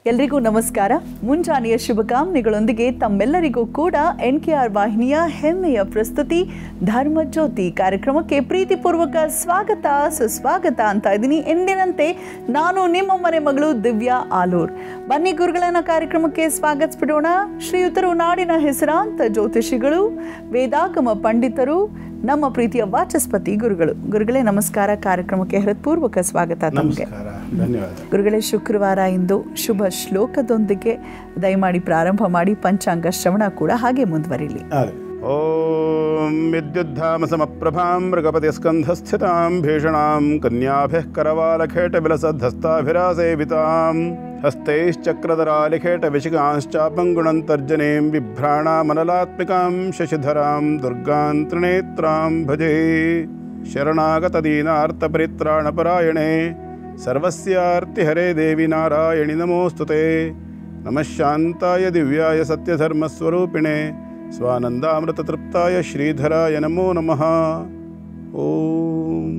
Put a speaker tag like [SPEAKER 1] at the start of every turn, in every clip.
[SPEAKER 1] ಎಲ್ರಿಗೂ ನಮಸ್ಕಾರ. ಮುಂಜಾನೆಯ ಶುಭಕಾಮನೆಗಳೊಂದಿಗೆ ತಮ್ಮೆಲ್ಲರಿಗೂ ಕೂಡ NKR ವಾಹಿನಿಯ ಹೆಮ್ಮೆಯ ಪ್ರಸ್ತುತಿ ಧರ್ಮಜ್ಯೋತಿ ಕಾರ್ಯಕ್ರಮಕ್ಕೆ ಪ್ರೀತಿಪೂರ್ವಕ ಸುಸ್ವಾಗತ ಅಂತ ಇದ್ದೀನಿ. ಎಂದಿನಂತೆ ನಾನು ನಿಮ್ಮ ಮನೆ ಮಗಳು ದಿವ್ಯಾ ಆಲೂರ್. ಬನ್ನಿ ಗುರುಗಳನ್ನ ಕಾರ್ಯಕ್ರಮಕ್ಕೆ ಸ್ವಾಗತಿಸ್ಬಿಡೋಣ. ಶ್ರೀಯುತರು ನಾಡಿನ ಹೆಸರಾಂತ ಜ್ಯೋತಿಷಿಗಳು, ವೇದಾಗಮ ಪಂಡಿತರು, ನಮ್ಮ ಪ್ರೀತಿಯ ವಾಚಸ್ಪತಿ ಗುರುಗಳೇ ನಮಸ್ಕಾರ. ಕಾರ್ಯಕ್ರಮಕ್ಕೆ ಹೃತ್ಪೂರ್ವಕ ಸ್ವಾಗತ. ನಮಗೆ
[SPEAKER 2] ಧನ್ಯವಾದ
[SPEAKER 1] ಗುರುಗಳೇ. ಶುಕ್ರವಾರ ಇಂದು ಶುಭ ಶ್ಲೋಕದೊಂದಿಗೆ ದಯಮಾಡಿ ಪ್ರಾರಂಭ ಮಾಡಿ. ಪಂಚಾಂಗ ಶ್ರವಣ ಕೂಡ ಹಾಗೆ ಮುಂದುವರಿಲಿ.
[SPEAKER 2] ಓಂ ವಿದ್ಯುದ್ಧಾಮ ಸಮಪ್ರಭಾಂ ಮೃಗಪತಿ ಸ್ಕಂಧಸ್ಥಿತಾಂ ಭೀಷಣಾಂ ಕನ್ಯಾಭಿಃ ಕರವಾಲಖೇಟ ವಿಲಸದ್ಧಸ್ತಾಭಿರಾಸೇವಿತಾಂ ಹಸ್ತೈಶ್ಚಕ್ರಧರಾಲಿಖೇಟ ವಿಶಿಕಾಂಶ್ಚಾಪಂಗುಣಂತರ್ಜನೀಂ ಬಿಭ್ರಾಣಾಮನಲಾತ್ಮಿಕಾಂ ಶಶಿಧರಾಂ ದುರ್ಗಾಂ ತ್ರಿನೇತ್ರಾಂ ಭಜೆ. ಶರಣಾಗತದೀನಾರ್ಥಪರಿತ್ರಾಣಪರಾಯಣೆ ಸರ್ವಸ್ಯಾರ್ತಿಹರೇ ದೇವಿ ನಾರಾಯಣಿ ನಮೋಸ್ತುತೆ. ನಮಃ ಶಾಂತಾಯ ದಿವ್ಯಾಯ ಸತ್ಯಧರ್ಮಸ್ವರೂಪಿಣೆ ಸ್ವಾನಂದಾಮೃತತೃಪ್ತಾಯ ಶ್ರೀಧರಾಯ ನಮೋ ನಮಃ. ಓಂ.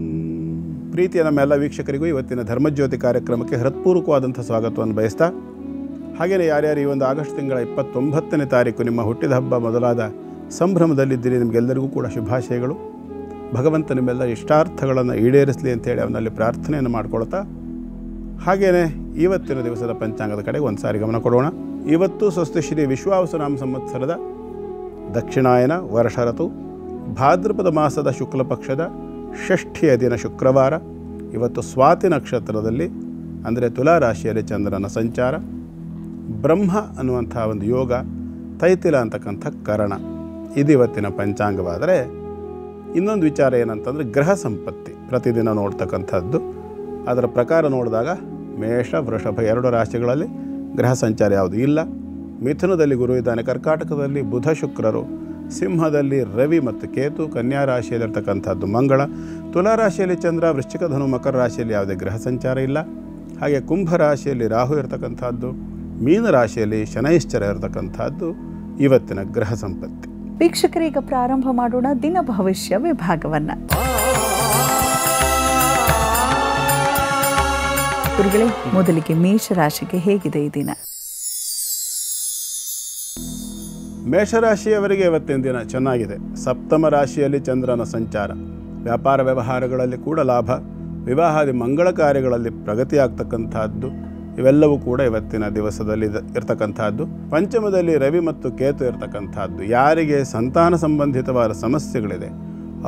[SPEAKER 2] ಪ್ರೀತಿಯ ನಮ್ಮೆಲ್ಲ ವೀಕ್ಷಕರಿಗೂ ಇವತ್ತಿನ ಧರ್ಮಜ್ಯೋತಿ ಕಾರ್ಯಕ್ರಮಕ್ಕೆ ಹೃತ್ಪೂರ್ವಕವಾದಂಥ ಸ್ವಾಗತವನ್ನು ಬಯಸ್ತಾ, ಹಾಗೆಯೇ ಯಾರ್ಯಾರು ಈ ಒಂದು ಆಗಸ್ಟ್ ತಿಂಗಳ 29ನೇ ತಾರೀಕು ನಿಮ್ಮ ಹುಟ್ಟಿದ ಹಬ್ಬ ಮೊದಲಾದ ಸಂಭ್ರಮದಲ್ಲಿದ್ದೀರಿ, ನಿಮಗೆಲ್ಲರಿಗೂ ಕೂಡ ಶುಭಾಶಯಗಳು. ಭಗವಂತ ನಿಮ್ಮೆಲ್ಲ ಇಷ್ಟಾರ್ಥಗಳನ್ನು ಈಡೇರಿಸಲಿ ಅಂತೇಳಿ ಅವನಲ್ಲಿ ಪ್ರಾರ್ಥನೆಯನ್ನು ಮಾಡ್ಕೊಳ್ತಾ, ಹಾಗೆಯೇ ಇವತ್ತಿನ ದಿವಸದ ಪಂಚಾಂಗದ ಕಡೆಗೆ ಒಂದು ಸಾರಿ ಗಮನ ಕೊಡೋಣ. ಇವತ್ತು ಸ್ವಸ್ತಿ ಶ್ರೀ ವಿಶ್ವಾವಸುನಾಮ ಸಂವತ್ಸರದ ದಕ್ಷಿಣಾಯನ ವರ್ಷ ಋತು ಭಾದ್ರಪದ ಮಾಸದ ಶುಕ್ಲ ಪಕ್ಷದ ಷಷ್ಠಿಯ ದಿನ ಶುಕ್ರವಾರ. ಇವತ್ತು ಸ್ವಾತಿ ನಕ್ಷತ್ರದಲ್ಲಿ ಅಂದರೆ ತುಲಾ ರಾಶಿಯಲ್ಲಿ ಚಂದ್ರನ ಸಂಚಾರ, ಬ್ರಹ್ಮ ಅನ್ನುವಂಥ ಒಂದು ಯೋಗ, ತೈತಿಲ ಅಂತಕ್ಕಂಥ ಕರಣ. ಇದು ಇವತ್ತಿನ ಪಂಚಾಂಗವಾದರೆ, ಇನ್ನೊಂದು ವಿಚಾರ ಏನಂತಂದರೆ ಗ್ರಹ ಸಂಪತ್ತಿ ಪ್ರತಿದಿನ ನೋಡ್ತಕ್ಕಂಥದ್ದು. ಅದರ ಪ್ರಕಾರ ನೋಡಿದಾಗ ಮೇಷ ವೃಷಭ 2 ರಾಶಿಗಳಲ್ಲಿ ಗ್ರಹ ಸಂಚಾರ ಯಾವುದೂ ಇಲ್ಲ. ಮಿಥುನದಲ್ಲಿ ಗುರು ಇದ್ದಾನೆ, ಕರ್ಕಾಟಕದಲ್ಲಿ ಬುಧ ಶುಕ್ರರು, ಸಿಂಹದಲ್ಲಿ ರವಿ ಮತ್ತು ಕೇತು, ಕನ್ಯಾ ರಾಶಿಯಲ್ಲಿರ್ತಕ್ಕಂಥದ್ದು ಮಂಗಳ, ತುಲಾ ರಾಶಿಯಲ್ಲಿ ಚಂದ್ರ, ವೃಶ್ಚಿಕ ಧನು ಮಕರ ರಾಶಿಯಲ್ಲಿ ಯಾವುದೇ ಗ್ರಹ ಸಂಚಾರ ಇಲ್ಲ. ಹಾಗೆ ಕುಂಭ ರಾಶಿಯಲ್ಲಿ ರಾಹು ಇರತಕ್ಕಂಥದ್ದು, ಮೀನ ರಾಶಿಯಲ್ಲಿ ಶನೈಶ್ಚರ ಇರತಕ್ಕಂಥದ್ದು ಇವತ್ತಿನ ಗ್ರಹ ಸಂಪತ್ತಿ.
[SPEAKER 1] ವೀಕ್ಷಕರೀಗ ಪ್ರಾರಂಭ ಮಾಡೋಣ ದಿನ ಭವಿಷ್ಯ ವಿಭಾಗವನ್ನ. ಗುರುಗಳೇ, ಮೊದಲಿಗೆ ಮೇಷರಾಶಿಗೆ ಹೇಗಿದೆ ಈ ದಿನ?
[SPEAKER 2] ಮೇಷರಾಶಿಯವರಿಗೆ ಇವತ್ತಿನ ದಿನ ಚೆನ್ನಾಗಿದೆ. ಸಪ್ತಮ ರಾಶಿಯಲ್ಲಿ ಚಂದ್ರನ ಸಂಚಾರ, ವ್ಯಾಪಾರ ವ್ಯವಹಾರಗಳಲ್ಲಿ ಕೂಡ ಲಾಭ, ವಿವಾಹಾದಿ ಮಂಗಳ ಕಾರ್ಯಗಳಲ್ಲಿ ಪ್ರಗತಿಯಾಗ್ತಕ್ಕಂಥದ್ದು ಇವೆಲ್ಲವೂ ಕೂಡ ಇವತ್ತಿನ ದಿವಸದಲ್ಲಿ ಇರ್ತಕ್ಕಂಥದ್ದು. ಪಂಚಮದಲ್ಲಿ ರವಿ ಮತ್ತು ಕೇತು ಇರತಕ್ಕಂಥದ್ದು. ಯಾರಿಗೆ ಸಂತಾನ ಸಂಬಂಧಿತವಾದ ಸಮಸ್ಯೆಗಳಿದೆ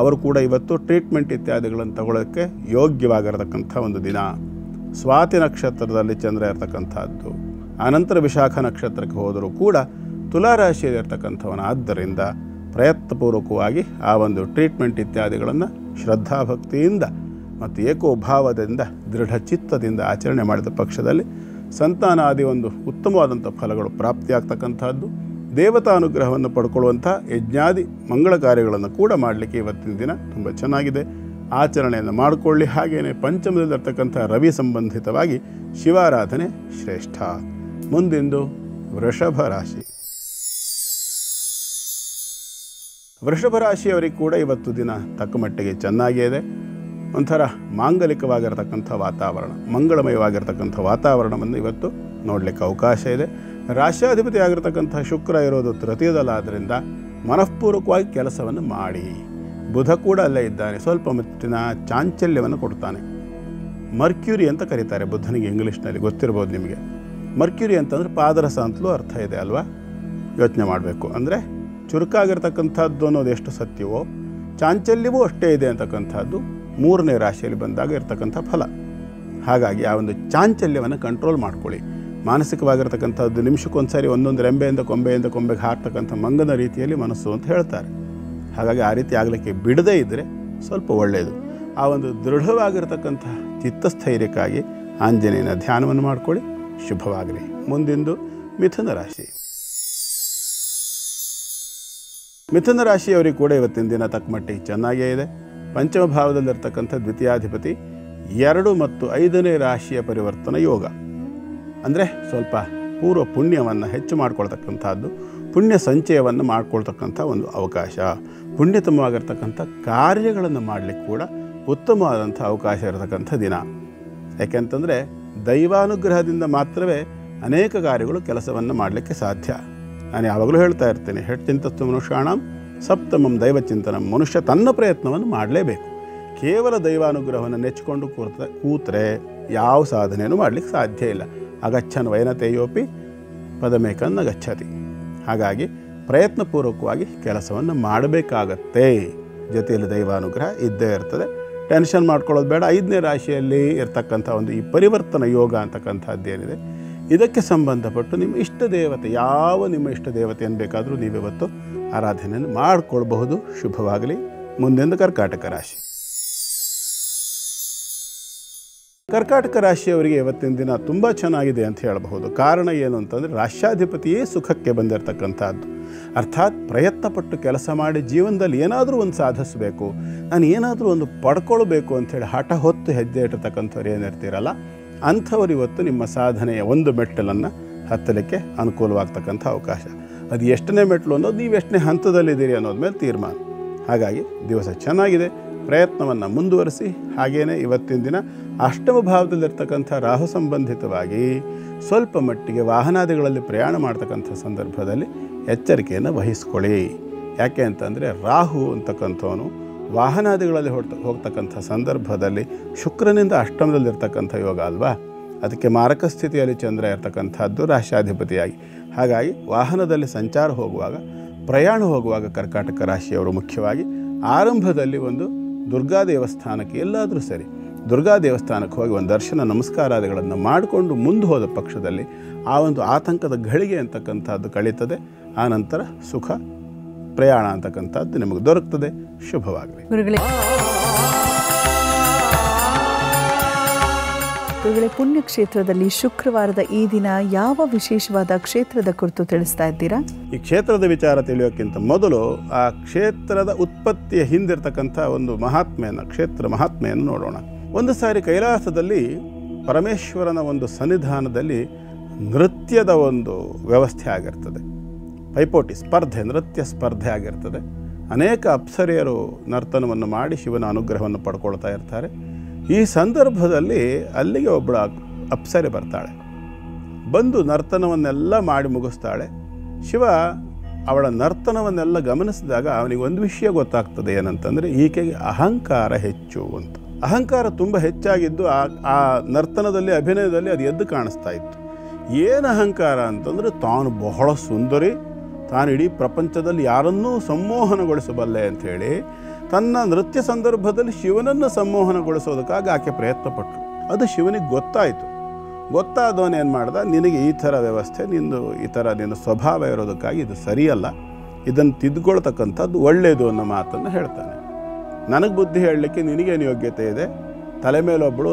[SPEAKER 2] ಅವರು ಕೂಡ ಇವತ್ತು ಟ್ರೀಟ್ಮೆಂಟ್ ಇತ್ಯಾದಿಗಳನ್ನು ತಗೊಳ್ಳೋಕ್ಕೆ ಯೋಗ್ಯವಾಗಿರತಕ್ಕಂಥ ಒಂದು ದಿನ. ಸ್ವಾತಿ ನಕ್ಷತ್ರದಲ್ಲಿ ಚಂದ್ರ ಇರತಕ್ಕಂಥದ್ದು. ಅನಂತರ ವಿಶಾಖ ನಕ್ಷತ್ರಕ್ಕೆ ಹೋದರೂ ಕೂಡ ತುಲಾ ರಾಶಿಯಲ್ಲಿ ಇರ್ತಕ್ಕಂಥವನ, ಆದ್ದರಿಂದ ಪ್ರಯತ್ನಪೂರ್ವಕವಾಗಿ ಆ ಒಂದು ಟ್ರೀಟ್ಮೆಂಟ್ ಇತ್ಯಾದಿಗಳನ್ನು ಶ್ರದ್ಧಾಭಕ್ತಿಯಿಂದ ಮತ್ತು ಏಕೋಭಾವದಿಂದ ದೃಢ ಚಿತ್ತದಿಂದ ಆಚರಣೆ ಮಾಡಿದ ಪಕ್ಷದಲ್ಲಿ ಸಂತಾನಾದಿ ಒಂದು ಉತ್ತಮವಾದಂಥ ಫಲಗಳು ಪ್ರಾಪ್ತಿಯಾಗ್ತಕ್ಕಂಥದ್ದು. ದೇವತಾ ಅನುಗ್ರಹವನ್ನು ಪಡ್ಕೊಳ್ಳುವಂಥ ಯಜ್ಞಾದಿ ಮಂಗಳ ಕಾರ್ಯಗಳನ್ನು ಕೂಡ ಮಾಡಲಿಕ್ಕೆ ಇವತ್ತಿನ ದಿನ ತುಂಬ ಚೆನ್ನಾಗಿದೆ. ಆಚರಣೆಯನ್ನು ಮಾಡಿಕೊಳ್ಳಿ. ಹಾಗೆಯೇ ಪಂಚಮದಲ್ಲಿರ್ತಕ್ಕಂಥ ರವಿ ಸಂಬಂಧಿತವಾಗಿ ಶಿವಾರಾಧನೆ ಶ್ರೇಷ್ಠ. ಮುಂದಿಂದು ವೃಷಭ ರಾಶಿ. ವೃಷಭ ರಾಶಿಯವರಿಗೆ ಕೂಡ ಇವತ್ತು ದಿನ ತಕ್ಕ ಮಟ್ಟಿಗೆ ಚೆನ್ನಾಗೇ ಇದೆ. ಒಂಥರ ಮಾಂಗಲಿಕವಾಗಿರ್ತಕ್ಕಂಥ ವಾತಾವರಣ, ಮಂಗಳಮಯವಾಗಿರ್ತಕ್ಕಂಥ ವಾತಾವರಣವನ್ನು ಇವತ್ತು ನೋಡಲಿಕ್ಕೆ ಅವಕಾಶ ಇದೆ. ರಾಶ್ಯಾಧಿಪತಿ ಆಗಿರ್ತಕ್ಕಂಥ ಶುಕ್ರ ಇರೋದು ತೃತೀಯದಲ್ಲಾದ್ದರಿಂದ ಮನಃಪೂರ್ವಕವಾಗಿ ಕೆಲಸವನ್ನು ಮಾಡಿ. ಬುಧ ಕೂಡ ಅಲ್ಲೇ ಇದ್ದಾನೆ, ಸ್ವಲ್ಪ ಮಟ್ಟಿನ ಚಾಂಚಲ್ಯವನ್ನು ಕೊಡ್ತಾನೆ. ಮರ್ಕ್ಯೂರಿ ಅಂತ ಕರೀತಾರೆ ಬುಧನಿಗೆ, ಇಂಗ್ಲೀಷ್ನಲ್ಲಿ ಗೊತ್ತಿರ್ಬೋದು ನಿಮಗೆ. ಮರ್ಕ್ಯೂರಿ ಅಂತಂದರೆ ಪಾದರಸ ಅಂತಲೂ ಅರ್ಥ ಇದೆ ಅಲ್ವಾ? ಯೋಚನೆ ಮಾಡಬೇಕು. ಅಂದರೆ ಚುರುಕಾಗಿರ್ತಕ್ಕಂಥದ್ದು ಅನ್ನೋದು ಎಷ್ಟು ಸತ್ಯವೋ ಚಾಂಚಲ್ಯವೂ ಅಷ್ಟೇ ಇದೆ ಅಂತಕ್ಕಂಥದ್ದು 3ನೇ ರಾಶಿಯಲ್ಲಿ ಬಂದಾಗ ಇರ್ತಕ್ಕಂಥ ಫಲ. ಹಾಗಾಗಿ ಆ ಒಂದು ಚಾಂಚಲ್ಯವನ್ನು ಕಂಟ್ರೋಲ್ ಮಾಡ್ಕೊಳ್ಳಿ. ಮಾನಸಿಕವಾಗಿರ್ತಕ್ಕಂಥದ್ದು ನಿಮಿಷಕ್ಕೊಂದು ಸಾರಿ ಒಂದೊಂದು ರೆಂಬೆಯಿಂದ ಕೊಂಬೆಗೆ ಹಾರ್ತಕ್ಕಂಥ ಮಂಗನ ರೀತಿಯಲ್ಲಿ ಮನಸ್ಸು ಅಂತ ಹೇಳ್ತಾರೆ. ಹಾಗಾಗಿ ಆ ರೀತಿ ಆಗಲಿಕ್ಕೆ ಬಿಡದೇ ಇದ್ದರೆ ಸ್ವಲ್ಪ ಒಳ್ಳೆಯದು. ಆ ಒಂದು ದೃಢವಾಗಿರ್ತಕ್ಕಂಥ ಚಿತ್ತಸ್ಥೈರ್ಯಕ್ಕಾಗಿ ಆಂಜನೇಯನ ಧ್ಯಾನವನ್ನು ಮಾಡಿಕೊಳ್ಳಿ. ಶುಭವಾಗಲಿ. ಮುಂದಿಂದು ಮಿಥುನ ರಾಶಿ. ಮಿಥುನ ರಾಶಿಯವರಿಗೆ ಕೂಡ ಇವತ್ತಿನ ದಿನ ತಕ್ಕ ಮಟ್ಟಿಗೆ ಚೆನ್ನಾಗೇ ಇದೆ. ಪಂಚಮ ಭಾವದಲ್ಲಿರ್ತಕ್ಕಂಥ ದ್ವಿತೀಯಾಧಿಪತಿ 2 ಮತ್ತು 5ನೇ ರಾಶಿಯ ಪರಿವರ್ತನ ಯೋಗ. ಅಂದರೆ ಸ್ವಲ್ಪ ಪೂರ್ವ ಪುಣ್ಯವನ್ನು ಹೆಚ್ಚು ಮಾಡ್ಕೊಳ್ತಕ್ಕಂಥದ್ದು, ಪುಣ್ಯ ಸಂಚಯವನ್ನು ಮಾಡ್ಕೊಳ್ತಕ್ಕಂಥ ಒಂದು ಅವಕಾಶ. ಪುಣ್ಯತಮವಾಗಿರ್ತಕ್ಕಂಥ ಕಾರ್ಯಗಳನ್ನು ಮಾಡಲಿಕ್ಕೆ ಕೂಡ ಉತ್ತಮವಾದಂಥ ಅವಕಾಶ ಇರತಕ್ಕಂಥ ದಿನ. ಯಾಕೆಂತಂದರೆ ದೈವಾನುಗ್ರಹದಿಂದ ಮಾತ್ರವೇ ಅನೇಕ ಕಾರ್ಯಗಳು ಕೆಲಸವನ್ನು ಮಾಡಲಿಕ್ಕೆ ಸಾಧ್ಯ. ನಾನು ಯಾವಾಗಲೂ ಹೇಳ್ತಾ ಇರ್ತೇನೆ, ಹೆಚ್ಚಿಂತಸ್ತು ಮನುಷ್ಯಾಣಂ ಸಪ್ತಮಂ ದೈವಚಿಂತನಂ. ಮನುಷ್ಯ ತನ್ನ ಪ್ರಯತ್ನವನ್ನು ಮಾಡಲೇಬೇಕು. ಕೇವಲ ದೈವಾನುಗ್ರಹವನ್ನು ನೆಚ್ಚಿಕೊಂಡು ಕೂತ್ರೆ ಯಾವ ಸಾಧನೆಯನ್ನು ಮಾಡಲಿಕ್ಕೆ ಸಾಧ್ಯ ಇಲ್ಲ. ಅಗಚ್ಚನ್ ವೈನತೆಯೋಪಿ ಪದಮೇಕನ್ನ ಗಚ್ಚತಿ. ಹಾಗಾಗಿ ಪ್ರಯತ್ನಪೂರ್ವಕವಾಗಿ ಕೆಲಸವನ್ನು ಮಾಡಬೇಕಾಗತ್ತೆ. ಜೊತೆಯಲ್ಲಿ ದೈವಾನುಗ್ರಹ ಇದ್ದೇ ಇರ್ತದೆ. ಟೆನ್ಷನ್ ಮಾಡ್ಕೊಳ್ಳೋದು ಬೇಡ. 5ನೇ ರಾಶಿಯಲ್ಲಿ ಇರ್ತಕ್ಕಂಥ ಒಂದು ಈ ಪರಿವರ್ತನ ಯೋಗ ಅಂತಕ್ಕಂಥದ್ದೇನಿದೆ, ಇದಕ್ಕೆ ಸಂಬಂಧಪಟ್ಟು ನಿಮ್ಮ ಇಷ್ಟ ದೇವತೆ, ನಿಮ್ಮ ಇಷ್ಟ ದೇವತೆಯನ್ನು ಬೇಕಾದರೂ ನೀವಿವತ್ತು ಆರಾಧನೆಯನ್ನು ಮಾಡಿಕೊಳ್ಬಹುದು. ಶುಭವಾಗಲಿ. ಮುಂದೆಂದು ಕರ್ಕಾಟಕ ರಾಶಿ. ಕರ್ಕಾಟಕ ರಾಶಿಯವರಿಗೆ ಇವತ್ತಿನ ದಿನ ತುಂಬ ಚೆನ್ನಾಗಿದೆ ಅಂತ ಹೇಳಬಹುದು. ಕಾರಣ ಏನು ಅಂತಂದರೆ, ರಾಶ್ಯಾಧಿಪತಿಯೇ ಸುಖಕ್ಕೆ ಬಂದಿರತಕ್ಕಂಥದ್ದು. ಅರ್ಥಾತ್ ಪ್ರಯತ್ನಪಟ್ಟು ಕೆಲಸ ಮಾಡಿ ಜೀವನದಲ್ಲಿ ಏನಾದರೂ ಒಂದು ಸಾಧಿಸಬೇಕು, ನಾನು ಏನಾದರೂ ಒಂದು ಪಡ್ಕೊಳ್ಬೇಕು ಅಂಥೇಳಿ ಹಠ ಹೊತ್ತು ಹೆಜ್ಜೆ ಇಟ್ಟಿರ್ತಕ್ಕಂಥವ್ರು ಏನಿರ್ತೀರಲ್ಲ, ಅಂಥವ್ರು ಇವತ್ತು ನಿಮ್ಮ ಸಾಧನೆಯ ಒಂದು ಮೆಟ್ಟಲನ್ನು ಹತ್ತಲಿಕ್ಕೆ ಅನುಕೂಲವಾಗ್ತಕ್ಕಂಥ ಅವಕಾಶ. ಅದು ಎಷ್ಟನೇ ಮೆಟ್ಟಲು ಅನ್ನೋದು ನೀವು ಎಷ್ಟನೇ ಹಂತದಲ್ಲಿದ್ದೀರಿ ಅನ್ನೋದ ಮೇಲೆ ತೀರ್ಮಾನ. ಹಾಗಾಗಿ ದಿವಸ ಚೆನ್ನಾಗಿದೆ, ಪ್ರಯತ್ನವನ್ನು ಮುಂದುವರಿಸಿ. ಹಾಗೆಯೇ ಇವತ್ತಿನ ದಿನ ಅಷ್ಟಮ ಭಾವದಲ್ಲಿರ್ತಕ್ಕಂಥ ರಾಹು ಸಂಬಂಧಿತವಾಗಿ ಸ್ವಲ್ಪ ಮಟ್ಟಿಗೆ ವಾಹನಾದಿಗಳಲ್ಲಿ ಪ್ರಯಾಣ ಮಾಡ್ತಕ್ಕಂಥ ಸಂದರ್ಭದಲ್ಲಿ ಎಚ್ಚರಿಕೆಯನ್ನು ವಹಿಸ್ಕೊಳ್ಳಿ. ಯಾಕೆ ಅಂತಂದರೆ, ರಾಹು ಅಂತಕ್ಕಂಥವನು ವಾಹನಾದಿಗಳಲ್ಲಿ ಹೋಗ್ತಕ್ಕಂಥ ಸಂದರ್ಭದಲ್ಲಿ ಶುಕ್ರನಿಂದ ಅಷ್ಟಮದಲ್ಲಿರ್ತಕ್ಕಂಥ ಯೋಗ ಅಲ್ವಾ, ಅದಕ್ಕೆ ಮಾರಕ ಸ್ಥಿತಿಯಲ್ಲಿ ಚಂದ್ರ ಇರ್ತಕ್ಕಂಥದ್ದು ರಾಶ್ಯಾಧಿಪತಿಯಾಗಿ. ಹಾಗಾಗಿ ವಾಹನದಲ್ಲಿ ಸಂಚಾರ ಹೋಗುವಾಗ, ಪ್ರಯಾಣ ಹೋಗುವಾಗ ಕರ್ಕಾಟಕ ರಾಶಿಯವರು ಮುಖ್ಯವಾಗಿ ಆರಂಭದಲ್ಲಿ ಒಂದು ದುರ್ಗಾ ದೇವಸ್ಥಾನಕ್ಕೆ, ಎಲ್ಲಾದರೂ ಸರಿ ದುರ್ಗಾ ದೇವಸ್ಥಾನಕ್ಕೆ ಹೋಗಿ ಒಂದು ದರ್ಶನ ನಮಸ್ಕಾರಾದಿಗಳನ್ನು ಮಾಡಿಕೊಂಡು ಮುಂದೆ ಹೋದ ಪಕ್ಷದಲ್ಲಿ ಆ ಒಂದು ಆತಂಕದ ಘಳಿಗೆ ಅಂತಕ್ಕಂಥದ್ದು ಕಳೀತದೆ. ಆನಂತರ ಸುಖ ಪ್ರಯಾಣ ಅಂತಕ್ಕಂಥದ್ದು ನಿಮಗೆ ದೊರಕ್ತದೆ. ಶುಭವಾಗಲಿ.
[SPEAKER 1] ಗುರುಗಳೇ, ಪುಣ್ಯಕ್ಷೇತ್ರದಲ್ಲಿ ಶುಕ್ರವಾರದ ಈ ದಿನ ಯಾವ ವಿಶೇಷವಾದ ಕ್ಷೇತ್ರದ ಕುರಿತು ತಿಳಿಸ್ತಾ ಇದ್ದೀರಾ?
[SPEAKER 2] ಈ ಕ್ಷೇತ್ರದ ವಿಚಾರ ತಿಳಿಯೋಕ್ಕಿಂತ ಮೊದಲು ಆ ಕ್ಷೇತ್ರದ ಉತ್ಪತ್ತಿಯ ಹಿಂದಿರ್ತಕ್ಕಂಥ ಒಂದು ಮಹಾತ್ಮೆಯನ್ನು, ಕ್ಷೇತ್ರ ಮಹಾತ್ಮೆಯನ್ನು ನೋಡೋಣ. ಒಂದು ಸಾರಿ ಕೈಲಾಸದಲ್ಲಿ ಪರಮೇಶ್ವರನ ಒಂದು ಸನ್ನಿಧಾನದಲ್ಲಿ ನೃತ್ಯದ ಒಂದು ವ್ಯವಸ್ಥೆ ಆಗಿರ್ತದೆ. ಪೈಪೋಟಿ ಸ್ಪರ್ಧೆ, ನೃತ್ಯ ಸ್ಪರ್ಧೆ ಆಗಿರ್ತದೆ. ಅನೇಕ ಅಪ್ಸರೆಯರು ನರ್ತನವನ್ನು ಮಾಡಿ ಶಿವನ ಅನುಗ್ರಹವನ್ನು ಪಡ್ಕೊಳ್ತಾ ಇರ್ತಾರೆ. ಈ ಸಂದರ್ಭದಲ್ಲಿ ಅಲ್ಲಿಗೆ ಒಬ್ಬಳ ಅಪ್ಸರೆ ಬರ್ತಾಳೆ. ಬಂದು ನರ್ತನವನ್ನೆಲ್ಲ ಮಾಡಿ ಮುಗಿಸ್ತಾಳೆ. ಶಿವ ಅವಳ ನರ್ತನವನ್ನೆಲ್ಲ ಗಮನಿಸಿದಾಗ ಅವನಿಗೆ ಒಂದು ವಿಷಯ ಗೊತ್ತಾಗ್ತದೆ. ಏನಂತಂದರೆ, ಈಕೆಗೆ ಅಹಂಕಾರ ಹೆಚ್ಚು ಅಂತ. ಅಹಂಕಾರ ತುಂಬ ಹೆಚ್ಚಾಗಿದ್ದು ಆ ನರ್ತನದಲ್ಲಿ, ಅಭಿನಯದಲ್ಲಿ ಅದು ಎದ್ದು ಕಾಣಿಸ್ತಾ ಇತ್ತು. ಏನು ಅಹಂಕಾರ ಅಂತಂದರೆ, ತಾನು ಬಹಳ ಸುಂದರಿ, ತಾನು ಇಡೀ ಪ್ರಪಂಚದಲ್ಲಿ ಯಾರನ್ನೂ ಸಂಮೋಹನಗೊಳಿಸಬಲ್ಲೆ ಅಂಥೇಳಿ ತನ್ನ ನೃತ್ಯ ಸಂದರ್ಭದಲ್ಲಿ ಶಿವನನ್ನು ಸಂಮೋಹನಗೊಳಿಸೋದಕ್ಕಾಗಿ ಆಕೆ ಪ್ರಯತ್ನಪಟ್ಟು. ಅದು ಶಿವನಿಗೆ ಗೊತ್ತಾಯಿತು. ಗೊತ್ತಾದವನೇನು ಮಾಡ್ದ, ನಿನಗೆ ಈ ಥರ ವ್ಯವಸ್ಥೆ, ನಿನ್ನ ಸ್ವಭಾವ ಇರೋದಕ್ಕಾಗಿ ಇದು ಸರಿಯಲ್ಲ, ಇದನ್ನು ತಿದ್ದುಕೊಳ್ತಕ್ಕಂಥದ್ದು ಒಳ್ಳೆಯದು ಅನ್ನೋ ಮಾತನ್ನು ಹೇಳ್ತಾನೆ. ನನಗೆ ಬುದ್ಧಿ ಹೇಳಲಿಕ್ಕೆ ನಿನಗೇನು ಯೋಗ್ಯತೆ ಇದೆ? ತಲೆ ಮೇಲೊಬ್ಬಳು,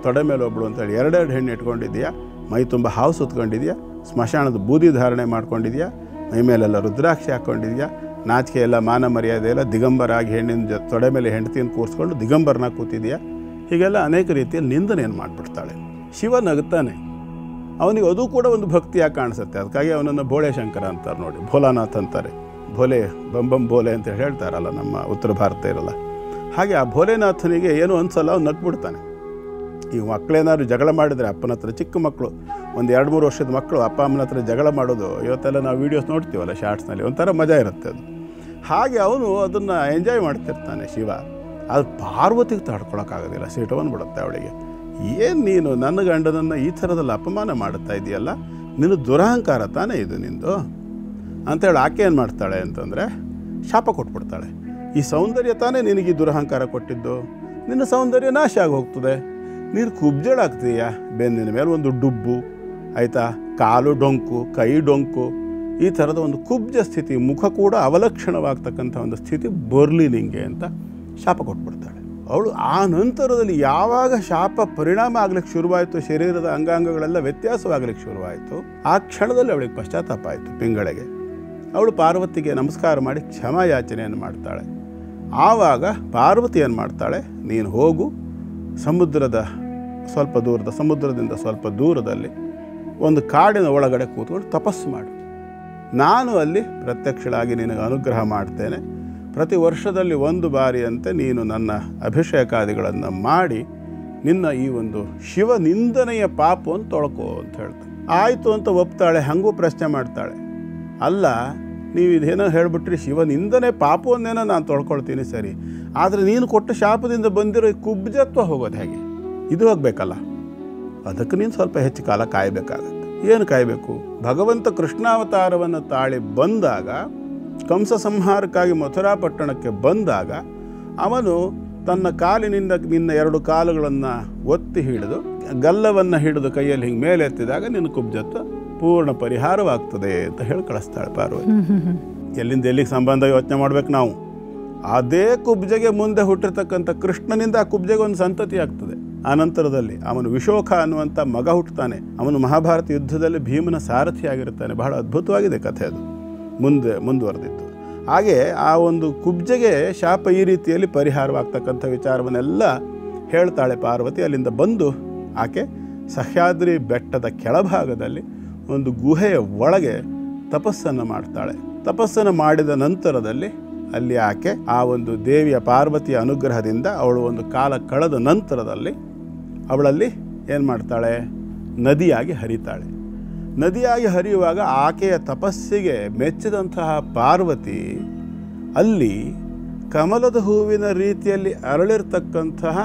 [SPEAKER 2] ತೊಡೆ ಮೇಲೊಬ್ಬಳು ಅಂತೇಳಿ ಎರಡೆರಡು ಹೆಣ್ಣು ಇಟ್ಕೊಂಡಿದೆಯಾ, ಮೈ ತುಂಬ ಹಾವು ಸುತ್ಕೊಂಡಿದೆಯಾ, ಸ್ಮಶಾನದ ಬೂದಿ ಧಾರಣೆ ಮಾಡ್ಕೊಂಡಿದೆಯಾ, ಮೈ ಮೇಲೆಲ್ಲ ರುದ್ರಾಕ್ಷಿ ಹಾಕ್ಕೊಂಡಿದೆಯಾ, ನಾಚಿಕೆ ಎಲ್ಲ, ಮಾನ ಮರ್ಯಾದೆ ಎಲ್ಲ, ದಿಗಂಬರ ಆಗಿ ಹೆಣ್ಣಿನ ತೊಡೆ ಮೇಲೆ ಹೆಂಡತಿಯನ್ನು ಕೂರಿಸ್ಕೊಂಡು ದಿಗಂಬರನಾಗಿ ಕೂತಿದೆಯಾ, ಹೀಗೆಲ್ಲ ಅನೇಕ ರೀತಿಯಲ್ಲಿ ನಿಂದನೆಯನ್ನು ಮಾಡಿಬಿಡ್ತಾಳೆ. ಶಿವ ನಗ್ತಾನೆ. ಅವನಿಗೆ ಅದು ಕೂಡ ಒಂದು ಭಕ್ತಿಯಾಗಿ ಕಾಣಿಸುತ್ತೆ. ಅದಕ್ಕಾಗಿ ಅವನನ್ನು ಭೋಳೆ ಶಂಕರ ಅಂತಾರೆ ನೋಡಿ, ಭೋಲಾನಾಥ್ ಅಂತಾರೆ. ಭೋಲೆ ಬಂಬಂ ಭೋಲೆ ಅಂತ ಹೇಳ್ತಾರಲ್ಲ ನಮ್ಮ ಉತ್ತರ ಭಾರತ ಇರಲ್ಲ. ಹಾಗೆ ಆ ಭೋಲೆನಾಥನಿಗೆ ಏನು ಅನ್ಸಲ್ಲ, ಅವ್ನು ನಗ್ಬಿಡ್ತಾನೆ. ಈ ಮಕ್ಕಳೇನಾದ್ರು ಜಗಳ ಮಾಡಿದರೆ ಅಪ್ಪನ ಹತ್ರ, ಚಿಕ್ಕ ಮಕ್ಕಳು, ಒಂದು 2-3 ವರ್ಷದ ಮಕ್ಕಳು ಅಪ್ಪ ಅಮ್ಮನ ಹತ್ರ ಜಗಳ ಮಾಡೋದು ಇವತ್ತೆಲ್ಲ ನಾವು ವೀಡಿಯೋಸ್ ನೋಡ್ತೀವಲ್ಲ ಶಾರ್ಟ್ಸ್ನಲ್ಲಿ, ಒಂಥರ ಮಜಾ ಇರುತ್ತೆ ಅದು. ಹಾಗೆ ಅವನು ಅದನ್ನು ಎಂಜಾಯ್ ಮಾಡ್ತಿರ್ತಾನೆ ಶಿವ. ಅದು ಪಾರ್ವತಿಗೆ ತಡ್ಕೊಳಕ್ಕಾಗೋದಿಲ್ಲ, ಸಿಟ್ಟು ಬಂದ್ಬಿಡುತ್ತೆ ಅವಳಿಗೆ. ಏನು ನೀನು ನನ್ನ ಗಂಡನನ್ನು ಈ ಥರದಲ್ಲಿ ಅಪಮಾನ ಮಾಡುತ್ತಾ ಇದೆಯಲ್ಲ, ನಿನ್ನ ದುರಹಂಕಾರ ತಾನೇ ಇದು ನಿಂದು ಅಂಥೇಳಿ ಆಕೆ ಏನು ಮಾಡ್ತಾಳೆ ಅಂತಂದರೆ ಶಾಪ ಕೊಟ್ಬಿಡ್ತಾಳೆ. ಈ ಸೌಂದರ್ಯ ತಾನೇ ನಿನಗೆ ಈ ದುರಹಂಕಾರ ಕೊಟ್ಟಿದ್ದು, ನಿನ್ನ ಸೌಂದರ್ಯ ನಾಶ ಆಗಿ ಹೋಗ್ತದೆ, ನೀನು ಕುಬ್ಜಳಾಗ್ತೀಯ, ಬೆನ್ನಿನ ಮೇಲೆ ಒಂದು ಡುಬ್ಬು, ಆಯಿತಾ, ಕಾಲು ಡೊಂಕು, ಕೈ ಡೊಂಕು, ಈ ಥರದ ಒಂದು ಕುಬ್ಜ ಸ್ಥಿತಿ, ಮುಖ ಕೂಡ ಅವಲಕ್ಷಣವಾಗ್ತಕ್ಕಂಥ ಒಂದು ಸ್ಥಿತಿ ಬರಲಿ ನಿಂಗೆ ಅಂತ ಶಾಪ ಕೊಟ್ಬಿಡ್ತಾಳೆ. ಅವಳು ಆ ನಂತರದಲ್ಲಿ ಯಾವಾಗ ಶಾಪ ಪರಿಣಾಮ ಆಗ್ಲಿಕ್ಕೆ ಶುರುವಾಯಿತು, ಶರೀರದ ಅಂಗಾಂಗಗಳೆಲ್ಲ ವ್ಯತ್ಯಾಸವಾಗಲಿಕ್ಕೆ ಶುರುವಾಯಿತು, ಆ ಕ್ಷಣದಲ್ಲಿ ಅವಳಿಗೆ ಪಶ್ಚಾತ್ತಾಪ ಆಯಿತು. ಪಿಂಗಳಿಗೆ ಅವಳು ಪಾರ್ವತಿಗೆ ನಮಸ್ಕಾರ ಮಾಡಿ ಕ್ಷಮಾಯಾಚನೆಯನ್ನು ಮಾಡ್ತಾಳೆ. ಆವಾಗ ಪಾರ್ವತಿ ಏನು ಮಾಡ್ತಾಳೆ, ನೀನು ಹೋಗು, ಸಮುದ್ರದಿಂದ ಸ್ವಲ್ಪ ದೂರದಲ್ಲಿ ಒಂದು ಕಾಡಿನ ಒಳಗಡೆ ಕೂತ್ಕೊಂಡು ತಪಸ್ಸು ಮಾಡು, ನಾನು ಅಲ್ಲಿ ಪ್ರತ್ಯಕ್ಷಳಾಗಿ ನಿನಗೆ ಅನುಗ್ರಹ ಮಾಡ್ತೇನೆ, ಪ್ರತಿ ವರ್ಷದಲ್ಲಿ 1 ಬಾರಿಯಂತೆ ನೀನು ನನ್ನ ಅಭಿಷೇಕಾದಿಗಳನ್ನು ಮಾಡಿ ನಿನ್ನ ಈ ಒಂದು ಶಿವ ನಿಂದನೆಯ ಪಾಪವನ್ನು ತೊಳ್ಕೋ ಅಂತ ಹೇಳ್ತಾನೆ. ಆಯಿತು ಅಂತ ಒಪ್ತಾಳೆ. ಹಾಗೂ ಪ್ರಶ್ನೆ ಮಾಡ್ತಾಳೆ, ಅಲ್ಲ ನೀವು ಇದೇನೋ ಹೇಳಿಬಿಟ್ರಿ, ಶಿವನಿಂದನೇ ಪಾಪವನ್ನೇನೋ ನಾನು ತೊಳ್ಕೊಳ್ತೀನಿ ಸರಿ, ಆದರೆ ನೀನು ಕೊಟ್ಟ ಶಾಪದಿಂದ ಬಂದಿರೋ ಈ ಕುಬ್ಜತ್ವ ಹೋಗೋದು ಹೇಗೆ? ಇದು ಹೋಗಬೇಕಲ್ಲ, ಅದಕ್ಕೆ ನೀನು ಸ್ವಲ್ಪ ಹೆಚ್ಚು ಕಾಲ ಕಾಯಬೇಕಾಗತ್ತೆ. ಏನು ಕಾಯಬೇಕು? ಭಗವಂತ ಕೃಷ್ಣಾವತಾರವನ್ನು ತಾಳಿ ಬಂದಾಗ, ಕಂಸ ಸಂಹಾರಕ್ಕಾಗಿ ಮಥುರಾ ಪಟ್ಟಣಕ್ಕೆ ಬಂದಾಗ, ಅವನು ತನ್ನ ಕಾಲಿನಿಂದ ನಿನ್ನ 2 ಕಾಲುಗಳನ್ನು ಒತ್ತಿ ಹಿಡಿದು ಗಲ್ಲವನ್ನು ಹಿಡಿದು ಕೈಯಲ್ಲಿ ಹಿಂಗೆ ಮೇಲೆ ಎತ್ತಿದಾಗ ನಿನ್ನ ಕುಬ್ಜತ್ವ ಪೂರ್ಣ ಪರಿಹಾರವಾಗ್ತದೆ ಅಂತ ಹೇಳಿ ಕಳಿಸ್ತಾಳೆ ಪಾರ್ವತಿ. ಎಲ್ಲಿಂದ ಎಲ್ಲಿಗೆ ಸಂಬಂಧ ಯೋಚನೆ ಮಾಡ್ಬೇಕು ನಾವು. ಅದೇ ಕುಬ್ಜೆಗೆ ಮುಂದೆ ಹುಟ್ಟಿರ್ತಕ್ಕಂಥ ಕೃಷ್ಣನಿಂದ ಆ ಕುಬ್ಜೆಗೆ ಒಂದು ಸಂತತಿ ಆಗ್ತದೆ. ಆ ನಂತರದಲ್ಲಿ ಅವನು ವಿಶೋಖ ಅನ್ನುವಂಥ ಮಗ ಹುಟ್ಟುತ್ತಾನೆ. ಅವನು ಮಹಾಭಾರತ ಯುದ್ಧದಲ್ಲಿ ಭೀಮನ ಸಾರಥಿ ಆಗಿರ್ತಾನೆ. ಬಹಳ ಅದ್ಭುತವಾಗಿದೆ ಕಥೆ, ಅದು ಮುಂದುವರೆದಿತ್ತು. ಹಾಗೆ ಆ ಒಂದು ಕುಬ್ಜೆಗೆ ಶಾಪ ಈ ರೀತಿಯಲ್ಲಿ ಪರಿಹಾರವಾಗ್ತಕ್ಕಂಥ ವಿಚಾರವನ್ನೆಲ್ಲ ಹೇಳ್ತಾಳೆ ಪಾರ್ವತಿ. ಅಲ್ಲಿಂದ ಬಂದು ಆಕೆ ಸಹ್ಯಾದ್ರಿ ಬೆಟ್ಟದ ಕೆಳಭಾಗದಲ್ಲಿ ಒಂದು ಗುಹೆಯ ಒಳಗೆ ತಪಸ್ಸನ್ನು ಮಾಡ್ತಾಳೆ. ತಪಸ್ಸನ್ನು ಮಾಡಿದ ನಂತರದಲ್ಲಿ ಅಲ್ಲಿ ಆಕೆ ಆ ಒಂದು ದೇವಿಯ ಪಾರ್ವತಿಯ ಅನುಗ್ರಹದಿಂದ ಅವಳು ಒಂದು ಕಾಲ ಕಳೆದ ನಂತರದಲ್ಲಿ ಅವಳಲ್ಲಿ ಏನು ಮಾಡ್ತಾಳೆ? ನದಿಯಾಗಿ ಹರಿತಾಳೆ. ನದಿಯಾಗಿ ಹರಿಯುವಾಗ ಆಕೆಯ ತಪಸ್ಸಿಗೆ ಮೆಚ್ಚಿದಂತಹ ಪಾರ್ವತಿ ಅಲ್ಲಿ ಕಮಲದ ಹೂವಿನ ರೀತಿಯಲ್ಲಿ ಅರಳಿರ್ತಕ್ಕಂತಹ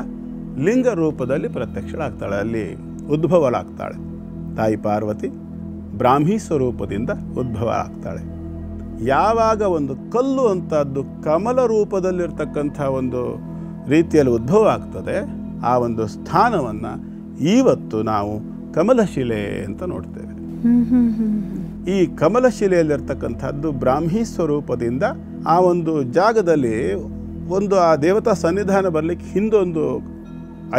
[SPEAKER 2] ಲಿಂಗ ರೂಪದಲ್ಲಿ ಪ್ರತ್ಯಕ್ಷಳಾಗ್ತಾಳೆ. ಅಲ್ಲಿ ಉದ್ಭವಳಾಗ್ತಾಳೆ. ತಾಯಿ ಪಾರ್ವತಿ ಬ್ರಾಹ್ಮೀ ಸ್ವರೂಪದಿಂದ ಉದ್ಭವ ಆಗ್ತಾಳೆ. ಯಾವಾಗ ಒಂದು ಕಲ್ಲು ಅಂತದ್ದು ಕಮಲ ರೂಪದಲ್ಲಿರ್ತಕ್ಕಂಥ ಒಂದು ರೀತಿಯಲ್ಲಿ ಉದ್ಭವ ಆಗ್ತದೆ, ಆ ಒಂದು ಸ್ಥಾನವನ್ನು ಇವತ್ತು ನಾವು ಕಮಲಶಿಲೆ ಅಂತ ನೋಡ್ತೇವೆ. ಈ ಕಮಲಶಿಲೆಯಲ್ಲಿರ್ತಕ್ಕಂಥದ್ದು ಬ್ರಾಹ್ಮೀ ಸ್ವರೂಪದಿಂದ ಆ ಒಂದು ಜಾಗದಲ್ಲಿ ಒಂದು ಆ ದೇವತಾ ಸನ್ನಿಧಾನ ಬರಲಿಕ್ಕೆ ಹಿಂದೊಂದು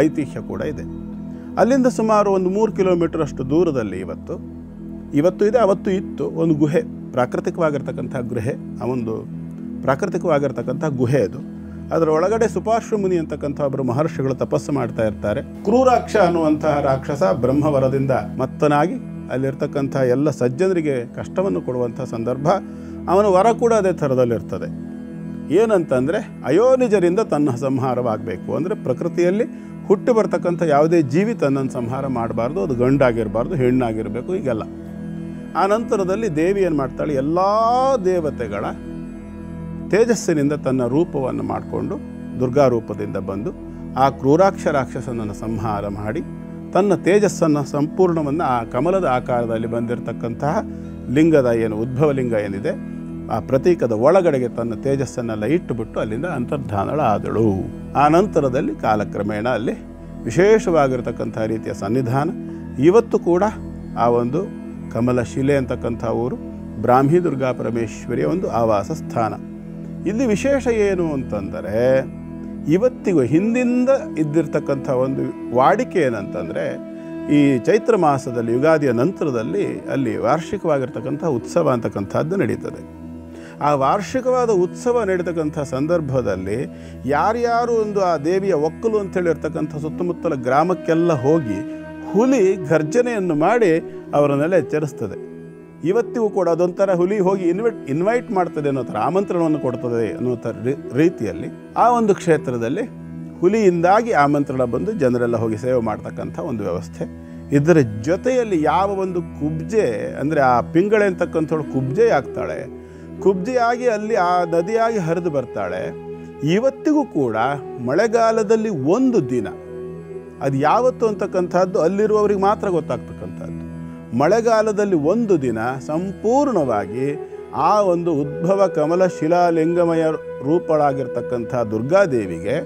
[SPEAKER 2] ಐತಿಹ್ಯ ಕೂಡ ಇದೆ. ಅಲ್ಲಿಂದ ಸುಮಾರು ಒಂದು 3 ಕಿಲೋಮೀಟರ್ ಅಷ್ಟು ದೂರದಲ್ಲಿ ಇವತ್ತು ಇದೆ, ಅವತ್ತು ಇತ್ತು ಒಂದು ಗುಹೆ, ಪ್ರಾಕೃತಿಕವಾಗಿರ್ತಕ್ಕಂಥ ಗುಹೆ. ಆ ಒಂದು ಪ್ರಾಕೃತಿಕವಾಗಿರ್ತಕ್ಕಂಥ ಗುಹೆ ಅದು. ಅದರ ಒಳಗಡೆ ಸುಪಾರ್ಶ್ವಮುನಿ ಅಂತಕ್ಕಂಥ ಒಬ್ಬರು ಮಹರ್ಷಿಗಳು ತಪಸ್ಸು ಮಾಡ್ತಾ ಇರ್ತಾರೆ. ಕ್ರೂರಾಕ್ಷ ಅನ್ನುವಂತಹ ರಾಕ್ಷಸ ಬ್ರಹ್ಮವರದಿಂದ ಮತ್ತನಾಗಿ ಅಲ್ಲಿರ್ತಕ್ಕಂಥ ಎಲ್ಲ ಸಜ್ಜನರಿಗೆ ಕಷ್ಟವನ್ನು ಕೊಡುವಂಥ ಸಂದರ್ಭ. ಅವನ ವರ ಕೂಡ ಅದೇ ಥರದಲ್ಲಿರ್ತದೆ. ಏನಂತಂದರೆ ಅಯೋನಿಜರಿಂದ ತನ್ನ ಸಂಹಾರವಾಗಬೇಕು. ಅಂದರೆ ಪ್ರಕೃತಿಯಲ್ಲಿ ಹುಟ್ಟು ಬರ್ತಕ್ಕಂಥ ಯಾವುದೇ ಜೀವಿ ತನ್ನನ್ನು ಸಂಹಾರ ಮಾಡಬಾರ್ದು. ಅದು ಗಂಡಾಗಿರಬಾರ್ದು, ಹೆಣ್ಣಾಗಿರಬೇಕು, ಹೀಗೆಲ್ಲ. ಆ ನಂತರದಲ್ಲಿ ದೇವಿ ಏನು ಮಾಡ್ತಾಳೆ? ಎಲ್ಲ ದೇವತೆಗಳ ತೇಜಸ್ಸಿನಿಂದ ತನ್ನ ರೂಪವನ್ನು ಮಾಡಿಕೊಂಡು ದುರ್ಗಾ ರೂಪದಿಂದ ಬಂದು ಆ ಕ್ರೂರಾಕ್ಷ ರಾಕ್ಷಸನನ್ನು ಸಂಹಾರ ಮಾಡಿ ತನ್ನ ತೇಜಸ್ಸನ್ನು ಸಂಪೂರ್ಣವನ್ನು ಆ ಕಮಲದ ಆಕಾರದಲ್ಲಿ ಬಂದಿರತಕ್ಕಂತಹ ಲಿಂಗದ ಏನು ಉದ್ಭವ ಲಿಂಗ ಏನಿದೆ ಆ ಪ್ರತೀಕದ ಒಳಗಡೆಗೆ ತನ್ನ ತೇಜಸ್ಸನ್ನೆಲ್ಲ ಇಟ್ಟುಬಿಟ್ಟು ಅಲ್ಲಿಂದ ಅಂತರ್ಧಾನಳಾದಳು. ಆ ನಂತರದಲ್ಲಿ ಕಾಲಕ್ರಮೇಣ ಅಲ್ಲಿ ವಿಶೇಷವಾಗಿರತಕ್ಕಂಥ ರೀತಿಯ ಸನ್ನಿಧಾನ. ಇವತ್ತು ಕೂಡ ಆ ಒಂದು ಕಮಲಶಿಲೆ ಅಂತಕ್ಕಂಥ ಊರು ಬ್ರಾಹ್ಮೀ ದುರ್ಗಾ ಪರಮೇಶ್ವರಿಯ ಒಂದು ಆವಾಸ ಸ್ಥಾನ. ಇಲ್ಲಿ ವಿಶೇಷ ಏನು ಅಂತಂದರೆ, ಇವತ್ತಿಗೂ ಹಿಂದಿಂದ ಇದ್ದಿರ್ತಕ್ಕಂಥ ಒಂದು ವಾಡಿಕೆ ಏನಂತಂದರೆ, ಈ ಚೈತ್ರ ಮಾಸದಲ್ಲಿ ಯುಗಾದಿಯ ನಂತರದಲ್ಲಿ ಅಲ್ಲಿ ವಾರ್ಷಿಕವಾಗಿರ್ತಕ್ಕಂಥ ಉತ್ಸವ ಅಂತಕ್ಕಂಥದ್ದು ನಡೀತದೆ. ಆ ವಾರ್ಷಿಕವಾದ ಉತ್ಸವ ನಡೀತಕ್ಕಂಥ ಸಂದರ್ಭದಲ್ಲಿ ಯಾರ್ಯಾರು ಒಂದು ಆ ದೇವಿಯ ಒಕ್ಕಲು ಅಂತೇಳಿರ್ತಕ್ಕಂಥ ಸುತ್ತಮುತ್ತಲ ಗ್ರಾಮಕ್ಕೆಲ್ಲ ಹೋಗಿ ಹುಲಿ ಗರ್ಜನೆಯನ್ನು ಮಾಡಿ ಅವರನ್ನೆಲ್ಲ ಎಚ್ಚರಿಸ್ತದೆ. ಇವತ್ತಿಗೂ ಕೂಡ ಅದೊಂಥರ ಹುಲಿ ಹೋಗಿ ಇನ್ವೈಟ್ ಮಾಡ್ತದೆ ಅನ್ನೋ ಥರ, ಆಮಂತ್ರಣವನ್ನು ಕೊಡ್ತದೆ ಅನ್ನೋ ಥರ ರೀತಿಯಲ್ಲಿ ಆ ಒಂದು ಕ್ಷೇತ್ರದಲ್ಲಿ ಹುಲಿಯಿಂದಾಗಿ ಆಮಂತ್ರಣ ಬಂದು ಜನರೆಲ್ಲ ಹೋಗಿ ಸೇವೆ ಮಾಡ್ತಕ್ಕಂಥ ಒಂದು ವ್ಯವಸ್ಥೆ. ಇದರ ಜೊತೆಯಲ್ಲಿ ಯಾವ ಒಂದು ಕುಬ್ಜೆ ಅಂದರೆ ಆ ಪಿಂಗಳೆ ಅಂತಕ್ಕಂಥವಳು ಕುಬ್ಜೆ ಆಗ್ತಾಳೆ, ಕುಬ್ಜೆಯಾಗಿ ಅಲ್ಲಿ ಆ ನದಿಯಾಗಿ ಹರಿದು ಬರ್ತಾಳೆ. ಇವತ್ತಿಗೂ ಕೂಡ ಮಳೆಗಾಲದಲ್ಲಿ ಒಂದು ದಿನ, ಅದು ಯಾವತ್ತು ಅಂತಕ್ಕಂಥದ್ದು ಅಲ್ಲಿರುವವರಿಗೆ ಮಾತ್ರ ಗೊತ್ತಾಗ್ತಕ್ಕಂಥದ್ದು. ಮಳೆಗಾಲದಲ್ಲಿ ಒಂದು ದಿನ ಸಂಪೂರ್ಣವಾಗಿ ಆ ಒಂದು ಉದ್ಭವ ಕಮಲ ಶಿಲಾಲಿಂಗಮಯ ರೂಪಳಾಗಿರ್ತಕ್ಕಂಥ ದುರ್ಗಾದೇವಿಗೆ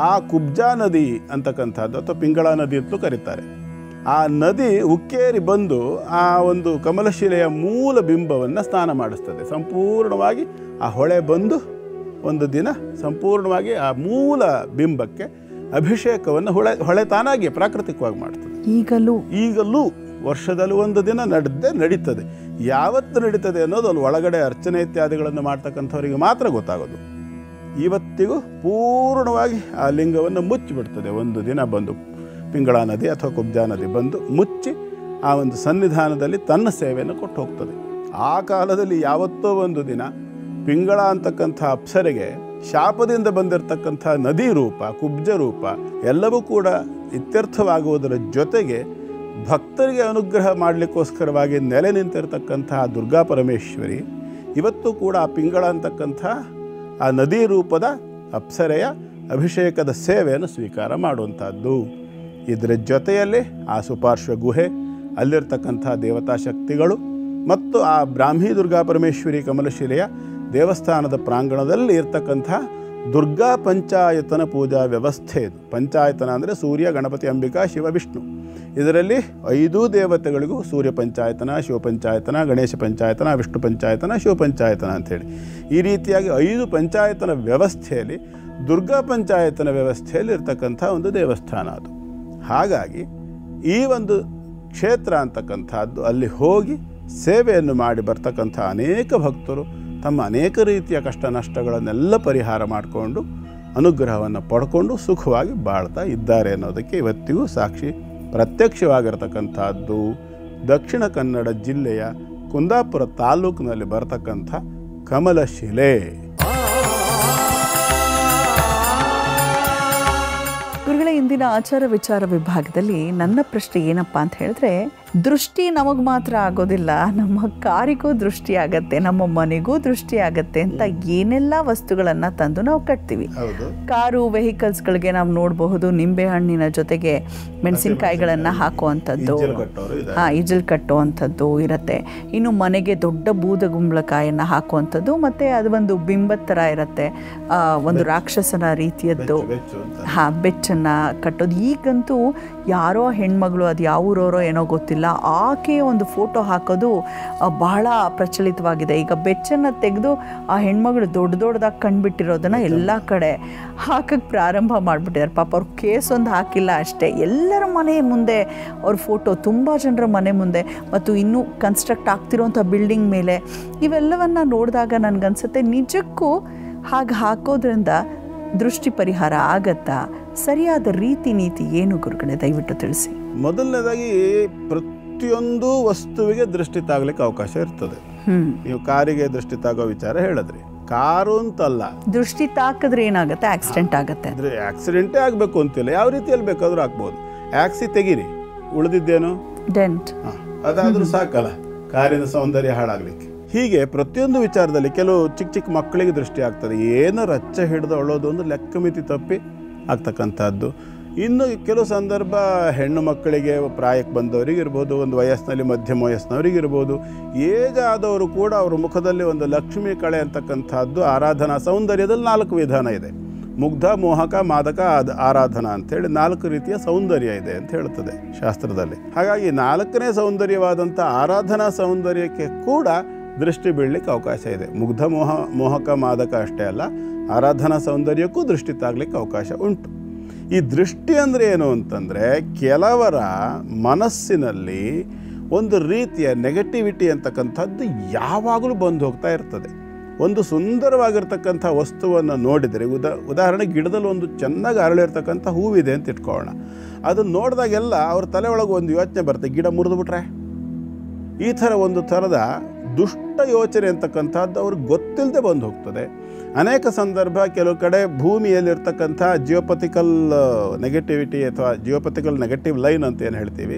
[SPEAKER 2] ಆ ಕುಬ್ಜಾ ನದಿ ಅಂತಕ್ಕಂಥದ್ದು ಅಥವಾ ಪಿಂಗಳ ನದಿ ಅಂತಲೂ ಕರೀತಾರೆ. ಆ ನದಿ ಉಕ್ಕೇರಿ ಬಂದು ಆ ಒಂದು ಕಮಲಶಿಲೆಯ ಮೂಲ ಬಿಂಬವನ್ನು ಸ್ನಾನ ಮಾಡಿಸ್ತದೆ. ಸಂಪೂರ್ಣವಾಗಿ ಆ ಹೊಳೆ ಬಂದು ಒಂದು ದಿನ ಸಂಪೂರ್ಣವಾಗಿ ಆ ಮೂಲ ಬಿಂಬಕ್ಕೆ ಅಭಿಷೇಕವನ್ನು ಹೊಳೆ ತಾನಾಗಿ ಪ್ರಾಕೃತಿಕವಾಗಿ ಮಾಡ್ತದೆ. ಈಗಲೂ ವರ್ಷದಲ್ಲಿ ಒಂದು ದಿನ ನಡೀತದೆ. ಯಾವತ್ತು ನಡೀತದೆ ಅನ್ನೋದು ಅಲ್ಲಿ ಒಳಗಡೆ ಅರ್ಚನೆ ಇತ್ಯಾದಿಗಳನ್ನು ಮಾಡ್ತಕ್ಕಂಥವರಿಗೆ ಮಾತ್ರ ಗೊತ್ತಾಗೋದು. ಇವತ್ತಿಗೂ ಪೂರ್ಣವಾಗಿ ಆ ಲಿಂಗವನ್ನು ಮುಚ್ಚಿಬಿಡ್ತದೆ. ಒಂದು ದಿನ ಬಂದು ಪಿಂಗಳ ನದಿ ಅಥವಾ ಕುಬ್ಜಾ ನದಿ ಬಂದು ಮುಚ್ಚಿ ಆ ಒಂದು ಸನ್ನಿಧಾನದಲ್ಲಿ ತನ್ನ ಸೇವೆಯನ್ನು ಕೊಟ್ಟು ಹೋಗ್ತದೆ. ಆ ಕಾಲದಲ್ಲಿ ಯಾವತ್ತೋ ಒಂದು ದಿನ ಪಿಂಗಳ ಅಂತಕ್ಕಂಥ ಅಪ್ಸರೆಗೆ ಶಾಪದಿಂದ ಬಂದಿರತಕ್ಕಂಥ ನದಿ ರೂಪ, ಕುಬ್ಜ ರೂಪ ಎಲ್ಲವೂ ಕೂಡ ಇತ್ಯರ್ಥವಾಗುವುದರ ಜೊತೆಗೆ ಭಕ್ತರಿಗೆ ಅನುಗ್ರಹ ಮಾಡಲಿಕ್ಕೋಸ್ಕರವಾಗಿ ನೆಲೆ ನಿಂತಿರತಕ್ಕಂತಹ ದುರ್ಗಾ ಪರಮೇಶ್ವರಿ ಇವತ್ತು ಕೂಡ ಆ ಪಿಂಗಳ ಅಂತಕ್ಕಂಥ ಆ ನದಿ ರೂಪದ ಅಪ್ಸರೆಯ ಅಭಿಷೇಕದ ಸೇವೆಯನ್ನು ಸ್ವೀಕಾರ ಮಾಡುವಂಥದ್ದು. ಇದರ ಜೊತೆಯಲ್ಲಿ ಆ ಸುಪಾರ್ಶ್ವ ಗುಹೆ, ಅಲ್ಲಿರ್ತಕ್ಕಂಥ ದೇವತಾ ಶಕ್ತಿಗಳು ಮತ್ತು ಆ ಬ್ರಾಹ್ಮಿ ದುರ್ಗಾ ಪರಮೇಶ್ವರಿ ಕಮಲಶಿಲೆಯ ದೇವಸ್ಥಾನದ ಪ್ರಾಂಗಣದಲ್ಲಿ ಇರ್ತಕ್ಕಂಥ ದುರ್ಗಾ ಪಂಚಾಯತನ ಪೂಜಾ ವ್ಯವಸ್ಥೆ ಇದು. ಪಂಚಾಯತನ ಅಂದರೆ ಸೂರ್ಯ, ಗಣಪತಿ, ಅಂಬಿಕಾ, ಶಿವ, ವಿಷ್ಣು. ಇದರಲ್ಲಿ 5 ದೇವತೆಗಳಿಗೂ ಸೂರ್ಯ ಪಂಚಾಯತನ, ಶಿವ ಪಂಚಾಯತನ, ಗಣೇಶ ಪಂಚಾಯತನ, ವಿಷ್ಣು ಪಂಚಾಯತನ, ಶಿವ ಪಂಚಾಯತನ ಅಂಥೇಳಿ ಈ ರೀತಿಯಾಗಿ 5 ಪಂಚಾಯತನ ವ್ಯವಸ್ಥೆಯಲ್ಲಿ ದುರ್ಗಾ ಪಂಚಾಯತನ ವ್ಯವಸ್ಥೆಯಲ್ಲಿ ಇರ್ತಕ್ಕಂಥ ಒಂದು ದೇವಸ್ಥಾನ ಅದು. ಹಾಗಾಗಿ ಈ ಒಂದು ಕ್ಷೇತ್ರ ಅಂತಕ್ಕಂಥದ್ದು ಅಲ್ಲಿ ಹೋಗಿ ಸೇವೆಯನ್ನು ಮಾಡಿ ಬರ್ತಕ್ಕಂಥ ಅನೇಕ ಭಕ್ತರು ತಮ್ಮ ಅನೇಕ ರೀತಿಯ ಕಷ್ಟ ನಷ್ಟಗಳನ್ನೆಲ್ಲ ಪರಿಹಾರ ಮಾಡಿಕೊಂಡು ಅನುಗ್ರಹವನ್ನು ಪಡ್ಕೊಂಡು ಸುಖವಾಗಿ ಬಾಳ್ತಾ ಇದ್ದಾರೆ ಅನ್ನೋದಕ್ಕೆ ಇವತ್ತಿಗೂ ಸಾಕ್ಷಿ ಪ್ರತ್ಯಕ್ಷವಾಗಿರ್ತಕ್ಕಂಥದ್ದು ದಕ್ಷಿಣ ಕನ್ನಡ ಜಿಲ್ಲೆಯ ಕುಂದಾಪುರ ತಾಲೂಕಿನಲ್ಲಿ ಬರ್ತಕ್ಕಂಥ ಕಮಲಶಿಲೆ.
[SPEAKER 1] ಗುರುಗಳೇ, ಇಂದಿನ ಆಚಾರ ವಿಚಾರ ವಿಭಾಗದಲ್ಲಿ ನನ್ನ ಪ್ರಶ್ನೆ ಏನಪ್ಪ ಅಂತ ಹೇಳಿದ್ರೆ, ದೃಷ್ಟಿ ನಮಗೆ ಮಾತ್ರ ಆಗೋದಿಲ್ಲ, ನಮ್ಮ ಕಾರಿಗೂ ದೃಷ್ಟಿ ಆಗತ್ತೆ, ನಮ್ಮ ಮನೆಗೂ ದೃಷ್ಟಿ ಆಗತ್ತೆ ಅಂತ ಏನೆಲ್ಲ ವಸ್ತುಗಳನ್ನು ತಂದು ನಾವು ಕಟ್ತೀವಿ. ಕಾರು ವೆಹಿಕಲ್ಸ್ಗಳಿಗೆ ನಾವು ನೋಡಬಹುದು ನಿಂಬೆ ಹಣ್ಣಿನ ಜೊತೆಗೆ ಮೆಣಸಿನಕಾಯಿಗಳನ್ನು ಹಾಕುವಂಥದ್ದು, ಈಜಲ್ ಕಟ್ಟುವಂಥದ್ದು ಇರುತ್ತೆ. ಇನ್ನು ಮನೆಗೆ ದೊಡ್ಡ ಬೂದಗುಂಬಳಕಾಯನ್ನು ಹಾಕುವಂಥದ್ದು, ಮತ್ತು ಅದು ಒಂದು ಬಿಂಬದ ಥರ ಇರುತ್ತೆ, ಒಂದು ರಾಕ್ಷಸನ ರೀತಿಯದ್ದು ಬೆಚ್ಚನ್ನು ಕಟ್ಟೋದು. ಈಗಂತೂ ಯಾರೋ ಹೆಣ್ಮಗಳು, ಅದು ಯಾವ ಊರವರೋ ಏನೋ ಗೊತ್ತಿಲ್ಲ, ಆಕೆಯ ಒಂದು ಫೋಟೋ ಹಾಕೋದು ಬಹಳ ಪ್ರಚಲಿತವಾಗಿದೆ. ಈಗ ಬೆಚ್ಚನ್ನು ತೆಗೆದು ಆ ಹೆಣ್ಮಗಳು ದೊಡ್ಡದಾಗಿ ಕಂಡುಬಿಟ್ಟಿರೋದನ್ನು ಎಲ್ಲ ಕಡೆ ಹಾಕಕ್ಕೆ ಪ್ರಾರಂಭ ಮಾಡಿಬಿಟ್ಟಿದ್ದಾರೆ. ಪಾಪ ಅವ್ರ ಕೇಸ್ ಒಂದು ಹಾಕಿಲ್ಲ ಅಷ್ಟೇ, ಎಲ್ಲರ ಮನೆ ಮುಂದೆ ಅವ್ರ ಫೋಟೋ, ತುಂಬ ಜನರ ಮನೆ ಮುಂದೆ ಮತ್ತು ಇನ್ನೂ ಕನ್ಸ್ಟ್ರಕ್ಟ್ ಆಗ್ತಿರೋಂಥ ಬಿಲ್ಡಿಂಗ್ ಮೇಲೆ. ಇವೆಲ್ಲವನ್ನು ನೋಡಿದಾಗ ನನಗನ್ಸುತ್ತೆ ನಿಜಕ್ಕೂ ಹಾಗೆ ಹಾಕೋದ್ರಿಂದ ದೃಷ್ಟಿ ಪರಿಹಾರ ಆಗತ್ತಾ? ಸರಿಯಾದ ರೀತಿ ನೀತಿ ಏನು ಗುರುಗಳೇ, ದಯವಿಟ್ಟು ತಿಳಿಸಿ.
[SPEAKER 2] ಮೊದಲನೇದಾಗಿ ಪ್ರತಿಯೊಂದು ವಸ್ತುವಿಗೆ ದೃಷ್ಟಿ ತಾಗ್ಲಿಕ್ಕೆ ಅವಕಾಶ ಇರ್ತದೆ. ನೀವು ಕಾರಿಗೆ ದೃಷ್ಟಿ ತಾಗೋ ವಿಚಾರ ಹೇಳಿದ್ರಿ, ಕಾರು ಅಂತಲ್ಲ,
[SPEAKER 1] ದೃಷ್ಟಿ ತಾಕಿದ್ರೆ ಏನಾಗುತ್ತೆ? ಆಕ್ಸಿಡೆಂಟ್ ಆಗುತ್ತೆ.
[SPEAKER 2] ಆಕ್ಸಿಡೆಂಟೇ ಆಗಬೇಕು ಅಂತಿಲ್ಲ, ಯಾವ ರೀತಿಯಲ್ಲಿ ಬೇಕಾದ್ರೂ ಆಗ್ಬೋದು. ಆಕ್ಸಿ ತೆಗೀರಿ, ಉಳಿದಿದ್ದೇನು
[SPEAKER 1] ಡೆಂಟ್,
[SPEAKER 2] ಅದಾದ್ರೂ ಸಾಕಲ್ಲ ಕಾರಿನ ಸೌಂದರ್ಯ ಹಾಳಾಗ್ಲಿಕ್ಕೆ. ಹೀಗೆ ಪ್ರತಿಯೊಂದು ವಿಚಾರದಲ್ಲಿ ಕೆಲವು ಚಿಕ್ಕ ಚಿಕ್ಕ ಮಕ್ಕಳಿಗೆ ದೃಷ್ಟಿ ಆಗ್ತದೆ, ಏನೋ ರಚ್ಚ ಹಿಡಿದು ಅಳೋದು ಒಂದು ಲೆಕ್ಕ ಮಿತಿ ತಪ್ಪಿ ಆಗ್ತಕ್ಕಂಥದ್ದು. ಇನ್ನು ಕೆಲವು ಸಂದರ್ಭ ಹೆಣ್ಣು ಮಕ್ಕಳಿಗೆ, ಪ್ರಾಯಕ್ಕೆ ಬಂದವರಿಗೆ ಇರ್ಬೋದು, ಒಂದು ವಯಸ್ಸಿನಲ್ಲಿ ಮಧ್ಯಮ ವಯಸ್ಸಿನವರಿಗಿರ್ಬೋದು, ಏಜ್ ಆದವರು ಕೂಡ ಅವ್ರ ಮುಖದಲ್ಲಿ ಒಂದು ಲಕ್ಷ್ಮೀ ಕಳೆ ಅಂತಕ್ಕಂಥದ್ದು ಆರಾಧನಾ ಸೌಂದರ್ಯದಲ್ಲಿ 4 ವಿಧಾನ ಇದೆ. ಮುಗ್ಧ, ಮೋಹಕ, ಮಾದಕ, ಆರಾಧನಾ ಅಂಥೇಳಿ 4 ರೀತಿಯ ಸೌಂದರ್ಯ ಇದೆ ಅಂತ ಹೇಳ್ತದೆ ಶಾಸ್ತ್ರದಲ್ಲಿ. ಹಾಗಾಗಿ 4ನೇ ಸೌಂದರ್ಯವಾದಂಥ ಆರಾಧನಾ ಸೌಂದರ್ಯಕ್ಕೆ ಕೂಡ ದೃಷ್ಟಿ ಬೀಳಲಿಕ್ಕೆ ಅವಕಾಶ ಇದೆ. ಮುಗ್ಧ, ಮೋಹಕ, ಮಾದಕ ಅಷ್ಟೇ ಅಲ್ಲ, ಆರಾಧನಾ ಸೌಂದರ್ಯಕ್ಕೂ ದೃಷ್ಟಿ ತಾಗ್ಲಿಕ್ಕೆ ಅವಕಾಶ ಉಂಟು. ಈ ದೃಷ್ಟಿ ಅಂದರೆ ಏನು ಅಂತಂದರೆ, ಕೆಲವರ ಮನಸ್ಸಿನಲ್ಲಿ ಒಂದು ರೀತಿಯ ನೆಗೆಟಿವಿಟಿ ಅಂತಕ್ಕಂಥದ್ದು ಯಾವಾಗಲೂ ಬಂದು ಹೋಗ್ತಾ ಇರ್ತದೆ. ಒಂದು ಸುಂದರವಾಗಿರ್ತಕ್ಕಂಥ ವಸ್ತುವನ್ನು ನೋಡಿದರೆ, ಉದಾಹರಣೆಗೆ ಗಿಡದಲ್ಲಿ ಒಂದು ಚೆನ್ನಾಗಿ ಅರಳಿರ್ತಕ್ಕಂಥ ಹೂವಿದೆ ಅಂತ ಇಟ್ಕೊಳ್ಳೋಣ. ಅದನ್ನು ನೋಡಿದಾಗೆಲ್ಲ ಅವ್ರ ತಲೆ ಒಳಗೆ ಒಂದು ಯೋಚನೆ ಬರುತ್ತೆ, ಗಿಡ ಮುರಿದುಬಿಟ್ರೆ. ಈ ಥರ ಒಂದು ಥರದ ದುಷ್ಟ ಯೋಚನೆ ಅಂತಕ್ಕಂಥದ್ದು ಅವ್ರಿಗೆ ಗೊತ್ತಿಲ್ಲದೆ ಬಂದು ಹೋಗ್ತದೆ. ಅನೇಕ ಸಂದರ್ಭ ಕೆಲವು ಕಡೆ ಭೂಮಿಯಲ್ಲಿರ್ತಕ್ಕಂಥ ಜಿಯೋಪಥಿಕಲ್ ನೆಗೆಟಿವಿಟಿ ಅಥವಾ ಜಿಯೋಪಥಿಕಲ್ ನೆಗೆಟಿವ್ ಲೈನ್ ಅಂತ ಏನು ಹೇಳ್ತೀವಿ,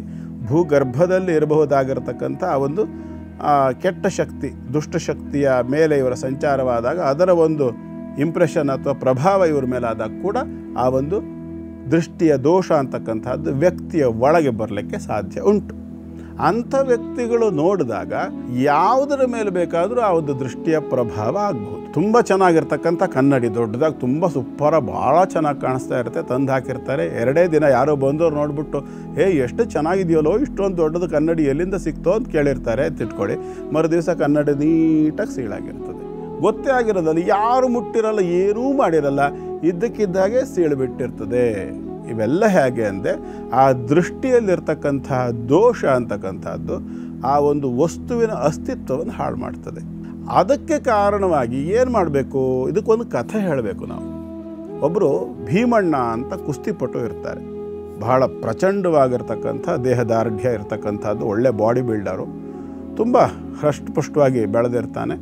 [SPEAKER 2] ಭೂಗರ್ಭದಲ್ಲಿ ಇರಬಹುದಾಗಿರ್ತಕ್ಕಂಥ ಆ ಒಂದು ಕೆಟ್ಟ ಶಕ್ತಿ, ದುಷ್ಟಶಕ್ತಿಯ ಮೇಲೆ ಇವರ ಸಂಚಾರವಾದಾಗ ಅದರ ಒಂದು ಇಂಪ್ರೆಷನ್ ಅಥವಾ ಪ್ರಭಾವ ಇವ್ರ ಮೇಲೆ ಆದಾಗ ಕೂಡ ಆ ಒಂದು ದೃಷ್ಟಿಯ ದೋಷ ಅಂತಕ್ಕಂಥದ್ದು ವ್ಯಕ್ತಿಯ ಒಳಗೆ ಬರಲಿಕ್ಕೆ ಸಾಧ್ಯ ಉಂಟು. ಅಂಥ ವ್ಯಕ್ತಿಗಳು ನೋಡಿದಾಗ ಯಾವುದರ ಮೇಲೆ ಬೇಕಾದರೂ ಆ ಒಂದು ದೃಷ್ಟಿಯ ಪ್ರಭಾವ ಆಗ್ಬೋದು. ತುಂಬ ಚೆನ್ನಾಗಿರ್ತಕ್ಕಂಥ ಕನ್ನಡಿ, ದೊಡ್ಡದಾಗಿ ತುಂಬ ಸೂಪರ, ಭಾಳ ಚೆನ್ನಾಗಿ ಕಾಣಿಸ್ತಾ ಇರುತ್ತೆ, ತಂದು ಹಾಕಿರ್ತಾರೆ. 2 ದಿನ ಯಾರೋ ಬಂದವ್ರು ನೋಡಿಬಿಟ್ಟು, ಎಷ್ಟು ಚೆನ್ನಾಗಿದೆಯಲ್ಲೋ, ಇಷ್ಟೊಂದು ದೊಡ್ಡದು ಕನ್ನಡಿ ಎಲ್ಲಿಂದ ಸಿಕ್ತೋ ಅಂತ ಕೇಳಿರ್ತಾರೆ ಅಂತ ಇಟ್ಕೊಳ್ಳಿ. ಮರುದಿವಸ ಕನ್ನಡಿ ನೀಟಾಗಿ ಸೀಳಾಗಿರ್ತದೆ, ಗೊತ್ತೇ ಆಗಿರೋದಲ್ಲ, ಯಾರು ಮುಟ್ಟಿರಲ್ಲ, ಏನೂ ಮಾಡಿರಲ್ಲ, ಇದ್ದಕ್ಕಿದ್ದಾಗೆ ಸೀಳುಬಿಟ್ಟಿರ್ತದೆ. ಇವೆಲ್ಲ ಹೇಗೆ ಅಂದರೆ, ಆ ದೃಷ್ಟಿಯಲ್ಲಿರ್ತಕ್ಕಂಥ ದೋಷ ಅಂತಕ್ಕಂಥದ್ದು ಆ ಒಂದು ವಸ್ತುವಿನ ಅಸ್ತಿತ್ವವನ್ನು ಹಾಳು ಮಾಡ್ತದೆ. ಅದಕ್ಕೆ ಕಾರಣವಾಗಿ ಏನು ಮಾಡಬೇಕು, ಇದಕ್ಕೊಂದು ಕಥೆ ಹೇಳಬೇಕು ನಾವು. ಒಬ್ಬರು ಭೀಮಣ್ಣ ಅಂತ ಕುಸ್ತಿಪಟು ಇರ್ತಾರೆ, ಬಹಳ ಪ್ರಚಂಡವಾಗಿರ್ತಕ್ಕಂಥ ದೇಹದಾರ್ಢ್ಯ ಇರ್ತಕ್ಕಂಥದ್ದು, ಒಳ್ಳೆ ಬಾಡಿ ಬಿಲ್ಡರು, ತುಂಬ ಹೃಷ್ಟಪುಷ್ಟವಾಗಿ ಬೆಳೆದಿರ್ತಾನೆ.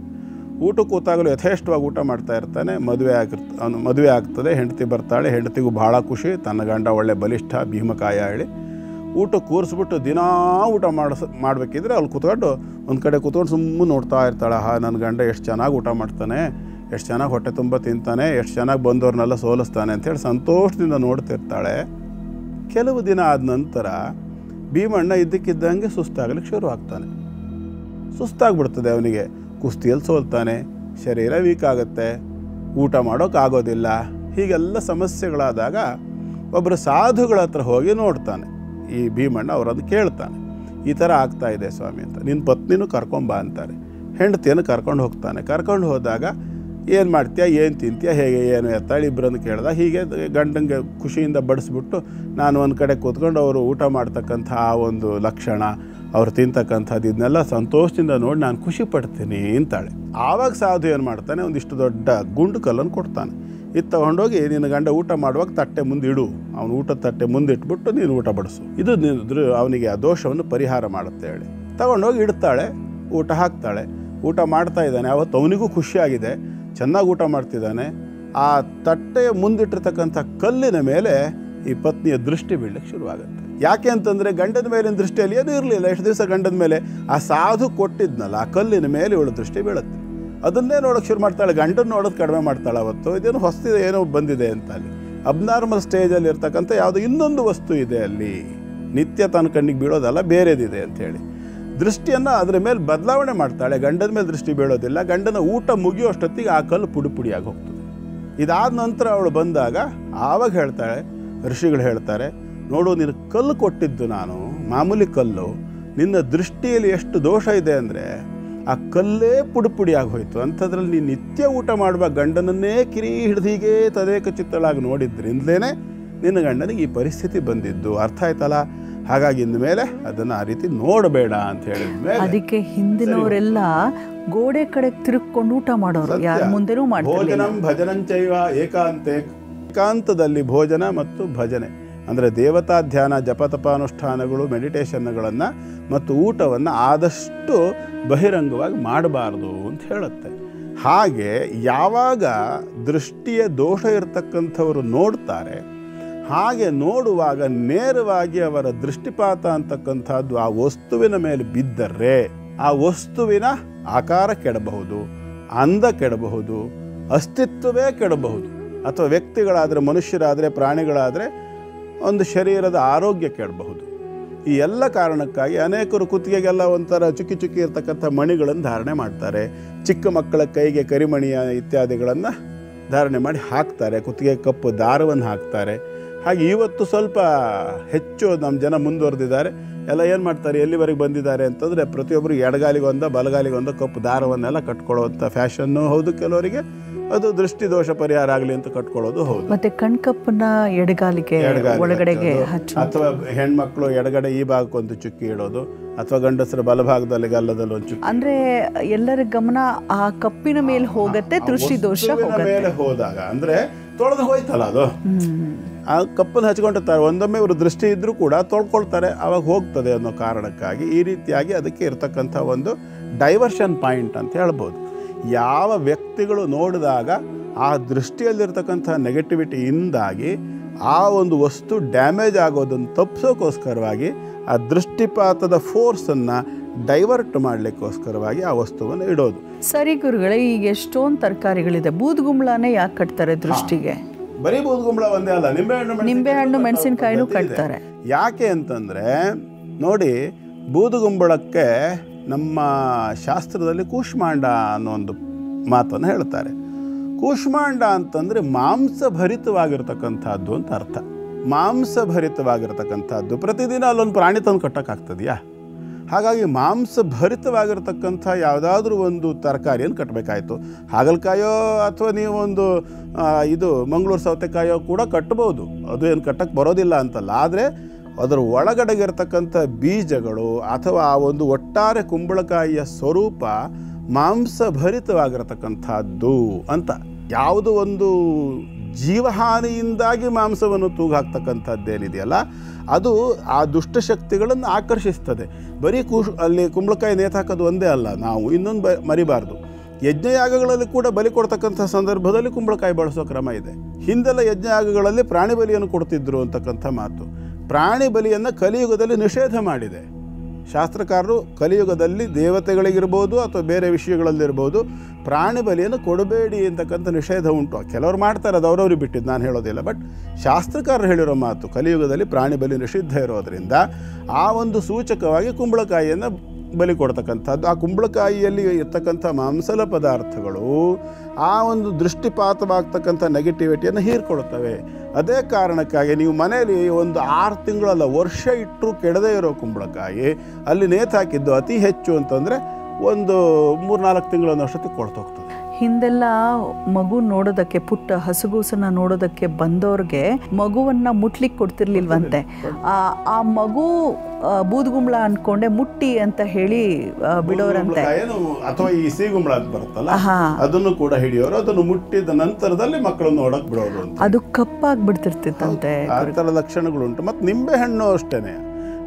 [SPEAKER 2] ಊಟ ಕೂತಾಗಲೂ ಯಥೇಷ್ಟವಾಗಿ ಊಟ ಮಾಡ್ತಾ ಇರ್ತಾನೆ. ಮದುವೆ ಆಗ್ತದೆ, ಹೆಂಡತಿ ಬರ್ತಾಳೆ. ಹೆಂಡತಿಗೂ ಭಾಳ ಖುಷಿ, ತನ್ನ ಗಂಡ ಒಳ್ಳೆ ಬಲಿಷ್ಠ ಭೀಮಕಾಯ ಹೇಳಿ. ಊಟ ಕೂರಿಸ್ಬಿಟ್ಟು ದಿನಾ ಊಟ ಮಾಡಬೇಕಿದ್ರೆ ಅಲ್ಲಿ ಕೂತ್ಕೊಂಡು ಒಂದು ಕಡೆ ಕೂತ್ಕೊಂಡು ಸುಮ್ಮನೆ ನೋಡ್ತಾ ಇರ್ತಾಳೆ. ನನ್ನ ಗಂಡ ಎಷ್ಟು ಚೆನ್ನಾಗಿ ಊಟ ಮಾಡ್ತಾನೆ, ಎಷ್ಟು ಚೆನ್ನಾಗಿ ಹೊಟ್ಟೆ ತುಂಬ ತಿಂತಾನೆ, ಎಷ್ಟು ಚೆನ್ನಾಗಿ ಬಂದವ್ರನ್ನೆಲ್ಲ ಸೋಲಿಸ್ತಾನೆ ಅಂಥೇಳಿ ಸಂತೋಷದಿಂದ ನೋಡ್ತಿರ್ತಾಳೆ. ಕೆಲವು ದಿನ ಆದ ನಂತರ ಭೀಮಣ್ಣ ಇದ್ದಕ್ಕಿದ್ದಂಗೆ ಸುಸ್ತಾಗಲಿಕ್ಕೆ ಶುರು ಆಗ್ತಾನೆ. ಸುಸ್ತಾಗ್ಬಿಡ್ತದೆ ಅವನಿಗೆ. ಕುಸ್ತಿಯಲ್ಲಿ ಸೋಲ್ತಾನೆ, ಶರೀರ ವೀಕ್ ಆಗುತ್ತೆ, ಊಟ ಮಾಡೋಕ್ಕಾಗೋದಿಲ್ಲ. ಹೀಗೆಲ್ಲ ಸಮಸ್ಯೆಗಳಾದಾಗ ಒಬ್ಬರು ಸಾಧುಗಳ ಹತ್ರ ಹೋಗಿ ನೋಡ್ತಾನೆ. ಈ ಭೀಮಣ್ಣ ಅವರನ್ನು ಕೇಳ್ತಾನೆ, ಈ ಥರ ಆಗ್ತಾಯಿದೆ ಸ್ವಾಮಿ ಅಂತ. ನಿನ್ನ ಪತ್ನಿನೂ ಕರ್ಕೊಂಬ ಅಂತಾರೆ. ಹೆಂಡತಿಯನ್ನು ಕರ್ಕೊಂಡು ಹೋಗ್ತಾನೆ. ಕರ್ಕೊಂಡು ಹೋದಾಗ ಏನು ಮಾಡ್ತೀಯ, ಏನು ತಿಂತೀಯ, ಹೇಗೆ ಏನು ಎತ್ತಾಳಿ ಇಬ್ಬರನ್ನು ಕೇಳ್ದ. ಹೀಗೆ ಗಂಡಂಗೆ ಖುಷಿಯಿಂದ ಬಡಿಸ್ಬಿಟ್ಟು ನಾನು ಒಂದು ಕಡೆ ಕೂತ್ಕೊಂಡು ಅವರು ಊಟ ಮಾಡ್ತಕ್ಕಂಥ ಆ ಒಂದು ಲಕ್ಷಣ, ಅವ್ರು ತಿಂತಕ್ಕಂಥದ್ದು ಇದನ್ನೆಲ್ಲ ಸಂತೋಷದಿಂದ ನೋಡಿ ನಾನು ಖುಷಿ ಪಡ್ತೀನಿ ಅಂತಾಳೆ. ಆವಾಗ ಸಾಧು ಏನು ಮಾಡ್ತಾನೆ, ಒಂದಿಷ್ಟು ದೊಡ್ಡ ಗುಂಡು ಕಲ್ಲನ್ನು ಕೊಡ್ತಾನೆ. ಇದು ತೊಗೊಂಡೋಗಿ ನಿನ್ನ ಗಂಡ ಊಟ ಮಾಡುವಾಗ ತಟ್ಟೆ ಮುಂದೆ ಇಡು, ಅವನು ಊಟದ ತಟ್ಟೆ ಮುಂದೆ ಇಟ್ಬಿಟ್ಟು ನೀನು ಊಟ ಬಡಿಸು, ಇದು ಅವನಿಗೆ ಆ ದೋಷವನ್ನು ಪರಿಹಾರ ಮಾಡುತ್ತೆ ಹೇಳಿ ತಗೊಂಡೋಗಿ ಇಡ್ತಾಳೆ. ಊಟ ಹಾಕ್ತಾಳೆ. ಊಟ ಮಾಡ್ತಾ ಇದ್ದಾನೆ. ಅವತ್ತು ಅವನಿಗೂ ಖುಷಿಯಾಗಿದೆ, ಚೆನ್ನಾಗಿ ಊಟ ಮಾಡ್ತಿದ್ದಾನೆ. ಆ ತಟ್ಟೆಯ ಮುಂದಿಟ್ಟಿರ್ತಕ್ಕಂಥ ಕಲ್ಲಿನ ಮೇಲೆ ಈ ಪತ್ನಿಯ ದೃಷ್ಟಿ ಬೀಳಲಿಕ್ಕೆ ಶುರುವಾಗುತ್ತೆ. ಯಾಕೆ ಅಂತಂದರೆ ಗಂಡನ ಮೇಲಿನ ದೃಷ್ಟಿಯಲ್ಲಿ ಏನೂ ಇರಲಿಲ್ಲ. ಎಷ್ಟು ದಿವಸ ಗಂಡನ ಮೇಲೆ ಆ ಸಾಧು ಕೊಟ್ಟಿದ್ನಲ್ಲ ಆ ಕಲ್ಲಿನ ಮೇಲೆ ಇವಳು ದೃಷ್ಟಿ ಬೀಳುತ್ತೆ. ಅದನ್ನೇ ನೋಡೋಕ್ಕೆ ಶುರು ಮಾಡ್ತಾಳೆ. ಗಂಡನ ನೋಡೋದು ಕಡಿಮೆ ಮಾಡ್ತಾಳೆ. ಅವತ್ತು ಇದೇನು ಹೊಸ್ತಿದೆ, ಏನೋ ಬಂದಿದೆ ಅಂತ. ಅಲ್ಲಿ ಅಬ್ನಾರ್ಮಲ್ ಸ್ಟೇಜಲ್ಲಿ ಇರ್ತಕ್ಕಂಥ ಯಾವುದೋ ಇನ್ನೊಂದು ವಸ್ತು ಇದೆ ಅಲ್ಲಿ, ನಿತ್ಯ ತನ್ನ ಕಣ್ಣಿಗೆ ಬೀಳೋದಲ್ಲ, ಬೇರೆದಿದೆ ಅಂಥೇಳಿ ದೃಷ್ಟಿಯನ್ನು ಅದರ ಮೇಲೆ ಬದಲಾವಣೆ ಮಾಡ್ತಾಳೆ. ಗಂಡನ ಮೇಲೆ ದೃಷ್ಟಿ ಬೀಳೋದಿಲ್ಲ. ಗಂಡನ ಊಟ ಮುಗಿಯೋಷ್ಟೊತ್ತಿಗೆ ಆ ಕಲ್ಲು ಪುಡಿಯಾಗಿ ಹೋಗ್ತದೆ. ಇದಾದ ನಂತರ ಅವಳು ಬಂದಾಗ ಆವಾಗ ಹೇಳ್ತಾಳೆ, ಋಷಿಗಳು ಹೇಳ್ತಾರೆ, ನೋಡು ನಿನ್ನ ಕಲ್ಲು ಕೊಟ್ಟಿದ್ದು ನಾನು, ಮಾಮೂಲಿ ಕಲ್ಲು, ನಿನ್ನ ದೃಷ್ಟಿಯಲ್ಲಿ ಎಷ್ಟು ದೋಷ ಇದೆ ಅಂದರೆ ಆ ಕಲ್ಲೇ ಪುಡಿಯಾಗಿ ಹೋಯಿತು. ಅಂಥದ್ರಲ್ಲಿ ನೀನು ನಿತ್ಯ ಊಟ ಮಾಡುವ ಗಂಡನನ್ನೇ ಕಿರಿ ಹಿಡಿದು ಹೀಗೆ ತದೇಕ ಚಿತ್ತಳಾಗಿ ನೋಡಿದ್ರಿಂದಲೇ ನಿನ್ನ ಗಂಡನಿಗೆ ಈ ಪರಿಸ್ಥಿತಿ ಬಂದಿದ್ದು. ಅರ್ಥ ಆಯ್ತಲ್ಲ? ಹಾಗಾಗಿ ಇನ್ಮೇಲೆ ಅದನ್ನು ಆ ರೀತಿ ನೋಡಬೇಡ ಅಂತ ಹೇಳಿದ್ಮೇಲೆ
[SPEAKER 1] ಅದಕ್ಕೆ ಹಿಂದಿನವರೆಲ್ಲ ಗೋಡೆ ಕಡೆ ತಿರುಗ್ಕೊಂಡು ಊಟ ಮಾಡೋರು, ಯಾರ ಮುಂದೆನೂ ಮಾಡ್ತಿರ್ಲಿಲ್ಲ.
[SPEAKER 2] ಭೋಜನಂ ಭಜನಂಚೈವ ಏಕಾಂತೆ, ಏಕಾಂತದಲ್ಲಿ ಭೋಜನ ಮತ್ತು ಭಜನೆ ಅಂದರೆ ದೇವತಾ ಧ್ಯಾನ, ಜಪತಪಾನುಷ್ಠಾನಗಳು, ಮೆಡಿಟೇಷನ್ಗಳನ್ನು ಮತ್ತು ಊಟವನ್ನು ಆದಷ್ಟು ಬಹಿರಂಗವಾಗಿ ಮಾಡಬಾರ್ದು ಅಂತ ಹೇಳುತ್ತೆ. ಹಾಗೆ ಯಾವಾಗ ದೃಷ್ಟಿಯ ದೋಷ ಇರತಕ್ಕಂಥವರು ನೋಡ್ತಾರೆ, ಹಾಗೆ ನೋಡುವಾಗ ನೇರವಾಗಿ ಅವರ ದೃಷ್ಟಿಪಾತ ಅಂತಕ್ಕಂಥದ್ದು ಆ ವಸ್ತುವಿನ ಮೇಲೆ ಬಿದ್ದರೆ ಆ ವಸ್ತುವಿನ ಆಕಾರ ಕೆಡಬಹುದು, ಅಂದ ಕೆಡಬಹುದು, ಅಸ್ತಿತ್ವವೇ ಕೆಡಬಹುದು. ಅಥವಾ ವ್ಯಕ್ತಿಗಳಾದರೆ, ಮನುಷ್ಯರಾದರೆ, ಪ್ರಾಣಿಗಳಾದರೆ ಒಂದು ಶರೀರದ ಆರೋಗ್ಯ ಕೆಡಬಹುದು. ಈ ಎಲ್ಲ ಕಾರಣಕ್ಕಾಗಿ ಅನೇಕರು ಕುತ್ತಿಗೆಗೆಲ್ಲ ಒಂಥರ ಚುಕ್ಕಿ ಚುಕ್ಕಿ ಇರ್ತಕ್ಕಂಥ ಮಣಿಗಳನ್ನು ಧಾರಣೆ ಮಾಡ್ತಾರೆ. ಚಿಕ್ಕ ಮಕ್ಕಳ ಕೈಗೆ ಕರಿಮಣಿಯ ಇತ್ಯಾದಿಗಳನ್ನು ಧಾರಣೆ ಮಾಡಿ ಹಾಕ್ತಾರೆ. ಕುತ್ತಿಗೆ ಕಪ್ಪು ದಾರವನ್ನು ಹಾಕ್ತಾರೆ. ಹಾಗೆ ಇವತ್ತು ಸ್ವಲ್ಪ ಹೆಚ್ಚು ನಮ್ಮ ಜನ ಮುಂದುವರೆದಿದ್ದಾರೆ. ಎಲ್ಲ ಏನು ಮಾಡ್ತಾರೆ, ಎಲ್ಲಿವರೆಗೆ ಬಂದಿದ್ದಾರೆ ಅಂತಂದರೆ ಪ್ರತಿಯೊಬ್ಬರಿಗೆ ಎಡಗಾಲಿಗೊಂದ ಬಲಗಾಲಿಗೊಂದ ಕಪ್ಪು ದಾರವನ್ನೆಲ್ಲ ಕಟ್ಕೊಳ್ಳುವಂಥ ಫ್ಯಾಷನ್ನು ಹೌದು. ಕೆಲವರಿಗೆ ಅದು ದೃಷ್ಟಿ ದೋಷ ಪರಿಹಾರ ಆಗಲಿ ಅಂತ ಕಟ್ಕೊಳ್ಳೋದು ಹೌದು.
[SPEAKER 1] ಮತ್ತೆ ಕಣ್ಕಪ್ಪನ್ನ ಎಡಗಾಲಿಗೆ ಒಳಗಡೆಗೆ
[SPEAKER 2] ಅಥವಾ ಹೆಣ್ಮಕ್ಳು ಎಡಗಡೆ ಈ ಭಾಗಕ್ಕೊಂದು ಚುಕ್ಕಿ ಇಡೋದು, ಅಥವಾ ಗಂಡಸರ ಬಲಭಾಗದಲ್ಲಿ ಗಲ್ಲದಲ್ಲಿ ಒಂದು ಚುಕ್ಕಿ.
[SPEAKER 1] ಅಂದ್ರೆ ಎಲ್ಲರ ಗಮನ ಆ ಕಪ್ಪಿನ ಮೇಲೆ ಹೋಗುತ್ತೆ, ದೃಷ್ಟಿ ದೋಷ
[SPEAKER 2] ಮೇಲೆ ಹೋದಾಗ ಅಂದ್ರೆ ತೊಳೆದು ಹೋಯ್ತಲ್ಲ ಅದು, ಆ ಕಪ್ಪನ್ನು ಹಚ್ಕೊಂಡಿರ್ತಾರೆ. ಒಂದೊಮ್ಮೆ ಇವರು ದೃಷ್ಟಿ ಇದ್ರೂ ಕೂಡ ತೊಳ್ಕೊಳ್ತಾರೆ, ಅವಾಗ ಹೋಗ್ತದೆ ಅನ್ನೋ ಕಾರಣಕ್ಕಾಗಿ ಈ ರೀತಿಯಾಗಿ ಅದಕ್ಕೆ ಇರ್ತಕ್ಕಂಥ ಒಂದು ಡೈವರ್ಷನ್ ಪಾಯಿಂಟ್ ಅಂತ ಹೇಳ್ಬೋದು. ಯಾವ ವ್ಯಕ್ತಿಗಳು ನೋಡಿದಾಗ ಆ ದೃಷ್ಟಿಯಲ್ಲಿರ್ತಕ್ಕಂಥ ನೆಗೆಟಿವಿಟಿಯಿಂದಾಗಿ ಆ ಒಂದು ವಸ್ತು ಡ್ಯಾಮೇಜ್ ಆಗೋದನ್ನು ತಪ್ಪಿಸೋಕ್ಕೋಸ್ಕರವಾಗಿ ಆ ದೃಷ್ಟಿಪಾತದ ಫೋರ್ಸನ್ನು ಡೈವರ್ಟ್ ಮಾಡಲಿಕ್ಕೋಸ್ಕರವಾಗಿ ಆ ವಸ್ತುವನ್ನು ಇಡೋದು.
[SPEAKER 1] ಸರಿ ಗುರುಗಳೇ, ಈಗ ಎಷ್ಟೊಂದು ತರಕಾರಿಗಳಿದೆ, ಬೂದುಗುಂಬಳನೇ ಯಾಕೆ ಕಟ್ತಾರೆ ದೃಷ್ಟಿಗೆ?
[SPEAKER 2] ಬರೀ ಬೂದುಗುಂಬಳ ಒಂದೇ ಅಲ್ಲ,
[SPEAKER 1] ನಿಂಬೆಹಣ್ಣು ಮೆಣಸಿನಕಾಯಿನೂ ಕಟ್ತಾರೆ.
[SPEAKER 2] ಯಾಕೆ ಅಂತಂದರೆ ನೋಡಿ, ಬೂದುಗುಂಬಳಕ್ಕೆ ನಮ್ಮ ಶಾಸ್ತ್ರದಲ್ಲಿ ಕೂಷ್ಮಾಂಡ ಅನ್ನೋ ಒಂದು ಮಾತನ್ನು ಹೇಳ್ತಾರೆ. ಕೂಷ್ಮಾಂಡ ಅಂತಂದರೆ ಮಾಂಸಭರಿತವಾಗಿರ್ತಕ್ಕಂಥದ್ದು ಅಂತ ಅರ್ಥ. ಮಾಂಸಭರಿತವಾಗಿರ್ತಕ್ಕಂಥದ್ದು. ಪ್ರತಿದಿನ ಅಲ್ಲೊಂದು ಪ್ರಾಣಿ ತಂದು ಕಟ್ಟೋಕ್ಕಾಗ್ತದೆಯಾ? ಹಾಗಾಗಿ ಮಾಂಸಭರಿತವಾಗಿರ್ತಕ್ಕಂಥ ಯಾವುದಾದ್ರೂ ಒಂದು ತರಕಾರಿಯನ್ನು ಕಟ್ಟಬೇಕಾಯ್ತು. ಹಾಗಲಕಾಯೋ ಅಥವಾ ನೀವು ಒಂದು ಇದು ಮಂಗಳೂರು ಸೌತೆಕಾಯೋ ಕೂಡ ಕಟ್ಬೋದು, ಅದು ಏನು ಕಟ್ಟಕ್ಕೆ ಬರೋದಿಲ್ಲ ಅಂತಲ್ಲ. ಆದರೆ ಅದರ ಒಳಗಡೆಗಿರ್ತಕ್ಕಂಥ ಬೀಜಗಳು ಅಥವಾ ಆ ಒಂದು ಒಟ್ಟಾರೆ ಕುಂಬಳಕಾಯಿಯ ಸ್ವರೂಪ ಮಾಂಸಭರಿತವಾಗಿರತಕ್ಕಂಥದ್ದು ಅಂತ. ಯಾವುದು ಒಂದು ಜೀವಹಾನಿಯಿಂದಾಗಿ ಮಾಂಸವನ್ನು ತೂಗಾಕ್ತಕ್ಕಂಥದ್ದೇನಿದೆಯಲ್ಲ, ಅದು ಆ ದುಷ್ಟಶಕ್ತಿಗಳನ್ನು ಆಕರ್ಷಿಸ್ತದೆ. ಬರೀ ಅಲ್ಲಿ ಕುಂಬಳಕಾಯಿ ನೇತಾಕೋದು ಒಂದೇ ಅಲ್ಲ, ನಾವು ಇನ್ನೊಂದು ಮರಿಬಾರ್ದು. ಯಜ್ಞಯಾಗಗಳಲ್ಲಿ ಕೂಡ ಬಲಿ ಕೊಡ್ತಕ್ಕಂಥ ಸಂದರ್ಭದಲ್ಲಿ ಕುಂಬಳಕಾಯಿ ಬಳಸೋ ಕ್ರಮ ಇದೆ. ಹಿಂದೆಲ್ಲ ಯಜ್ಞಯಾಗಗಳಲ್ಲಿ ಪ್ರಾಣಿ ಬಲಿಯನ್ನು ಕೊಡ್ತಿದ್ರು ಅಂತಕ್ಕಂಥ ಮಾತು. ಪ್ರಾಣಿ ಬಲಿಯನ್ನು ಕಲಿಯುಗದಲ್ಲಿ ನಿಷೇಧ ಮಾಡಿದೆ. ಶಾಸ್ತ್ರಕಾರರು ಕಲಿಯುಗದಲ್ಲಿ ದೇವತೆಗಳಿಗಿರ್ಬೋದು ಅಥವಾ ಬೇರೆ ವಿಷಯಗಳಲ್ಲಿರ್ಬೋದು ಪ್ರಾಣಿ ಬಲಿಯನ್ನು ಕೊಡಬೇಡಿ ಅಂತಕ್ಕಂಥ ನಿಷೇಧ ಉಂಟು. ಕೆಲವರು ಮಾಡ್ತಾರೆ, ಅದು ಅವರವ್ರಿಗೆ ಬಿಟ್ಟಿದ್ದು, ನಾನು ಹೇಳೋದಿಲ್ಲ. ಬಟ್ ಶಾಸ್ತ್ರಕಾರರು ಹೇಳಿರೋ ಮಾತು ಕಲಿಯುಗದಲ್ಲಿ ಪ್ರಾಣಿ ಬಲಿ ನಿಷಿದ್ಧ ಇರೋದರಿಂದ ಆ ಒಂದು ಸೂಚಕವಾಗಿ ಕುಂಬಳಕಾಯಿಯನ್ನು ಬಲಿ ಕೊಡ್ತಕ್ಕಂಥದ್ದು. ಆ ಕುಂಬಳಕಾಯಿಯಲ್ಲಿ ಇರ್ತಕ್ಕಂಥ ಮಾಂಸಲ ಪದಾರ್ಥಗಳು ಆ ಒಂದು ದೃಷ್ಟಿಪಾತವಾಗ್ತಕ್ಕಂಥ ನೆಗೆಟಿವಿಟಿಯನ್ನು ಹೀರ್ಕೊಳ್ತವೆ. ಅದೇ ಕಾರಣಕ್ಕಾಗಿ ನೀವು ಮನೆಯಲ್ಲಿ ಒಂದು 6 ತಿಂಗಳಲ್ಲ ವರ್ಷ ಇಟ್ಟರೂ ಕೆಡದೇ ಇರೋ ಕುಂಬಳಕಾಯಿ ಅಲ್ಲಿ ನೇತಾಕಿದ್ದು ಅತಿ ಹೆಚ್ಚು ಅಂತಂದರೆ ಒಂದು 3-4 ತಿಂಗಳ ಅಷ್ಟೊತ್ತಿಗೆ ಕೊಳ್ತೋಗ್ತದೆ.
[SPEAKER 1] ಹಿಂದೆಲ್ಲ ಮಗು ನೋಡೋದಕ್ಕೆ, ಪುಟ್ಟ ಹಸುಗೂಸನ್ನ ನೋಡೋದಕ್ಕೆ ಬಂದವ್ರಿಗೆ ಮಗುವನ್ನ ಮುಟ್ಲಿಕ್ಕೆ ಕೊಡ್ತಿರ್ಲಿಲ್ವಂತೆ. ಆ ಮಗು ಬೂದುಗುಂಬಳ ಅನ್ಕೊಂಡೆ ಮುಟ್ಟಿ ಅಂತ ಹೇಳಿ ಬಿಡೋರಂತೆ.
[SPEAKER 2] ಅಥವಾ ಈ ಸಿಗುಂಬಳ ಅಂತ ಬರುತ್ತಲ್ಲ, ಅದನ್ನು ಕೂಡ ಹಿಡಿಯೋರು, ಅದನ್ನು ಮುಟ್ಟಿದ ನಂತರದಲ್ಲಿ ಮಕ್ಕಳನ್ನು ನೋಡಕ್ ಬಿಡೋರು. ಅದು
[SPEAKER 1] ಕಪ್ಪಾಗ್ಬಿಡ್ತಿರ್ತಿತ್ತಂತೆ.
[SPEAKER 2] ಆ ಥರ ಲಕ್ಷಣಗಳುಂಟು. ಮತ್ತು ನಿಂಬೆಹಣ್ಣು ಅಷ್ಟೇನೆ.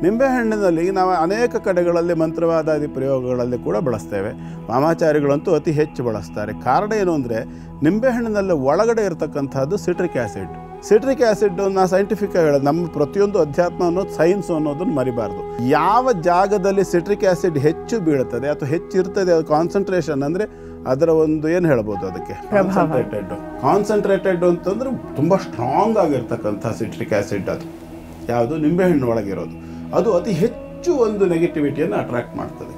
[SPEAKER 2] ನಿಂಬೆಹಣ್ಣಿನಲ್ಲಿ ನಾವು ಅನೇಕ ಕಡೆಗಳಲ್ಲಿ ಮಂತ್ರವಾದಾದಿ ಪ್ರಯೋಗಗಳಲ್ಲಿ ಕೂಡ ಬಳಸ್ತೇವೆ. ವಾಮಾಚಾರಿಗಳಂತೂ ಅತಿ ಹೆಚ್ಚು ಬಳಸ್ತಾರೆ. ಕಾರಣ ಏನು ಅಂದರೆ ನಿಂಬೆಹಣ್ಣಿನಲ್ಲಿ ಒಳಗಡೆ ಇರತಕ್ಕಂಥದ್ದು ಸಿಟ್ರಿಕ್ ಆ್ಯಸಿಡ್. ಸಿಟ್ರಿಕ್ ಆ್ಯಸಿಡನ್ನು ಸೈಂಟಿಫಿಕ್ ಹೇಳೋದು, ನಮ್ಮ ಪ್ರತಿಯೊಂದು ಅಧ್ಯಾತ್ಮ ಅನ್ನೋದು ಸೈನ್ಸ್ ಅನ್ನೋದನ್ನು ಮರಿಬಾರ್ದು. ಯಾವ ಜಾಗದಲ್ಲಿ ಸಿಟ್ರಿಕ್ ಆ್ಯಸಿಡ್ ಹೆಚ್ಚು ಬೀಳುತ್ತದೆ ಅಥವಾ ಹೆಚ್ಚಿರ್ತದೆ, ಅದು ಕಾನ್ಸಂಟ್ರೇಷನ್ ಅಂದರೆ ಅದರ ಒಂದು ಏನು ಹೇಳ್ಬೋದು, ಅದಕ್ಕೆ ಕಾನ್ಸಂಟ್ರೇಟೆಡ್ ಅಂತಂದ್ರೆ ತುಂಬ ಸ್ಟ್ರಾಂಗ್ ಆಗಿರ್ತಕ್ಕಂಥ ಸಿಟ್ರಿಕ್ ಆ್ಯಸಿಡ್ ಅದು ಯಾವುದು ನಿಂಬೆಹಣ್ಣು ಒಳಗಿರೋದು, ಅದು ಅತಿ ಹೆಚ್ಚು ಒಂದು ನೆಗೆಟಿವಿಟಿಯನ್ನು ಅಟ್ರಾಕ್ಟ್ ಮಾಡ್ತದೆ.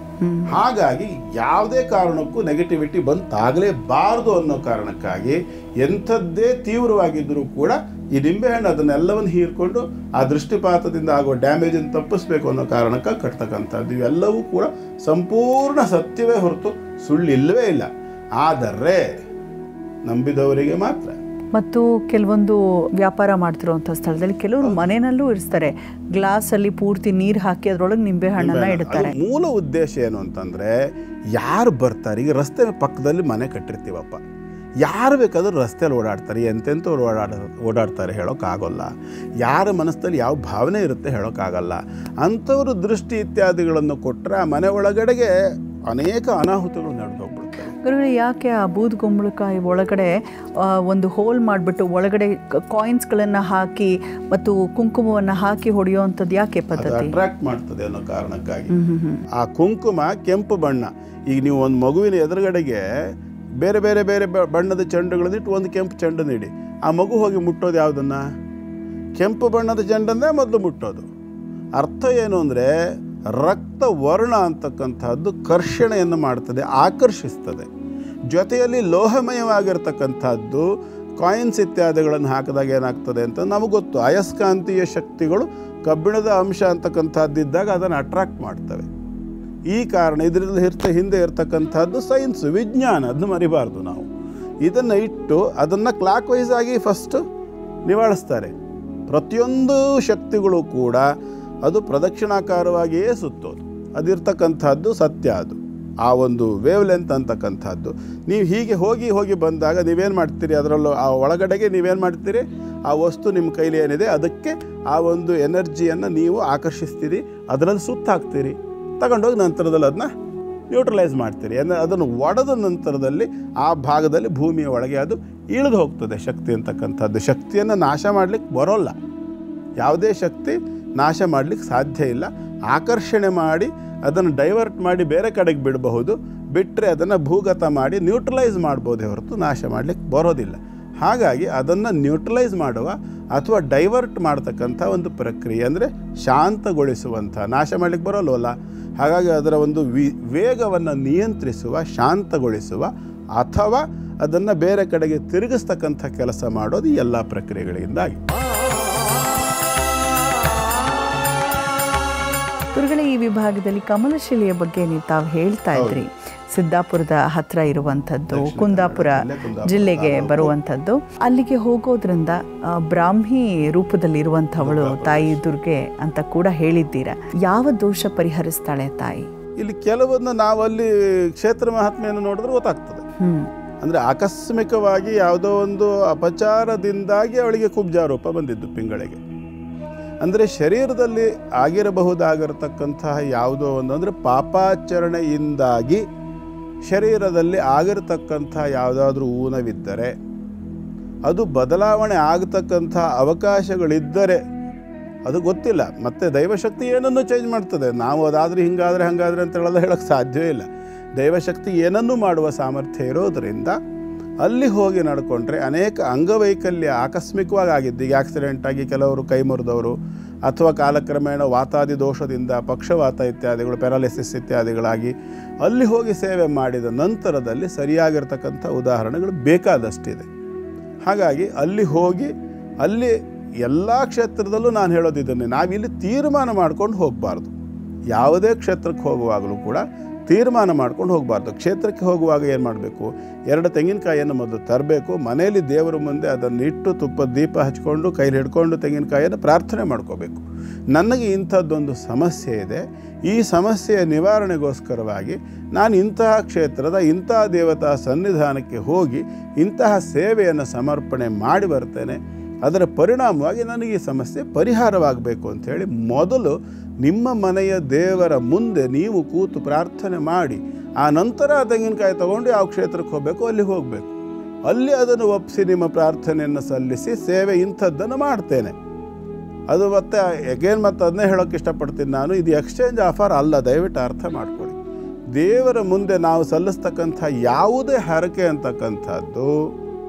[SPEAKER 2] ಹಾಗಾಗಿ ಯಾವುದೇ ಕಾರಣಕ್ಕೂ ನೆಗೆಟಿವಿಟಿ ಬಂತಾಗಲೇಬಾರ್ದು ಅನ್ನೋ ಕಾರಣಕ್ಕಾಗಿ ಎಂಥದ್ದೇ ತೀವ್ರವಾಗಿದ್ದರೂ ಕೂಡ ಈ ನಿಂಬೆಹಣ್ಣು ಅದನ್ನೆಲ್ಲವನ್ನು ಹೀರ್ಕೊಂಡು ಆ ದೃಷ್ಟಿಪಾತದಿಂದ ಆಗುವ ಡ್ಯಾಮೇಜನ್ನು ತಪ್ಪಿಸ್ಬೇಕು ಅನ್ನೋ ಕಾರಣಕ್ಕಾಗಿ ಕಟ್ತಕ್ಕಂಥದ್ದು. ಇವೆಲ್ಲವೂ ಕೂಡ ಸಂಪೂರ್ಣ ಸತ್ಯವೇ ಹೊರತು ಸುಳ್ಳಿಲ್ಲವೇ ಇಲ್ಲ. ಆದರೆ ನಂಬಿದವರಿಗೆ ಮಾತ್ರ.
[SPEAKER 1] ಮತ್ತು ಕೆಲವೊಂದು ವ್ಯಾಪಾರ ಮಾಡ್ತಿರುವಂಥ ಸ್ಥಳದಲ್ಲಿ ಕೆಲವರು ಮನೆಯಲ್ಲೂ ಇರಿಸ್ತಾರೆ, ಗ್ಲಾಸಲ್ಲಿ ಪೂರ್ತಿ ನೀರು ಹಾಕಿ ಅದರೊಳಗೆ ನಿಂಬೆ ಹಣ್ಣನ್ನು ಇಡ್ತಾರೆ.
[SPEAKER 2] ಮೂಲ ಉದ್ದೇಶ ಏನು ಅಂತಂದರೆ, ಯಾರು ಬರ್ತಾರೆ, ಈಗ ರಸ್ತೆ ಪಕ್ಕದಲ್ಲಿ ಮನೆ ಕಟ್ಟಿರ್ತೀವಪ್ಪ, ಯಾರು ಬೇಕಾದರೂ ರಸ್ತೆಯಲ್ಲಿ ಓಡಾಡ್ತಾರೆ, ಎಂತೆಂಥವ್ರು ಓಡಾಡ್ತಾರೆ ಹೇಳೋಕ್ಕಾಗೋಲ್ಲ. ಯಾರ ಮನಸ್ಸಲ್ಲಿ ಯಾವ ಭಾವನೆ ಇರುತ್ತೆ ಹೇಳೋಕ್ಕಾಗಲ್ಲ. ಅಂಥವರು ದೃಷ್ಟಿ ಇತ್ಯಾದಿಗಳನ್ನು ಕೊಟ್ಟರೆ ಆ ಮನೆ ಒಳಗಡೆಗೆ ಅನೇಕ ಅನಾಹುತಗಳು ನಡೆದೋಗ್ಬಿಡ್ತವೆ.
[SPEAKER 1] ಗುರುಗಳೇ, ಯಾಕೆ ಆ ಬೂದುಗುಂಬಳಕಾಯಿ ಒಳಗಡೆ ಒಂದು ಹೋಲ್ ಮಾಡಿಬಿಟ್ಟು ಒಳಗಡೆ ಕಾಯಿನ್ಸ್ಗಳನ್ನು ಹಾಕಿ ಮತ್ತು ಕುಂಕುಮವನ್ನು ಹಾಕಿ ಹೊಡೆಯುವಂಥದ್ದು ಯಾಕೆ ಪದ್ಧತಿ?
[SPEAKER 2] ಅಟ್ರಾಕ್ಟ್ ಮಾಡ್ತದೆ ಅನ್ನೋ ಕಾರಣಕ್ಕಾಗಿ. ಆ ಕುಂಕುಮ ಕೆಂಪು ಬಣ್ಣ. ಈಗ ನೀವು ಒಂದು ಮಗುವಿನ ಎದುರುಗಡೆಗೆ ಬೇರೆ ಬೇರೆ ಬೇರೆ ಬಣ್ಣದ ಚೆಂಡುಗಳನ್ನಿಟ್ಟು ಒಂದು ಕೆಂಪು ಚೆಂಡನ್ನು ಇಡಿ, ಆ ಮಗು ಹೋಗಿ ಮುಟ್ಟೋದು ಯಾವುದನ್ನು? ಕೆಂಪು ಬಣ್ಣದ ಚೆಂಡನ್ನೇ ಮೊದಲು ಮುಟ್ಟೋದು. ಅರ್ಥ ಏನು ಅಂದರೆ, ರಕ್ತ ವರ್ಣ ಅಂತಕ್ಕಂಥದ್ದು ಕರ್ಷಣೆಯನ್ನು ಮಾಡ್ತದೆ, ಆಕರ್ಷಿಸ್ತದೆ. ಜೊತೆಯಲ್ಲಿ ಲೋಹಮಯವಾಗಿರ್ತಕ್ಕಂಥದ್ದು ಕಾಯಿನ್ಸ್ ಇತ್ಯಾದಿಗಳನ್ನು ಹಾಕಿದಾಗ ಏನಾಗ್ತದೆ ಅಂತ ನಮಗೆ ಗೊತ್ತು. ಅಯಸ್ಕಾಂತೀಯ ಶಕ್ತಿಗಳು ಕಬ್ಬಿಣದ ಅಂಶ ಅಂತಕ್ಕಂಥದ್ದಿದ್ದಾಗ ಅದನ್ನು ಅಟ್ರಾಕ್ಟ್ ಮಾಡ್ತವೆ. ಈ ಕಾರಣ ಇದರಲ್ಲಿ ಹಿಂದೆ ಇರ್ತಕ್ಕಂಥದ್ದು ಸೈನ್ಸ್, ವಿಜ್ಞಾನ, ಅದನ್ನು ಮರಿಬಾರ್ದು ನಾವು. ಇದನ್ನು ಇಟ್ಟು ಅದನ್ನು ಕ್ಲಾಕ್ ವೈಸ್ ಆಗಿ ಫಸ್ಟು ನಿವಾಳಿಸ್ತಾರೆ. ಪ್ರತಿಯೊಂದು ಶಕ್ತಿಗಳು ಕೂಡ ಅದು ಪ್ರದಕ್ಷಿಣಾಕಾರವಾಗಿಯೇ ಸುತ್ತೋದು. ಅದಿರ್ತಕ್ಕಂಥದ್ದು ಸತ್ಯ. ಅದು ಆ ಒಂದು ವೇವ್ ಲೆಂತ್ ಅಂತಕ್ಕಂಥದ್ದು. ನೀವು ಹೀಗೆ ಹೋಗಿ ಹೋಗಿ ಬಂದಾಗ ನೀವೇನು ಮಾಡ್ತೀರಿ, ಅದರಲ್ಲೂ ಆ ಒಳಗಡೆಗೆ ನೀವೇನು ಮಾಡ್ತೀರಿ, ಆ ವಸ್ತು ನಿಮ್ಮ ಕೈಲಿ ಏನಿದೆ ಅದಕ್ಕೆ ಆ ಒಂದು ಎನರ್ಜಿಯನ್ನು ನೀವು ಆಕರ್ಷಿಸ್ತೀರಿ, ಅದರಲ್ಲಿ ಸುತ್ತಾಕ್ತೀರಿ, ತಗೊಂಡೋಗಿ ನಂತರದಲ್ಲಿ ಅದನ್ನ ನ್ಯೂಟ್ರಲೈಸ್ ಮಾಡ್ತೀರಿ. ಅದನ್ನು ಒಡೆದ ನಂತರದಲ್ಲಿ ಆ ಭಾಗದಲ್ಲಿ ಭೂಮಿಯ ಒಳಗೆ ಅದು ಇಳಿದು ಹೋಗ್ತದೆ. ಶಕ್ತಿ ಅಂತಕ್ಕಂಥದ್ದು ಶಕ್ತಿಯನ್ನು ನಾಶ ಮಾಡಲಿಕ್ಕೆ ಬರೋಲ್ಲ. ಯಾವುದೇ ಶಕ್ತಿ ನಾಶ ಮಾಡಲಿಕ್ಕೆ ಸಾಧ್ಯ ಇಲ್ಲ. ಆಕರ್ಷಣೆ ಮಾಡಿ ಅದನ್ನು ಡೈವರ್ಟ್ ಮಾಡಿ ಬೇರೆ ಕಡೆಗೆ ಬಿಡಬಹುದು. ಬಿಟ್ಟರೆ ಅದನ್ನು ಭೂಗತ ಮಾಡಿ ನ್ಯೂಟ್ರಲೈಸ್ ಮಾಡ್ಬೋದೇ ಹೊರತು ನಾಶ ಮಾಡಲಿಕ್ಕೆ ಬರೋದಿಲ್ಲ. ಹಾಗಾಗಿ ಅದನ್ನು ನ್ಯೂಟ್ರಲೈಸ್ ಮಾಡುವ ಅಥವಾ ಡೈವರ್ಟ್ ಮಾಡ್ತಕ್ಕಂಥ ಒಂದು ಪ್ರಕ್ರಿಯೆ, ಅಂದರೆ ಶಾಂತಗೊಳಿಸುವಂಥ, ನಾಶ ಮಾಡಲಿಕ್ಕೆ ಬರೋಲ್ವಲ್ಲ. ಹಾಗಾಗಿ ಅದರ ಒಂದು ವೇಗವನ್ನು ನಿಯಂತ್ರಿಸುವ, ಶಾಂತಗೊಳಿಸುವ ಅಥವಾ ಅದನ್ನು ಬೇರೆ ಕಡೆಗೆ ತಿರುಗಿಸ್ತಕ್ಕಂಥ ಕೆಲಸ ಮಾಡೋದು ಈ ಎಲ್ಲ ಪ್ರಕ್ರಿಯೆಗಳಿಂದಾಗಿ.
[SPEAKER 1] ಗುರುಗಳೇ, ಈ ವಿಭಾಗದಲ್ಲಿ ಕಮಲಶಿಲೆಯ ಬಗ್ಗೆ ನೀವು ತಾವು ಹೇಳ್ತಾ ಇದ್ರಿ. ಸಿದ್ದಾಪುರದ ಹತ್ರ ಇರುವಂಥದ್ದು, ಕುಂದಾಪುರ ಜಿಲ್ಲೆಗೆ ಬರುವಂಥದ್ದು. ಅಲ್ಲಿಗೆ ಹೋಗೋದ್ರಿಂದ ಬ್ರಾಹ್ಮಿ ರೂಪದಲ್ಲಿರುವಂಥವಳು ತಾಯಿ ದುರ್ಗೆ ಅಂತ ಕೂಡ ಹೇಳಿದ್ದೀರಾ. ಯಾವ ದೋಷ ಪರಿಹರಿಸ್ತಾಳೆ ತಾಯಿ?
[SPEAKER 2] ಇಲ್ಲಿ ಕೆಲವೊಂದು ನಾವಲ್ಲಿ ಕ್ಷೇತ್ರ ಮಹಾತ್ಮೆಯನ್ನು ನೋಡಿದ್ರೆ ಗೊತ್ತಾಗ್ತದೆ. ಅಂದರೆ ಆಕಸ್ಮಿಕವಾಗಿ ಯಾವುದೋ ಒಂದು ಅಪಚಾರದಿಂದಾಗಿ ಅವಳಿಗೆ ಕುಬ್ಜಾರೂಪ ಬಂದಿದ್ದು ಪಿಂಗಳಿಗೆ. ಅಂದರೆ ಶರೀರದಲ್ಲಿ ಆಗಿರಬಹುದಾಗಿರತಕ್ಕಂತಹ ಯಾವುದೋ ಒಂದು, ಅಂದರೆ ಪಾಪಾಚರಣೆಯಿಂದಾಗಿ ಶರೀರದಲ್ಲಿ ಆಗಿರತಕ್ಕಂಥ ಯಾವುದಾದ್ರೂ ಊನವಿದ್ದರೆ, ಅದು ಬದಲಾವಣೆ ಆಗತಕ್ಕಂಥ ಅವಕಾಶಗಳಿದ್ದರೆ ಅದು ಗೊತ್ತಿಲ್ಲ. ಮತ್ತು ದೈವಶಕ್ತಿ ಏನನ್ನೂ ಚೇಂಜ್ ಮಾಡ್ತದೆ. ನಾವು ಅದಾದರೆ ಹಿಂಗಾದರೆ ಹಾಗಾದರೆ ಅಂತೇಳೆಲ್ಲ ಹೇಳೋಕ್ಕೆ ಸಾಧ್ಯವೇ ಇಲ್ಲ. ದೈವಶಕ್ತಿ ಏನನ್ನೂ ಮಾಡುವ ಸಾಮರ್ಥ್ಯ ಇರೋದರಿಂದ ಅಲ್ಲಿ ಹೋಗಿ ನಡ್ಕೊಂಡ್ರೆ ಅನೇಕ ಅಂಗವೈಕಲ್ಯ ಆಕಸ್ಮಿಕವಾಗಿ ಆಗಿದ್ದು, ಈಗ ಆಕ್ಸಿಡೆಂಟಾಗಿ ಕೆಲವರು ಕೈ ಮುರಿದವರು ಅಥವಾ ಕಾಲಕ್ರಮೇಣ ವಾತಾದಿ ದೋಷದಿಂದ ಪಕ್ಷವಾತ ಇತ್ಯಾದಿಗಳು, ಪ್ಯಾರಾಲಿಸಿಸ್ ಇತ್ಯಾದಿಗಳಾಗಿ ಅಲ್ಲಿ ಹೋಗಿ ಸೇವೆ ಮಾಡಿದ ನಂತರದಲ್ಲಿ ಸರಿಯಾಗಿರ್ತಕ್ಕಂಥ ಉದಾಹರಣೆಗಳು ಬೇಕಾದಷ್ಟಿದೆ. ಹಾಗಾಗಿ ಅಲ್ಲಿ ಹೋಗಿ ಅಲ್ಲಿ ಎಲ್ಲ ಕ್ಷೇತ್ರದಲ್ಲೂ ನಾನು ಹೇಳೋದಿದ್ದನ್ನೇ, ನಾವಿಲ್ಲಿ ತೀರ್ಮಾನ ಮಾಡ್ಕೊಂಡು ಹೋಗಬಾರ್ದು. ಯಾವುದೇ ಕ್ಷೇತ್ರಕ್ಕೆ ಹೋಗುವಾಗಲೂ ಕೂಡ ತೀರ್ಮಾನ ಮಾಡ್ಕೊಂಡು ಹೋಗಬಾರ್ದು. ಕ್ಷೇತ್ರಕ್ಕೆ ಹೋಗುವಾಗ ಏನು ಮಾಡಬೇಕು, 2 ತೆಂಗಿನಕಾಯಿಯನ್ನು ಮೊದಲು ತರಬೇಕು. ಮನೆಯಲ್ಲಿ ದೇವರ ಮುಂದೆ ಅದನ್ನು ಇಟ್ಟು ತುಪ್ಪದ ದೀಪ ಹಚ್ಕೊಂಡು ಕೈಲಿ ಹಿಡ್ಕೊಂಡು ತೆಂಗಿನಕಾಯಿಯನ್ನು ಪ್ರಾರ್ಥನೆ ಮಾಡ್ಕೋಬೇಕು. ನನಗೆ ಇಂಥದ್ದೊಂದು ಸಮಸ್ಯೆ ಇದೆ, ಈ ಸಮಸ್ಯೆಯ ನಿವಾರಣೆಗೋಸ್ಕರವಾಗಿ ನಾನು ಇಂತಹ ಕ್ಷೇತ್ರದ ಇಂತಹ ದೇವತಾ ಸನ್ನಿಧಾನಕ್ಕೆ ಹೋಗಿ ಇಂತಹ ಸೇವೆಯನ್ನು ಸಮರ್ಪಣೆ ಮಾಡಿ ಬರ್ತೇನೆ. ಅದರ ಪರಿಣಾಮವಾಗಿ ನನಗೆ ಈ ಸಮಸ್ಯೆ ಪರಿಹಾರವಾಗಬೇಕು ಅಂಥೇಳಿ ಮೊದಲು ನಿಮ್ಮ ಮನೆಯ ದೇವರ ಮುಂದೆ ನೀವು ಕೂತು ಪ್ರಾರ್ಥನೆ ಮಾಡಿ, ಆ ನಂತರ ಆ ತೆಂಗಿನಕಾಯಿ ತೊಗೊಂಡು ಯಾವ ಕ್ಷೇತ್ರಕ್ಕೆ ಹೋಗಬೇಕು ಅಲ್ಲಿ ಹೋಗಬೇಕು. ಅಲ್ಲಿ ಅದನ್ನು ಒಪ್ಪಿಸಿ ನಿಮ್ಮ ಪ್ರಾರ್ಥನೆಯನ್ನು ಸಲ್ಲಿಸಿ ಸೇವೆ ಇಂಥದ್ದನ್ನು ಮಾಡ್ತೇನೆ. ಅದು ಮತ್ತೆ ಅದನ್ನೇ ಹೇಳೋಕ್ಕೆ ಇಷ್ಟಪಡ್ತೀನಿ ನಾನು, ಇದು ಎಕ್ಸ್ಚೇಂಜ್ ಆಫರ್ ಅಲ್ಲ, ದಯವಿಟ್ಟು ಅರ್ಥ ಮಾಡ್ಕೊಳ್ಳಿ. ದೇವರ ಮುಂದೆ ನಾವು ಸಲ್ಲಿಸ್ತಕ್ಕಂಥ ಯಾವುದೇ ಹರಕೆ ಅಂತಕ್ಕಂಥದ್ದು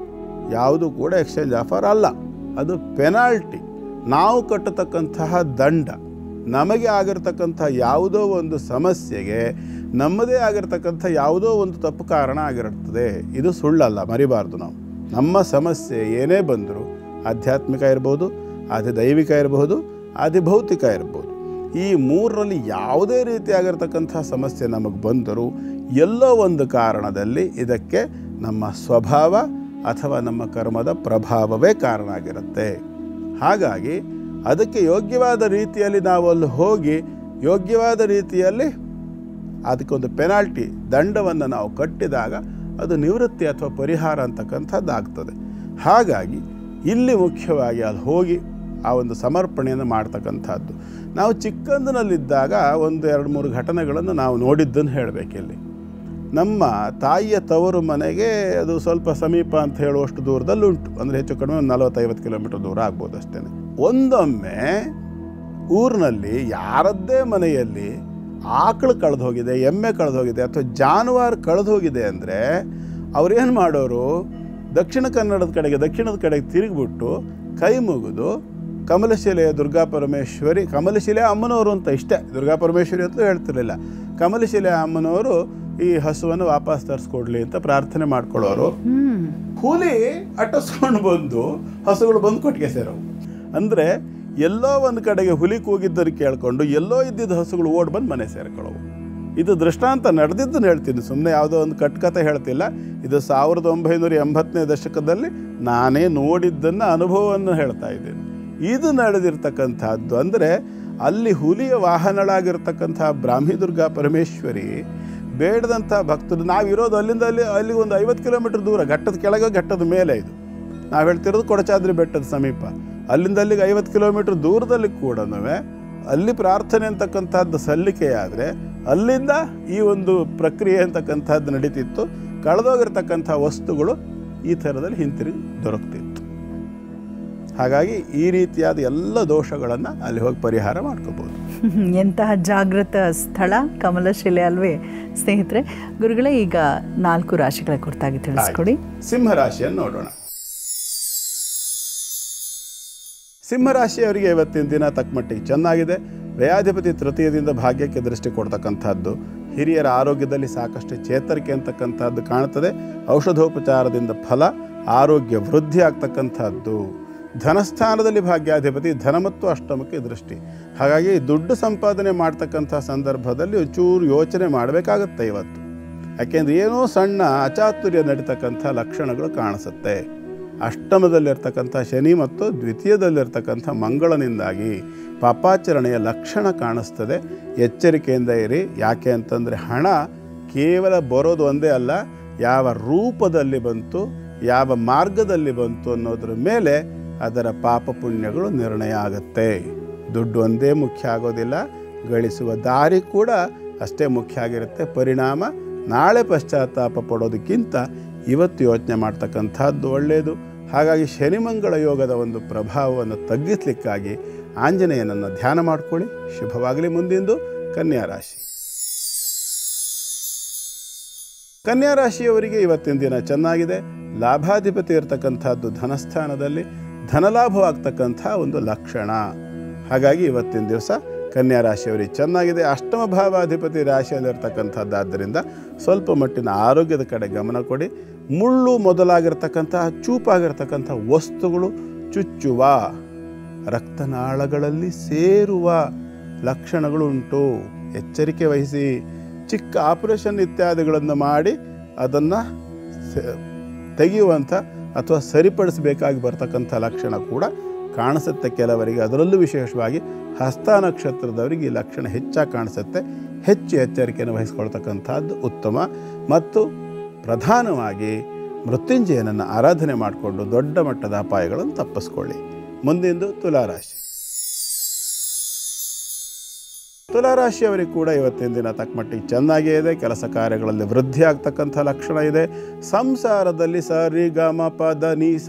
[SPEAKER 2] ಯಾವುದು ಕೂಡ ಎಕ್ಸ್ಚೇಂಜ್ ಆಫರ್ ಅಲ್ಲ. ಅದು ಪೆನಾಲ್ಟಿ, ನಾವು ಕಟ್ಟತಕ್ಕಂತಹ ದಂಡ. ನಮಗೆ ಆಗಿರ್ತಕ್ಕಂಥ ಯಾವುದೋ ಒಂದು ಸಮಸ್ಯೆಗೆ ನಮ್ಮದೇ ಆಗಿರ್ತಕ್ಕಂಥ ಯಾವುದೋ ಒಂದು ತಪ್ಪು ಕಾರಣ ಆಗಿರುತ್ತದೆ. ಇದು ಸುಳ್ಳಲ್ಲ, ಮರಿಬಾರ್ದು ನಾವು. ನಮ್ಮ ಸಮಸ್ಯೆ ಏನೇ ಬಂದರೂ ಆಧ್ಯಾತ್ಮಿಕ ಇರ್ಬೋದು, ದೈವಿಕ ಇರಬಹುದು, ಭೌತಿಕ ಇರ್ಬೋದು, ಈ 3ರಲ್ಲಿ ಯಾವುದೇ ರೀತಿಯಾಗಿರ್ತಕ್ಕಂಥ ಸಮಸ್ಯೆ ನಮಗೆ ಬಂದರೂ ಎಲ್ಲೋ ಒಂದು ಕಾರಣದಲ್ಲಿ ಇದಕ್ಕೆ ನಮ್ಮ ಸ್ವಭಾವ ಅಥವಾ ನಮ್ಮ ಕರ್ಮದ ಪ್ರಭಾವವೇ ಕಾರಣ ಆಗಿರುತ್ತೆ. ಹಾಗಾಗಿ ಅದಕ್ಕೆ ಯೋಗ್ಯವಾದ ರೀತಿಯಲ್ಲಿ ನಾವು ಅಲ್ಲಿ ಹೋಗಿ ಯೋಗ್ಯವಾದ ರೀತಿಯಲ್ಲಿ ಅದಕ್ಕೊಂದು ಪೆನಾಲ್ಟಿ, ದಂಡವನ್ನು ನಾವು ಕಟ್ಟಿದಾಗ ಅದು ನಿವೃತ್ತಿ ಅಥವಾ ಪರಿಹಾರ ಅಂತಕ್ಕಂಥದ್ದು ಆಗ್ತದೆ. ಹಾಗಾಗಿ ಇಲ್ಲಿ ಮುಖ್ಯವಾಗಿ ಅಲ್ಲಿ ಹೋಗಿ ಆ ಒಂದು ಸಮರ್ಪಣೆಯನ್ನು ಮಾಡ್ತಕ್ಕಂಥದ್ದು. ನಾವು ಚಿಕ್ಕಂದಿನಲ್ಲಿದ್ದಾಗ 1-2-3 ಘಟನೆಗಳನ್ನು ನಾವು ನೋಡಿದ್ದನ್ನು ಹೇಳಬೇಕಿಲ್ಲಿ. ನಮ್ಮ ತಾಯಿಯ ತವರು ಮನೆಗೆ ಅದು ಸ್ವಲ್ಪ ಸಮೀಪ ಅಂತ ಹೇಳುವಷ್ಟು ದೂರದಲ್ಲಿ ಉಂಟು, ಅಂದರೆ ಹೆಚ್ಚು ಕಡಿಮೆ 40-50 ಕಿಲೋಮೀಟರ್ ದೂರ ಆಗ್ಬೋದು ಅಷ್ಟೇ. ಒಂದೊಮ್ಮೆ ಊರಿನಲ್ಲಿ ಯಾರದ್ದೇ ಮನೆಯಲ್ಲಿ ಆಕಳು ಕಳೆದು ಹೋಗಿದೆ, ಎಮ್ಮೆ ಕಳೆದು ಹೋಗಿದೆ ಅಥವಾ ಜಾನುವಾರು ಕಳೆದು ಹೋಗಿದೆ ಅಂದರೆ ಅವ್ರೇನು ಮಾಡೋರು, ದಕ್ಷಿಣದ ಕಡೆಗೆ ತಿರುಗಿಬಿಟ್ಟು ಕೈ ಮುಗಿದು ಕಮಲಶಿಲೆಯ ದುರ್ಗಾಪರಮೇಶ್ವರಿ, ಕಮಲಶಿಲೆ ಅಮ್ಮನವರು ಅಂತ ಇಷ್ಟೇ, ದುರ್ಗಾಪರಮೇಶ್ವರಿ ಅಂತ ಹೇಳ್ತಿರ್ಲಿಲ್ಲ, ಕಮಲಶಿಲೆ ಅಮ್ಮನವರು ಈ ಹಸುವನ್ನು ವಾಪಸ್ ತರಿಸ್ಕೊಡ್ಲಿ ಅಂತ ಪ್ರಾರ್ಥನೆ ಮಾಡ್ಕೊಳ್ಳೋರು. ಹುಲಿ ಅಟ್ಟಿಸ್ಕೊಂಡು ಬಂದು ಹಸುಗಳು ಬಂದು ಕೊಟ್ಟಿಗೆ ಸೇರೋವು. ಅಂದರೆ ಎಲ್ಲೋ ಒಂದು ಕಡೆಗೆ ಹುಲಿ ಕೂಗಿದ್ದನ್ನು ಕೇಳಿಕೊಂಡು ಎಲ್ಲೋ ಇದ್ದಿದ್ದ ಹಸುಗಳು ಓಡ್ ಬಂದು ಮನೆ ಸೇರ್ಕೊಳ್ಳೋವು. ಇದು ದೃಷ್ಟಾಂತ ನಡೆದಿದ್ದನ್ನು ಹೇಳ್ತೀನಿ, ಸುಮ್ಮನೆ ಯಾವುದೋ ಒಂದು ಕಟ್ಕತೆ ಹೇಳ್ತಿಲ್ಲ. ಇದು 1980ನೇ ದಶಕದಲ್ಲಿ ನಾನೇ ನೋಡಿದ್ದನ್ನು, ಅನುಭವವನ್ನು ಹೇಳ್ತಾ ಇದ್ದೀನಿ. ಇದು ನಡೆದಿರ್ತಕ್ಕಂಥದ್ದು. ಅಂದರೆ ಅಲ್ಲಿ ಹುಲಿಯ ವಾಹನಳಾಗಿರ್ತಕ್ಕಂಥ ಬ್ರಾಹ್ಮಿ ದುರ್ಗಾ ಪರಮೇಶ್ವರಿ ಬೇಡದಂಥ ಭಕ್ತರು, ನಾವಿರೋದು ಅಲ್ಲಿ ಒಂದು 50 ಕಿಲೋಮೀಟರ್ ದೂರ, ಘಟ್ಟದ ಕೆಳಗೆ ಘಟ್ಟದ ಮೇಲೆ. ಇದು ನಾವು ಹೇಳ್ತಿರೋದು ಕೊಡಚಾದ್ರಿ ಬೆಟ್ಟದ ಸಮೀಪ. ಅಲ್ಲಿಂದ 50 ಕಿಲೋಮೀಟರ್ ದೂರದಲ್ಲಿ ಕೂಡ ಅಲ್ಲಿ ಪ್ರಾರ್ಥನೆ ಅಂತಕ್ಕಂಥದ್ದು ಸಲ್ಲಿಕೆಯಾದರೆ ಅಲ್ಲಿಂದ ಈ ಒಂದು ಪ್ರಕ್ರಿಯೆ ಅಂತಕ್ಕಂಥದ್ದು ನಡೀತಿತ್ತು. ಕಳೆದೋಗಿರ್ತಕ್ಕಂಥ ವಸ್ತುಗಳು ಈ ಥರದಲ್ಲಿ ಹಿಂತಿರುಗಿ ದೊರಕ್ತಿತ್ತು. ಹಾಗಾಗಿ ಈ ರೀತಿಯಾದ ಎಲ್ಲ ದೋಷಗಳನ್ನು ಅಲ್ಲಿ ಹೋಗಿ ಪರಿಹಾರ ಮಾಡ್ಕೋಬೋದು.
[SPEAKER 1] ಎಂತಹ ಜಾಗೃತ ಸ್ಥಳ ಕಮಲಶಿಲೆ ಅಲ್ವೇ ಸ್ನೇಹಿತರೆ. ಗುರುಗಳೇ, ಈಗ 4 ರಾಶಿಗಳ ಕುರಿತಾಗಿ ತಿಳಿಸ್ಕೊಡಿ.
[SPEAKER 2] ಸಿಂಹರಾಶಿಯನ್ನು ನೋಡೋಣ. ಸಿಂಹರಾಶಿಯವರಿಗೆ ಇವತ್ತಿನ ದಿನ ತಕ್ಕಮಟ್ಟಿಗೆ ಚೆನ್ನಾಗಿದೆ. ವ್ಯಯಾಧಿಪತಿ ತೃತೀಯದಿಂದ ಭಾಗ್ಯಕ್ಕೆ ದೃಷ್ಟಿ ಕೊಡ್ತಕ್ಕಂಥದ್ದು. ಹಿರಿಯರ ಆರೋಗ್ಯದಲ್ಲಿ ಸಾಕಷ್ಟು ಚೇತರಿಕೆ ಅಂತಕ್ಕಂಥದ್ದು ಕಾಣುತ್ತದೆ. ಔಷಧೋಪಚಾರದಿಂದ ಫಲ, ಆರೋಗ್ಯ ವೃದ್ಧಿ ಆಗ್ತಕ್ಕಂಥದ್ದು. ಧನಸ್ಥಾನದಲ್ಲಿ ಭಾಗ್ಯಾಧಿಪತಿ, ಧನ ಮತ್ತು ಅಷ್ಟಮಕ್ಕೆ ದೃಷ್ಟಿ. ಹಾಗಾಗಿ ದುಡ್ಡು ಸಂಪಾದನೆ ಮಾಡ್ತಕ್ಕಂಥ ಸಂದರ್ಭದಲ್ಲಿ ಒಂಚೂರು ಯೋಚನೆ ಮಾಡಬೇಕಾಗತ್ತೆ ಇವತ್ತು. ಯಾಕೆಂದರೆ ಏನೋ ಸಣ್ಣ ಅಚಾತುರ್ಯ ನಡೀತಕ್ಕಂಥ ಲಕ್ಷಣಗಳು ಕಾಣಿಸುತ್ತೆ. ಅಷ್ಟಮದಲ್ಲಿರ್ತಕ್ಕಂಥ ಶನಿ ಮತ್ತು ದ್ವಿತೀಯದಲ್ಲಿರ್ತಕ್ಕಂಥ ಮಂಗಳನಿಂದಾಗಿ ಪಾಪಾಚರಣೆಯ ಲಕ್ಷಣ ಕಾಣಿಸ್ತದೆ. ಎಚ್ಚರಿಕೆಯಿಂದ ಇರಿ. ಯಾಕೆ ಅಂತಂದರೆ ಹಣ ಕೇವಲ ಬರೋದು ಒಂದೇ ಅಲ್ಲ, ಯಾವ ರೂಪದಲ್ಲಿ ಬಂತು, ಯಾವ ಮಾರ್ಗದಲ್ಲಿ ಬಂತು ಅನ್ನೋದ್ರ ಮೇಲೆ ಅದರ ಪಾಪ ಪುಣ್ಯಗಳು ನಿರ್ಣಯ ಆಗುತ್ತೆ. ದುಡ್ಡು ಒಂದೇ ಮುಖ್ಯ ಆಗೋದಿಲ್ಲ, ಗಳಿಸುವ ದಾರಿ ಕೂಡ ಅಷ್ಟೇ ಮುಖ್ಯ ಆಗಿರುತ್ತೆ. ಪರಿಣಾಮ ನಾಳೆ ಪಶ್ಚಾತ್ತಾಪ ಪಡೋದಕ್ಕಿಂತ ಇವತ್ತು ಯೋಚನೆ ಮಾಡ್ತಕ್ಕಂಥದ್ದು ಒಳ್ಳೆಯದು. ಹಾಗಾಗಿ ಶನಿಮಂಗಳ ಯೋಗದ ಒಂದು ಪ್ರಭಾವವನ್ನು ತಗ್ಗಿಸಲಿಕ್ಕಾಗಿ ಆಂಜನೇಯನನ್ನು ಧ್ಯಾನ ಮಾಡಿಕೊಳ್ಳಿ. ಶುಭವಾಗಲಿ. ಮುಂದಿಂದು ಕನ್ಯಾ ರಾಶಿ. ಕನ್ಯಾ ರಾಶಿಯವರಿಗೆ ಇವತ್ತಿನ ದಿನ ಚೆನ್ನಾಗಿದೆ. ಲಾಭಾಧಿಪತಿ ಇರತಕ್ಕಂಥದ್ದು ಧನಸ್ಥಾನದಲ್ಲಿ, ಧನಲಾಭವಾಗ್ತಕ್ಕಂಥ ಒಂದು ಲಕ್ಷಣ. ಹಾಗಾಗಿ ಇವತ್ತಿನ ದಿವಸ ಕನ್ಯಾ ರಾಶಿಯವರಿಗೆ ಚೆನ್ನಾಗಿದೆ. ಅಷ್ಟಮ ಭಾವಾಧಿಪತಿ ರಾಶಿಯಲ್ಲಿರ್ತಕ್ಕಂಥದ್ದಾದ್ದರಿಂದ ಸ್ವಲ್ಪ ಮಟ್ಟಿನ ಆರೋಗ್ಯದ ಕಡೆ ಗಮನ ಕೊಡಿ. ಮುಳ್ಳು ಮೊದಲಾಗಿರ್ತಕ್ಕಂತಹ ಚೂಪಾಗಿರ್ತಕ್ಕಂಥ ವಸ್ತುಗಳು ಚುಚ್ಚುವ, ರಕ್ತನಾಳಗಳಲ್ಲಿ ಸೇರುವ ಲಕ್ಷಣಗಳು ಉಂಟು. ಎಚ್ಚರಿಕೆ ವಹಿಸಿ. ಚಿಕ್ಕ ಆಪರೇಷನ್ ಇತ್ಯಾದಿಗಳನ್ನು ಮಾಡಿ ಅದನ್ನು ತೆಗೆಯುವಂಥ ಅಥವಾ ಸರಿಪಡಿಸಬೇಕಾಗಿ ಬರ್ತಕ್ಕಂಥ ಲಕ್ಷಣ ಕೂಡ ಕಾಣಿಸುತ್ತೆ ಕೆಲವರಿಗೆ. ಅದರಲ್ಲೂ ವಿಶೇಷವಾಗಿ ಹಸ್ತ ನಕ್ಷತ್ರದವರಿಗೆ ಈ ಲಕ್ಷಣ ಹೆಚ್ಚಾಗಿ ಕಾಣಿಸುತ್ತೆ. ಹೆಚ್ಚು ಎಚ್ಚರಿಕೆಯನ್ನು ವಹಿಸ್ಕೊಳ್ತಕ್ಕಂಥದ್ದು ಉತ್ತಮ. ಮತ್ತು ಪ್ರಧಾನವಾಗಿ ಮೃತ್ಯುಂಜಯನನ್ನು ಆರಾಧನೆ ಮಾಡಿಕೊಂಡು ದೊಡ್ಡ ಮಟ್ಟದ ಅಪಾಯಗಳನ್ನು ತಪ್ಪಿಸ್ಕೊಳ್ಳಿ. ಮುಂದಿಂದು ತುಲಾರಾಶಿ. ತುಲಾರಾಶಿಯವರಿಗೆ ಕೂಡ ಇವತ್ತಿನ ದಿನ ತಕ್ಕಮಟ್ಟಿಗೆ ಚೆನ್ನಾಗೇ ಇದೆ. ಕೆಲಸ ಕಾರ್ಯಗಳಲ್ಲಿ ವೃದ್ಧಿ ಆಗ್ತಕ್ಕಂಥ ಲಕ್ಷಣ ಇದೆ. ಸಂಸಾರದಲ್ಲಿ ಸ ರಿ ಗ ಮ ಪ ದ ನಿ ಸ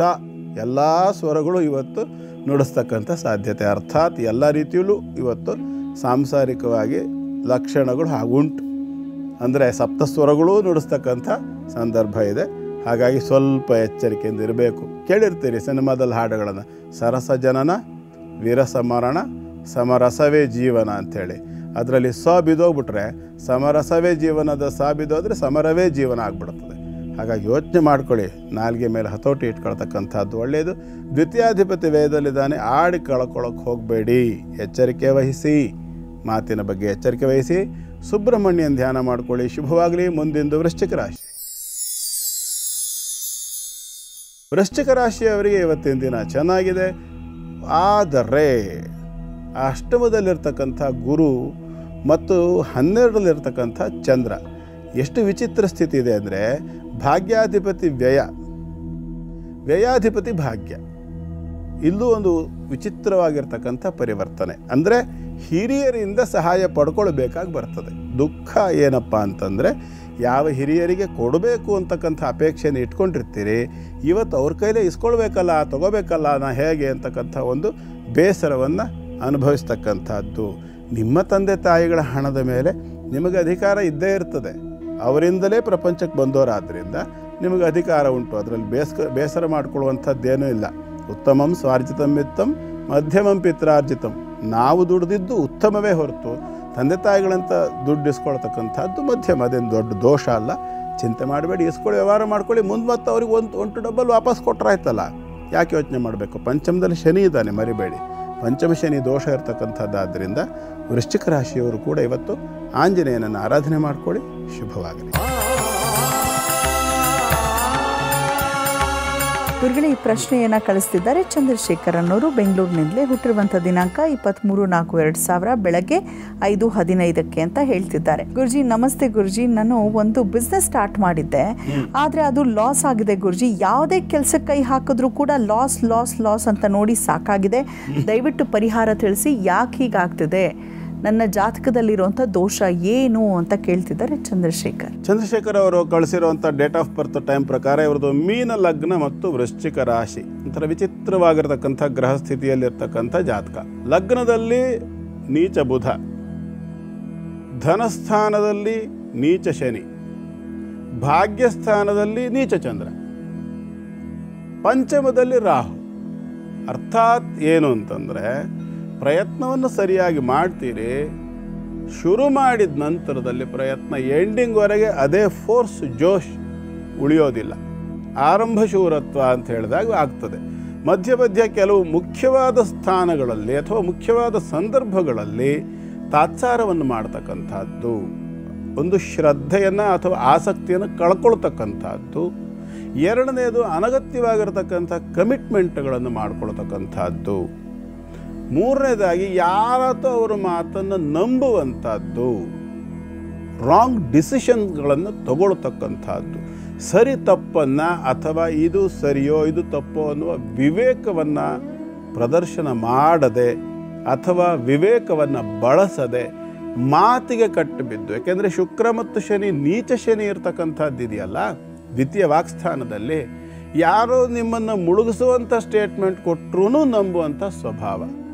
[SPEAKER 2] ಎಲ್ಲ ಸ್ವರಗಳು ಇವತ್ತು ನುಡಿಸ್ತಕ್ಕಂಥ ಸಾಧ್ಯತೆ. ಅರ್ಥಾತ್ ಎಲ್ಲ ರೀತಿಯಲ್ಲೂ ಇವತ್ತು ಸಾಂಸಾರಿಕವಾಗಿ ಲಕ್ಷಣಗಳು ಹಾಗುಂಟು. ಅಂದರೆ ಸಪ್ತಸ್ವರಗಳೂ ನುಡಿಸ್ತಕ್ಕಂಥ ಸಂದರ್ಭ ಇದೆ. ಹಾಗಾಗಿ ಸ್ವಲ್ಪ ಎಚ್ಚರಿಕೆಯಿಂದ ಇರಬೇಕು. ಕೇಳಿರ್ತೀರಿ ಸಿನಿಮಾದಲ್ಲಿ ಹಾಡುಗಳನ್ನು, ಸರಸ ಜನನ ವಿರಸ ಮರಣ ಸಮರಸವೇ ಜೀವನ ಅಂಥೇಳಿ. ಅದರಲ್ಲಿ ಸ ಬಿದ್ದೋಗ್ಬಿಟ್ರೆ ಸಮರಸವೇ ಜೀವನದ ಸ ಬಿದ್ದೋದ್ರೆ ಸಮರವೇ ಜೀವನ ಆಗ್ಬಿಡ್ತದೆ. ಹಾಗಾಗಿ ಯೋಚನೆ ಮಾಡ್ಕೊಳ್ಳಿ. ನಾಲ್ಗೆ ಮೇಲೆ ಹತೋಟಿ ಇಟ್ಕೊಳ್ತಕ್ಕಂಥದ್ದು ಒಳ್ಳೆಯದು. ದ್ವಿತೀಯಾಧಿಪತಿ ವ್ಯಯದಲ್ಲಿದ್ದಾನೆ. ಆಡಿ ಕಳ್ಕೊಳ್ಳೋಕೆ ಹೋಗಬೇಡಿ. ಎಚ್ಚರಿಕೆ ವಹಿಸಿ. ಮಾತಿನ ಬಗ್ಗೆ ಎಚ್ಚರಿಕೆ ವಹಿಸಿ. ಸುಬ್ರಹ್ಮಣ್ಯನ ಧ್ಯಾನ ಮಾಡ್ಕೊಳ್ಳಿ. ಶುಭವಾಗಲಿ. ಮುಂದಿಂದು ವೃಶ್ಚಿಕ ರಾಶಿ. ವೃಶ್ಚಿಕ ರಾಶಿಯವರಿಗೆ ಇವತ್ತಿನ ದಿನ ಚೆನ್ನಾಗಿದೆ. ಆದರೆ ಅಷ್ಟಮದಲ್ಲಿರ್ತಕ್ಕಂಥ ಗುರು ಮತ್ತು 12ರಲ್ಲಿರ್ತಕ್ಕಂಥ ಚಂದ್ರ ಎಷ್ಟು ವಿಚಿತ್ರ ಸ್ಥಿತಿ ಇದೆ ಅಂದರೆ, ಭಾಗ್ಯಾಧಿಪತಿ ವ್ಯಯಾಧಿಪತಿ ಭಾಗ್ಯ. ಇಲ್ಲೂ ಒಂದು ವಿಚಿತ್ರವಾಗಿರ್ತಕ್ಕಂಥ ಪರಿವರ್ತನೆ. ಅಂದರೆ ಹಿರಿಯರಿಂದ ಸಹಾಯ ಪಡ್ಕೊಳ್ಬೇಕಾಗಿ ಬರ್ತದೆ. ದುಃಖ ಏನಪ್ಪ ಅಂತಂದರೆ, ಯಾವ ಹಿರಿಯರಿಗೆ ಕೊಡಬೇಕು ಅಂತಕ್ಕಂಥ ಅಪೇಕ್ಷೆಯನ್ನು ಇಟ್ಕೊಂಡಿರ್ತೀರಿ, ಇವತ್ತು ಅವ್ರ ಕೈಲೇ ಇಸ್ಕೊಳ್ಬೇಕಲ್ಲ, ತೊಗೋಬೇಕಲ್ಲ, ನಾ ಹೇಗೆ ಅಂತಕ್ಕಂಥ ಒಂದು ಬೇಸರವನ್ನು ಅನುಭವಿಸ್ತಕ್ಕಂಥದ್ದು. ನಿಮ್ಮ ತಂದೆ ತಾಯಿಗಳ ಹಣದ ಮೇಲೆ ನಿಮಗೆ ಅಧಿಕಾರ ಇದ್ದೇ ಇರ್ತದೆ. ಅವರಿಂದಲೇ ಪ್ರಪಂಚಕ್ಕೆ ಬಂದವರಾದ್ದರಿಂದ ನಿಮಗೆ ಅಧಿಕಾರ ಉಂಟು. ಅದರಲ್ಲಿ ಬೇಸರ ಮಾಡಿಕೊಳ್ಳುವಂಥದ್ದೇನೂ ಇಲ್ಲ. ಉತ್ತಮಂ ಸ್ವಾರ್ಜಿತಂ ಮಿತ್ತಂ ಮಧ್ಯಮಂ ಪಿತ್ರಾರ್ಜಿತಂ. ನಾವು ದುಡಿದಿದ್ದು ಉತ್ತಮವೇ ಹೊರತು ತಂದೆ ತಾಯಿಗಳಂತ ದುಡ್ಡು ಇಸ್ಕೊಳ್ತಕ್ಕಂಥದ್ದು ಮಧ್ಯಮ. ಅದೇನು ದೊಡ್ಡ ದೋಷ ಅಲ್ಲ. ಚಿಂತೆ ಮಾಡಬೇಡಿ. ಇಸ್ಕೊಳ್ಳಿ, ವ್ಯವಹಾರ ಮಾಡ್ಕೊಳ್ಳಿ. ಮುಂದೆ ಮತ್ತೆ ಅವ್ರಿಗೆ ಒಂದು ಡಬ್ಬಲ್ ವಾಪಸ್ ಕೊಟ್ಟರಾಯ್ತಲ್ಲ. ಯಾಕೆ ಯೋಚನೆ ಮಾಡಬೇಕು? ಪಂಚಮದಲ್ಲಿ ಶನಿ ಇದ್ದಾನೆ, ಮರಿಬೇಡಿ. ಪಂಚಮ ಶನಿ ದೋಷ ಇರತಕ್ಕಂಥದ್ದಾದ್ದರಿಂದ ವೃಶ್ಚಿಕ ರಾಶಿಯವರು ಕೂಡ ಇವತ್ತು ಆಂಜನೇಯನನ್ನು ಆರಾಧನೆ ಮಾಡಿಕೊಳ್ಳಿ. ಶುಭವಾಗಲಿ.
[SPEAKER 1] ಗುರುಗಳೇ, ಈ ಪ್ರಶ್ನೆಯನ್ನು ಕಳಿಸ್ತಿದ್ದಾರೆ ಚಂದ್ರಶೇಖರ್ ಅನ್ನೋರು ಬೆಂಗಳೂರಿನಿಂದಲೇ. ಹುಟ್ಟಿರುವಂಥ ದಿನಾಂಕ 23/4/2000 ಬೆಳಗ್ಗೆ 5:15 ಅಂತ ಹೇಳ್ತಿದ್ದಾರೆ. ಗುರುಜಿ ನಮಸ್ತೆ ಗುರುಜಿ, ನಾನು ಒಂದು ಬಿಸ್ನೆಸ್ ಸ್ಟಾರ್ಟ್ ಮಾಡಿದ್ದೆ, ಆದರೆ ಅದು ಲಾಸ್ ಆಗಿದೆ ಗುರುಜಿ. ಯಾವುದೇ ಕೆಲಸಕ್ಕೆ ಕೈ ಹಾಕಿದ್ರೂ ಕೂಡ ಲಾಸ್ ಅಂತ ನೋಡಿ ಸಾಕಾಗಿದೆ. ದಯವಿಟ್ಟು ಪರಿಹಾರ ತಿಳಿಸಿ, ಯಾಕೆ ಹೀಗಾಗ್ತಿದೆ, ನನ್ನ ಜಾತಕದಲ್ಲಿರುವಂಥ ದೋಷ ಏನು ಅಂತ ಕೇಳ್ತಿದ್ದಾರೆ ಚಂದ್ರಶೇಖರ್ ಅವರು ಕಳಿಸಿರುವಂಥ ಡೇಟ್ ಆಫ್ ಬರ್ತ್ ಟೈಮ್ ಪ್ರಕಾರ ಇವ್ರದ್ದು ಮೀನ ಲಗ್ನ ಮತ್ತು ವೃಶ್ಚಿಕ ರಾಶಿ. ಒಂಥರ ವಿಚಿತ್ರವಾಗಿರ್ತಕ್ಕಂಥ ಗ್ರಹ ಸ್ಥಿತಿಯಲ್ಲಿರ್ತಕ್ಕಂಥ ಜಾತಕ. ಲಗ್ನದಲ್ಲಿ ನೀಚ ಬುಧ, ಧನಸ್ಥಾನದಲ್ಲಿ ನೀಚ ಶನಿ, ಭಾಗ್ಯಸ್ಥಾನದಲ್ಲಿ ನೀಚ ಚಂದ್ರ, ಪಂಚಮದಲ್ಲಿ ರಾಹು. ಅರ್ಥಾತ್ ಏನು ಅಂತಂದರೆ, ಪ್ರಯತ್ನವನ್ನು ಸರಿಯಾಗಿ ಮಾಡ್ತೀರಿ, ಶುರು ಮಾಡಿದ ನಂತರದಲ್ಲಿ ಪ್ರಯತ್ನ ಎಂಡಿಂಗ್ವರೆಗೆ ಅದೇ ಫೋರ್ಸ್ ಜೋಶ್ ಉಳಿಯೋದಿಲ್ಲ. ಆರಂಭ ಶೂರತ್ವ ಅಂತ ಹೇಳಿದಾಗ ಆಗ್ತದೆ. ಮಧ್ಯ ಕೆಲವು ಮುಖ್ಯವಾದ ಸ್ಥಾನಗಳಲ್ಲಿ ಅಥವಾ ಮುಖ್ಯವಾದ ಸಂದರ್ಭಗಳಲ್ಲಿ ತಾತ್ಸಾರವನ್ನು ಮಾಡ್ತಕ್ಕಂಥದ್ದು, ಒಂದು ಶ್ರದ್ಧೆಯನ್ನು ಅಥವಾ ಆಸಕ್ತಿಯನ್ನು ಕಳ್ಕೊಳ್ತಕ್ಕಂಥದ್ದು. ಎರಡನೇದು ಅನಗತ್ಯವಾಗಿರ್ತಕ್ಕಂಥ ಕಮಿಟ್ಮೆಂಟ್ಗಳನ್ನು ಮಾಡ್ಕೊಳ್ತಕ್ಕಂಥದ್ದು. ಮೂರನೇದಾಗಿ ಯಾರತ್ತೋ ಅವರ ಮಾತನ್ನು ನಂಬುವಂಥದ್ದು, ರಾಂಗ್ ಡಿಸಿಷನ್ಗಳನ್ನು ತಗೊಳ್ತಕ್ಕಂಥದ್ದು. ಸರಿ ತಪ್ಪನ್ನು ಅಥವಾ ಇದು ಸರಿಯೋ ಇದು ತಪ್ಪೋ ಅನ್ನುವ ವಿವೇಕವನ್ನು ಪ್ರದರ್ಶನ ಮಾಡದೆ ಅಥವಾ ವಿವೇಕವನ್ನು ಬಳಸದೆ ಮಾತಿಗೆ ಕಟ್ಟು ಬಿದ್ದು. ಯಾಕೆಂದರೆ ಶುಕ್ರ ಮತ್ತು ಶನಿ ನೀಚ ಶನಿ ಇರ್ತಕ್ಕಂಥದ್ದು ಇದೆಯಲ್ಲ, ದ್ವಿತೀಯ ವಾಕ್ಸ್ಥಾನದಲ್ಲಿ ಯಾರೋ ನಿಮ್ಮನ್ನು ಮುಳುಗಿಸುವಂಥ ಸ್ಟೇಟ್ಮೆಂಟ್ ಕೊಟ್ಟರೂ ನಂಬುವಂಥ ಸ್ವಭಾವ.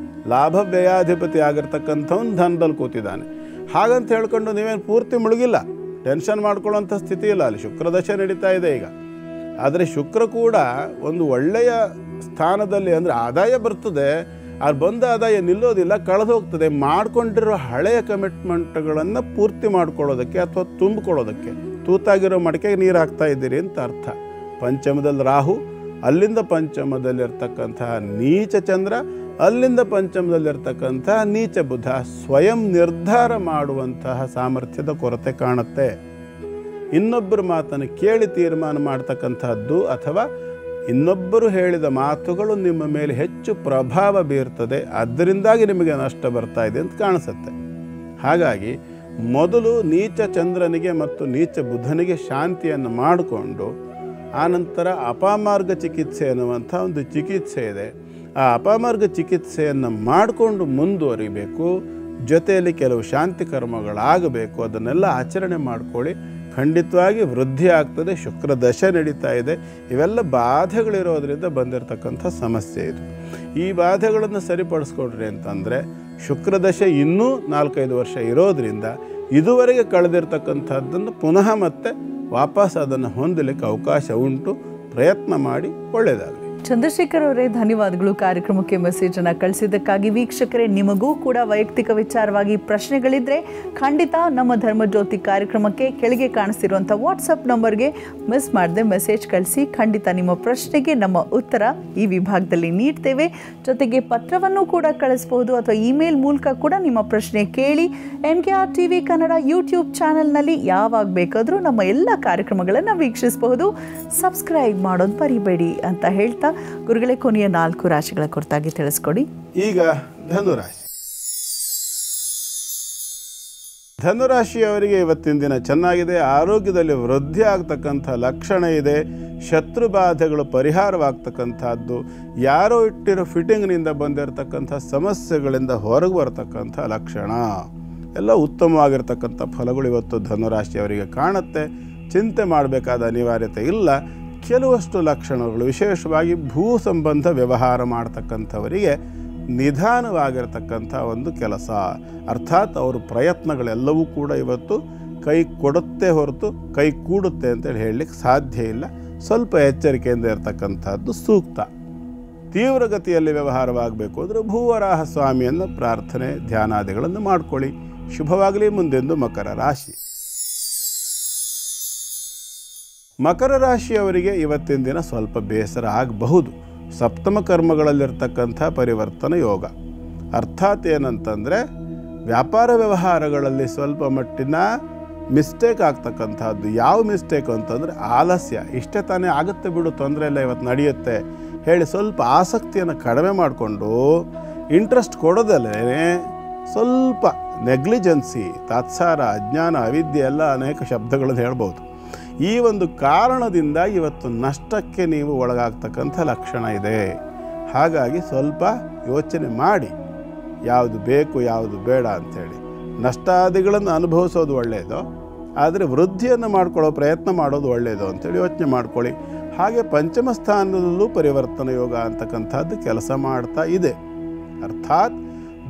[SPEAKER 2] ಲಾಭ ವ್ಯಯಾಧಿಪತಿ ಆಗಿರ್ತಕ್ಕಂಥವ್ನು ಧನದಲ್ಲಿ ಕೂತಿದ್ದಾನೆ. ಹಾಗಂತ ಹೇಳ್ಕೊಂಡು ನೀವೇನು ಪೂರ್ತಿ ಮುಳುಗಿಲ್ಲ, ಟೆನ್ಷನ್ ಮಾಡ್ಕೊಳ್ಳೋಂಥ ಸ್ಥಿತಿ ಇಲ್ಲ. ಅಲ್ಲಿ ಶುಕ್ರದಶೆ ನಡೀತಾ ಇದೆ ಈಗ. ಆದರೆ ಶುಕ್ರ ಕೂಡ ಒಂದು ಒಳ್ಳೆಯ ಸ್ಥಾನದಲ್ಲಿ, ಅಂದರೆ ಆದಾಯ ಬರ್ತದೆ, ಅದು ಬಂದ ಆದಾಯ ನಿಲ್ಲೋದಿಲ್ಲ, ಕಳೆದು ಹೋಗ್ತದೆ. ಮಾಡ್ಕೊಂಡಿರೋ ಹಳೆಯ ಕಮಿಟ್ಮೆಂಟ್ಗಳನ್ನು ಪೂರ್ತಿ ಮಾಡ್ಕೊಳ್ಳೋದಕ್ಕೆ ಅಥವಾ ತುಂಬಿಕೊಳ್ಳೋದಕ್ಕೆ, ತೂತಾಗಿರೋ ಮಡಿಕೆಗೆ ನೀರು ಹಾಕ್ತಾ ಇದ್ದೀರಿ ಅಂತ ಅರ್ಥ. ಪಂಚಮದಲ್ಲಿ ರಾಹು, ಅಲ್ಲಿಂದ ಪಂಚಮದಲ್ಲಿರ್ತಕ್ಕಂತಹ ನೀಚ ಚಂದ್ರ, ಅಲ್ಲಿಂದ ಪಂಚಮದಲ್ಲಿರ್ತಕ್ಕಂತಹ ನೀಚ ಬುಧ. ಸ್ವಯಂ ನಿರ್ಧಾರ ಮಾಡುವಂತಹ ಸಾಮರ್ಥ್ಯದ ಕೊರತೆ ಕಾಣುತ್ತೆ. ಇನ್ನೊಬ್ಬರ ಮಾತನ್ನು ಕೇಳಿ ತೀರ್ಮಾನ ಮಾಡ್ತಕ್ಕಂಥದ್ದು ಅಥವಾ ಇನ್ನೊಬ್ಬರು ಹೇಳಿದ ಮಾತುಗಳು ನಿಮ್ಮ ಮೇಲೆ ಹೆಚ್ಚು ಪ್ರಭಾವ ಬೀರ್ತದೆ, ಅದರಿಂದಾಗಿ ನಿಮಗೆ ನಷ್ಟ ಬರ್ತಾ ಇದೆ ಅಂತ ಕಾಣಿಸುತ್ತೆ. ಹಾಗಾಗಿ ಮೊದಲು ನೀಚ ಚಂದ್ರನಿಗೆ ಮತ್ತು ನೀಚ ಬುಧನಿಗೆ ಶಾಂತಿಯನ್ನು ಮಾಡಿಕೊಂಡು ಆನಂತರ ಅಪಮಾರ್ಗ ಚಿಕಿತ್ಸೆ ಅನ್ನುವಂಥ ಒಂದು ಚಿಕಿತ್ಸೆ ಇದೆ. ಆ ಅಪಮಾರ್ಗ ಚಿಕಿತ್ಸೆಯನ್ನು ಮಾಡಿಕೊಂಡು ಮುಂದುವರಿಬೇಕು. ಜೊತೆಯಲ್ಲಿ ಕೆಲವು ಶಾಂತಿ ಕರ್ಮಗಳಾಗಬೇಕು. ಅದನ್ನೆಲ್ಲ ಆಚರಣೆ ಮಾಡ್ಕೊಳ್ಳಿ, ಖಂಡಿತವಾಗಿ ವೃದ್ಧಿ ಆಗ್ತದೆ. ಶುಕ್ರ ದಶೆ ನಡೀತಾ ಇದೆ. ಇವೆಲ್ಲ ಬಾಧೆಗಳಿರೋದ್ರಿಂದ ಬಂದಿರತಕ್ಕಂಥ ಸಮಸ್ಯೆ ಇದು. ಈ ಬಾಧೆಗಳನ್ನು ಸರಿಪಡಿಸ್ಕೊಡ್ರಿ ಅಂತಂದರೆ ಶುಕ್ರದಶೆ ಇನ್ನೂ 4-5 ವರ್ಷ ಇರೋದ್ರಿಂದ ಇದುವರೆಗೆ ಕಳೆದಿರ್ತಕ್ಕಂಥದ್ದನ್ನು ಪುನಃ ಮತ್ತೆ ವಾಪಸ್ ಅದನ್ನು ಹೊಂದಲಿಕ್ಕೆ ಅವಕಾಶ ಉಂಟು. ಪ್ರಯತ್ನ ಮಾಡಿ, ಒಳ್ಳೆಯದಾಗಲಿ.
[SPEAKER 1] ಚಂದ್ರಶೇಖರ್ ಅವರೇ, ಧನ್ಯವಾದಗಳು ಕಾರ್ಯಕ್ರಮಕ್ಕೆ ಮೆಸೇಜನ್ನು ಕಳಿಸಿದ್ದಕ್ಕಾಗಿ. ವೀಕ್ಷಕರೇ, ನಿಮಗೂ ಕೂಡ ವೈಯಕ್ತಿಕ ವಿಚಾರವಾಗಿ ಪ್ರಶ್ನೆಗಳಿದ್ದರೆ ಖಂಡಿತ ನಮ್ಮ ಧರ್ಮಜ್ಯೋತಿ ಕಾರ್ಯಕ್ರಮಕ್ಕೆ ಕೆಳಗೆ ಕಾಣಿಸ್ತಿರುವಂಥ ವಾಟ್ಸಪ್ ನಂಬರ್ಗೆ ಮಿಸ್ ಮಾಡದೆ ಮೆಸೇಜ್ ಕಳಿಸಿ. ಖಂಡಿತ ನಿಮ್ಮ ಪ್ರಶ್ನೆಗೆ ನಮ್ಮ ಉತ್ತರ ಈ ವಿಭಾಗದಲ್ಲಿ ನೀಡ್ತೇವೆ. ಜೊತೆಗೆ ಪತ್ರವನ್ನು ಕೂಡ ಕಳಿಸ್ಬೋದು ಅಥವಾ ಇಮೇಲ್ ಮೂಲಕ ಕೂಡ ನಿಮ್ಮ ಪ್ರಶ್ನೆ ಕೇಳಿ. NKR TV ಕನ್ನಡ ಯೂಟ್ಯೂಬ್ ಚಾನಲ್ನಲ್ಲಿ ಯಾವಾಗ ಬೇಕಾದರೂ ನಮ್ಮ ಎಲ್ಲ ಕಾರ್ಯಕ್ರಮಗಳನ್ನು ವೀಕ್ಷಿಸಬಹುದು. ಸಬ್ಸ್ಕ್ರೈಬ್ ಮಾಡೋದು ಮರಿಬೇಡಿ ಅಂತ ಹೇಳ್ತಾ, ಗುರುಗಳೇ, ಕೊನೆಯ 4 ರಾಶಿಗಳ ಕುರಿತಾಗಿ ತಿಳಿಸ್ಕೊಡಿ.
[SPEAKER 2] ಈಗ ಧನುರಾಶಿ. ಧನುರಾಶಿಯವರಿಗೆ ಇವತ್ತಿನ ದಿನ ಚೆನ್ನಾಗಿದೆ. ಆರೋಗ್ಯದಲ್ಲಿ ವೃದ್ಧಿ ಆಗ್ತಕ್ಕಂಥ ಲಕ್ಷಣ ಇದೆ. ಶತ್ರು ಬಾಧೆಗಳು ಪರಿಹಾರವಾಗ್ತಕ್ಕಂಥದ್ದು, ಯಾರೋ ಇಟ್ಟಿರೋ ಫಿಟ್ಟಿಂಗ್ನಿಂದ ಬಂದಿರತಕ್ಕಂಥ ಸಮಸ್ಯೆಗಳಿಂದ ಹೊರಗೆ ಬರತಕ್ಕಂಥ ಲಕ್ಷಣ, ಎಲ್ಲ ಉತ್ತಮವಾಗಿರ್ತಕ್ಕಂಥ ಫಲಗಳು ಇವತ್ತು ಧನುರಾಶಿಯವರಿಗೆ ಕಾಣುತ್ತೆ. ಚಿಂತೆ ಮಾಡಬೇಕಾದ ಅನಿವಾರ್ಯತೆ ಇಲ್ಲ. ಕೆಲವಷ್ಟು ಲಕ್ಷಣಗಳು, ವಿಶೇಷವಾಗಿ ಭೂ ಸಂಬಂಧ ವ್ಯವಹಾರ ಮಾಡ್ತಕ್ಕಂಥವರಿಗೆ ನಿಧಾನವಾಗಿರ್ತಕ್ಕಂಥ ಒಂದು ಕೆಲಸ, ಅರ್ಥಾತ್ ಅವ್ರ ಪ್ರಯತ್ನಗಳೆಲ್ಲವೂ ಕೂಡ ಇವತ್ತು ಕೈ ಕೊಡುತ್ತೆ ಹೊರತು ಕೈ ಕೂಡುತ್ತೆ ಅಂತೇಳಿ ಹೇಳಲಿಕ್ಕೆ ಸಾಧ್ಯ ಇಲ್ಲ. ಸ್ವಲ್ಪ ಎಚ್ಚರಿಕೆಯಿಂದ ಇರತಕ್ಕಂಥದ್ದು ಸೂಕ್ತ. ತೀವ್ರಗತಿಯಲ್ಲಿ ವ್ಯವಹಾರವಾಗಬೇಕು ಅಂದರೆ ಭೂವರಾಹ ಸ್ವಾಮಿಯನ್ನು ಪ್ರಾರ್ಥನೆ ಧ್ಯಾನಾದಿಗಳನ್ನು ಮಾಡಿಕೊಳ್ಳಿ. ಶುಭವಾಗಲಿ. ಮುಂದೆಂದು ಮಕರ ರಾಶಿ. ಮಕರ ರಾಶಿಯವರಿಗೆ ಇವತ್ತಿನ ದಿನ ಸ್ವಲ್ಪ ಬೇಸರ ಆಗಬಹುದು. ಸಪ್ತಮ ಕರ್ಮಗಳಲ್ಲಿರ್ತಕ್ಕಂಥ ಪರಿವರ್ತನ ಯೋಗ, ಅರ್ಥಾತ್ ಏನಂತಂದರೆ ವ್ಯಾಪಾರ ವ್ಯವಹಾರಗಳಲ್ಲಿ ಸ್ವಲ್ಪ ಮಟ್ಟಿನ ಮಿಸ್ಟೇಕ್ ಆಗ್ತಕ್ಕಂಥದ್ದು. ಯಾವ ಮಿಸ್ಟೇಕ್ ಅಂತಂದರೆ ಆಲಸ್ಯ. ಇಷ್ಟೇ ತಾನೇ ಆಗುತ್ತೆ ಬಿಡು, ತೊಂದರೆ ಇಲ್ಲ, ಇವತ್ತು ನಡೆಯುತ್ತೆ ಹೇಳಿ ಸ್ವಲ್ಪ ಆಸಕ್ತಿಯನ್ನು ಕಡಿಮೆ ಮಾಡಿಕೊಂಡು ಇಂಟ್ರೆಸ್ಟ್ ಕೊಡೋದಲ್ಲೇ ಸ್ವಲ್ಪ ನೆಗ್ಲಿಜೆನ್ಸಿ, ತಾತ್ಸಾರ, ಅಜ್ಞಾನ, ಅವಿದ್ಯೆ ಎಲ್ಲ ಅನೇಕ ಶಬ್ದಗಳನ್ನು ಹೇಳ್ಬೋದು. ಈ ಒಂದು ಕಾರಣದಿಂದ ಇವತ್ತು ನಷ್ಟಕ್ಕೆ ನೀವು ಒಳಗಾಗ್ತಕ್ಕಂಥ ಲಕ್ಷಣ ಇದೆ. ಹಾಗಾಗಿ ಸ್ವಲ್ಪ ಯೋಚನೆ ಮಾಡಿ ಯಾವುದು ಬೇಕು ಯಾವುದು ಬೇಡ ಅಂಥೇಳಿ. ನಷ್ಟಾದಿಗಳನ್ನು ಅನುಭವಿಸೋದು ಒಳ್ಳೆಯದು, ಆದರೆ ವೃದ್ಧಿಯನ್ನು ಮಾಡ್ಕೊಳ್ಳೋ ಪ್ರಯತ್ನ ಮಾಡೋದು ಒಳ್ಳೆಯದು ಅಂಥೇಳಿ ಯೋಚನೆ ಮಾಡ್ಕೊಳ್ಳಿ. ಹಾಗೆ ಪಂಚಮ ಸ್ಥಾನದಲ್ಲೂ ಪರಿವರ್ತನ ಯೋಗ ಅಂತಕ್ಕಂಥದ್ದು ಕೆಲಸ ಮಾಡ್ತಾ ಇದೆ. ಅರ್ಥಾತ್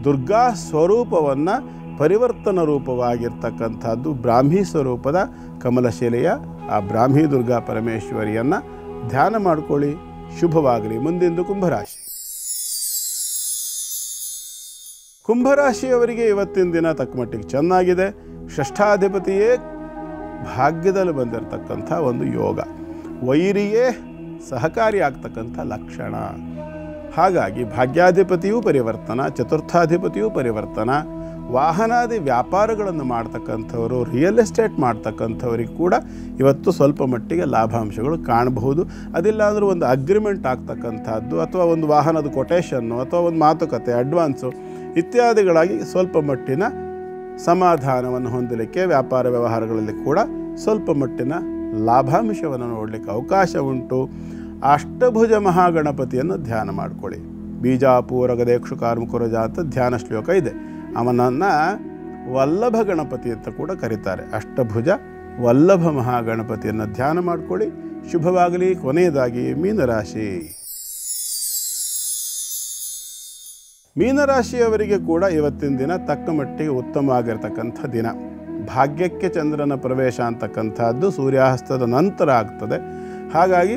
[SPEAKER 2] ದುರ್ಗಾ ಸ್ವರೂಪವನ್ನು ಪರಿವರ್ತನ ರೂಪವಾಗಿರ್ತಕ್ಕಂಥದ್ದು ಬ್ರಾಹ್ಮಿ ಸ್ವರೂಪದ ಕಮಲಶಿಲೆಯ ಆ ಬ್ರಾಹ್ಮಿ ದುರ್ಗಾ ಪರಮೇಶ್ವರಿಯನ್ನು ಧ್ಯಾನ ಮಾಡಿಕೊಳ್ಳಿ. ಶುಭವಾಗಲಿ. ಮುಂದಿಂದು ಕುಂಭರಾಶಿ. ಕುಂಭರಾಶಿಯವರಿಗೆ ಇವತ್ತಿನ ದಿನ ತಕ್ಕಮಟ್ಟಿಗೆ ಚೆನ್ನಾಗಿದೆ. ಷಷ್ಠಾಧಿಪತಿಯೇ ಭಾಗ್ಯದಲ್ಲಿ ಬಂದಿರತಕ್ಕಂಥ ಒಂದು ಯೋಗ, ವೈರಿಯೇ ಸಹಕಾರಿಯಾಗ್ತಕ್ಕಂಥ ಲಕ್ಷಣ. ಹಾಗಾಗಿ ಭಾಗ್ಯಾಧಿಪತಿಯೂ ಪರಿವರ್ತನ, ಚತುರ್ಥಾಧಿಪತಿಯೂ ಪರಿವರ್ತನ. ವಾಹನಾದಿ ವ್ಯಾಪಾರಗಳನ್ನು ಮಾಡ್ತಕ್ಕಂಥವರು, ರಿಯಲ್ ಎಸ್ಟೇಟ್ ಮಾಡ್ತಕ್ಕಂಥವ್ರಿಗೆ ಕೂಡ ಇವತ್ತು ಸ್ವಲ್ಪ ಮಟ್ಟಿಗೆ ಲಾಭಾಂಶಗಳು ಕಾಣಬಹುದು. ಅದಿಲ್ಲ ಅಂದರೂ ಒಂದು ಅಗ್ರಿಮೆಂಟ್ ಆಗ್ತಕ್ಕಂಥದ್ದು ಅಥವಾ ಒಂದು ವಾಹನದ ಕೊಟೇಶನ್ನು ಅಥವಾ ಒಂದು ಮಾತುಕತೆ, ಅಡ್ವಾನ್ಸು ಇತ್ಯಾದಿಗಳಾಗಿ ಸ್ವಲ್ಪ ಮಟ್ಟಿನ ಸಮಾಧಾನವನ್ನು ಹೊಂದಲಿಕ್ಕೆ ವ್ಯಾಪಾರ ವ್ಯವಹಾರಗಳಲ್ಲಿ ಕೂಡ ಸ್ವಲ್ಪ ಮಟ್ಟಿನ ಲಾಭಾಂಶವನ್ನು ನೋಡಲಿಕ್ಕೆ ಅವಕಾಶ ಉಂಟು. ಅಷ್ಟಭುಜ ಮಹಾಗಣಪತಿಯನ್ನು ಧ್ಯಾನ ಮಾಡಿಕೊಳ್ಳಿ. ಬೀಜಾಪೂರ ಗದೇಕ್ಷು ಕಾರ್ಮುಕುರಜ ಅಂತ ಧ್ಯಾನ ಶ್ಲೋಕ ಇದೆ. ಅವನನ್ನು ವಲ್ಲಭ ಗಣಪತಿ ಅಂತ ಕೂಡ ಕರೀತಾರೆ. ಅಷ್ಟಭುಜ ವಲ್ಲಭ ಮಹಾಗಣಪತಿಯನ್ನು ಧ್ಯಾನ ಮಾಡಿಕೊಳ್ಳಿ. ಶುಭವಾಗಲಿ. ಕೊನೆಯದಾಗಿ ಮೀನರಾಶಿ. ಮೀನರಾಶಿಯವರಿಗೆ ಕೂಡ ಇವತ್ತಿನ ದಿನ ತಕ್ಕ ಮಟ್ಟಿಗೆ ಉತ್ತಮವಾಗಿರ್ತಕ್ಕಂಥ ದಿನ. ಭಾಗ್ಯಕ್ಕೆ ಚಂದ್ರನ ಪ್ರವೇಶ ಅಂತಕ್ಕಂಥದ್ದು ಸೂರ್ಯಾಸ್ತದ ನಂತರ ಆಗ್ತದೆ. ಹಾಗಾಗಿ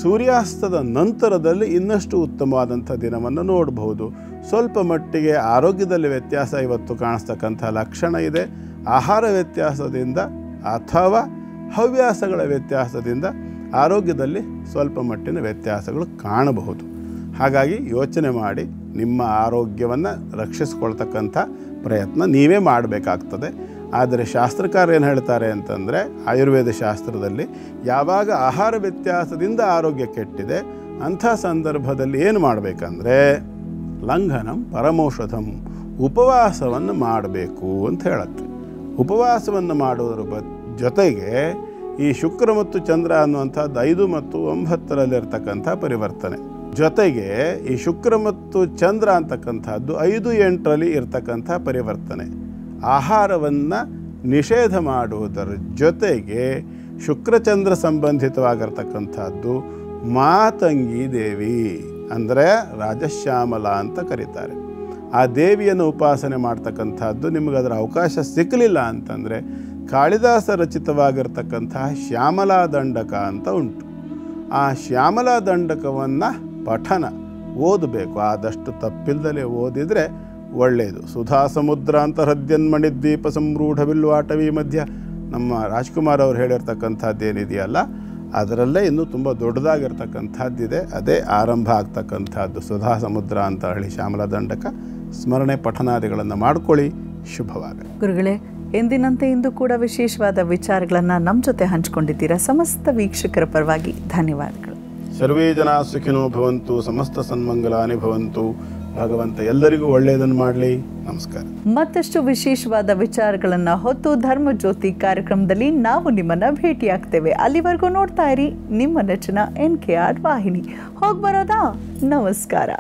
[SPEAKER 2] ಸೂರ್ಯಾಸ್ತದ ನಂತರದಲ್ಲಿ ಇನ್ನಷ್ಟು ಉತ್ತಮವಾದಂಥ ದಿನವನ್ನು ನೋಡಬಹುದು. ಸ್ವಲ್ಪ ಮಟ್ಟಿಗೆ ಆರೋಗ್ಯದಲ್ಲಿ ವ್ಯತ್ಯಾಸ ಇವತ್ತು ಕಾಣಿಸ್ತಕ್ಕಂಥ ಲಕ್ಷಣ ಇದೆ. ಆಹಾರ ವ್ಯತ್ಯಾಸದಿಂದ ಅಥವಾ ಹವ್ಯಾಸಗಳ ವ್ಯತ್ಯಾಸದಿಂದ ಆರೋಗ್ಯದಲ್ಲಿ ಸ್ವಲ್ಪ ಮಟ್ಟಿನ ವ್ಯತ್ಯಾಸಗಳು ಕಾಣಬಹುದು. ಹಾಗಾಗಿ ಯೋಚನೆ ಮಾಡಿ ನಿಮ್ಮ ಆರೋಗ್ಯವನ್ನು ರಕ್ಷಿಸ್ಕೊಳ್ತಕ್ಕಂಥ ಪ್ರಯತ್ನ ನೀವೇ ಮಾಡಬೇಕಾಗ್ತದೆ. ಆದರೆ ಶಾಸ್ತ್ರಕಾರ ಏನು ಹೇಳ್ತಾರೆ ಅಂತಂದರೆ, ಆಯುರ್ವೇದ ಶಾಸ್ತ್ರದಲ್ಲಿ ಯಾವಾಗ ಆಹಾರ ವ್ಯತ್ಯಾಸದಿಂದ ಆರೋಗ್ಯ ಕೆಟ್ಟಿದೆ ಅಂಥ ಸಂದರ್ಭದಲ್ಲಿ ಏನು ಮಾಡಬೇಕಂದ್ರೆ ಲಂಘನಂ ಪರಮೌಷಧಂ, ಉಪವಾಸವನ್ನು ಮಾಡಬೇಕು ಅಂತ ಹೇಳುತ್ತೆ. ಉಪವಾಸವನ್ನು ಮಾಡುವುದರ ಜೊತೆಗೆ ಈ ಶುಕ್ರ ಮತ್ತು ಚಂದ್ರ ಅನ್ನುವಂಥದ್ದು 5 ಮತ್ತು 9ರಲ್ಲಿರ್ತಕ್ಕಂಥ ಪರಿವರ್ತನೆ, ಜೊತೆಗೆ ಈ ಶುಕ್ರ ಮತ್ತು ಚಂದ್ರ ಅಂತಕ್ಕಂಥದ್ದು 5, 8ರಲ್ಲಿ ಇರ್ತಕ್ಕಂಥ ಪರಿವರ್ತನೆ. ಆಹಾರವನ್ನು ನಿಷೇಧ ಮಾಡುವುದರ ಜೊತೆಗೆ ಶುಕ್ರಚಂದ್ರ ಸಂಬಂಧಿತವಾಗಿರ್ತಕ್ಕಂಥದ್ದು ಮಾತಂಗಿ ದೇವಿ ಅಂದರೆ ರಾಜಶ್ಯಾಮಲ ಅಂತ ಕರೀತಾರೆ. ಆ ದೇವಿಯನ್ನು ಉಪಾಸನೆ ಮಾಡ್ತಕ್ಕಂಥದ್ದು ನಿಮಗೆ ಅದರ ಅವಕಾಶ ಸಿಕ್ಕಲಿಲ್ಲ ಅಂತಂದರೆ ಕಾಳಿದಾಸ ರಚಿತವಾಗಿರ್ತಕ್ಕಂತಹ ಶ್ಯಾಮಲಾ ದಂಡಕ ಅಂತ ಉಂಟು. ಆ ಶ್ಯಾಮಲಾ ದಂಡಕವನ್ನು ಪಠನ ಓದಬೇಕು. ಆದಷ್ಟು ತಪ್ಪಿಲ್ಲದೆ ಓದಿದರೆ ಒಳ್ಳೆಯದು. ಸುಧಾ ಸಮುದ್ರ ಅಂತ ಹೃದ್ಯನ್ಮಣಿದ್ವೀಪ ಸಂರೂಢ ಬಿಲ್ವಾಟವಿ ಮಧ್ಯ ನಮ್ಮ ರಾಜ್ಕುಮಾರ್ ಅವರು ಹೇಳಿರ್ತಕ್ಕಂಥದ್ದೇನಿದೆಯಲ್ಲ ಅದರಲ್ಲೇ ಇನ್ನೂ ತುಂಬ ದೊಡ್ಡದಾಗಿರ್ತಕ್ಕಂಥದ್ದಿದೆ. ಅದೇ ಆರಂಭ ಆಗ್ತಕ್ಕಂಥದ್ದು ಸುಧಾ ಸಮುದ್ರ ಅಂತ ಹೇಳಿ ಶ್ಯಾಮಲಾ ದಂಡಕ. ಸ್ಮರಣೆ ಪಠನಾದಿಗಳನ್ನು ಮಾಡ್ಕೊಳ್ಳಿ. ಶುಭವಾಗಲಿ.
[SPEAKER 1] ಗುರುಗಳೇ, ಎಂದಿನಂತೆ ಇಂದು ಕೂಡ ವಿಶೇಷವಾದ ವಿಚಾರಗಳನ್ನು ನಮ್ಮ ಜೊತೆ ಹಂಚಿಕೊಂಡಿದ್ದೀರಾ. ಸಮಸ್ತ ವೀಕ್ಷಕರ ಪರವಾಗಿ ಧನ್ಯವಾದಗಳು.
[SPEAKER 2] ಸರ್ವೇ ಜನ ಸುಖಿನೋ ಭವಂತು, ಸಮಸ್ತ ಸನ್ಮಂಗಲಾನಿ ಭವಂತು. ಭಗವಂತ ಎಲ್ಲರಿಗೂ ಒಳ್ಳೆಯದನ್ನು ಮಾಡಲಿ. ನಮಸ್ಕಾರ.
[SPEAKER 1] ಮತ್ತಷ್ಟು ವಿಶೇಷವಾದ ವಿಚಾರಗಳನ್ನು ಹೊತ್ತು ಧರ್ಮಜ್ಯೋತಿ ಕಾರ್ಯಕ್ರಮದಲ್ಲಿ ನಾವು ನಿಮ್ಮನ್ನ ಭೇಟಿಯಾಗ್ತೇವೆ. ಅಲ್ಲಿವರೆಗೂ ನೋಡ್ತಾ ಇರಿ ನಿಮ್ಮ ನೆಚ್ಚಿನ NKR ವಾಹಿನಿ. ಹೋಗಿ ಬರೋದಾ? ನಮಸ್ಕಾರ.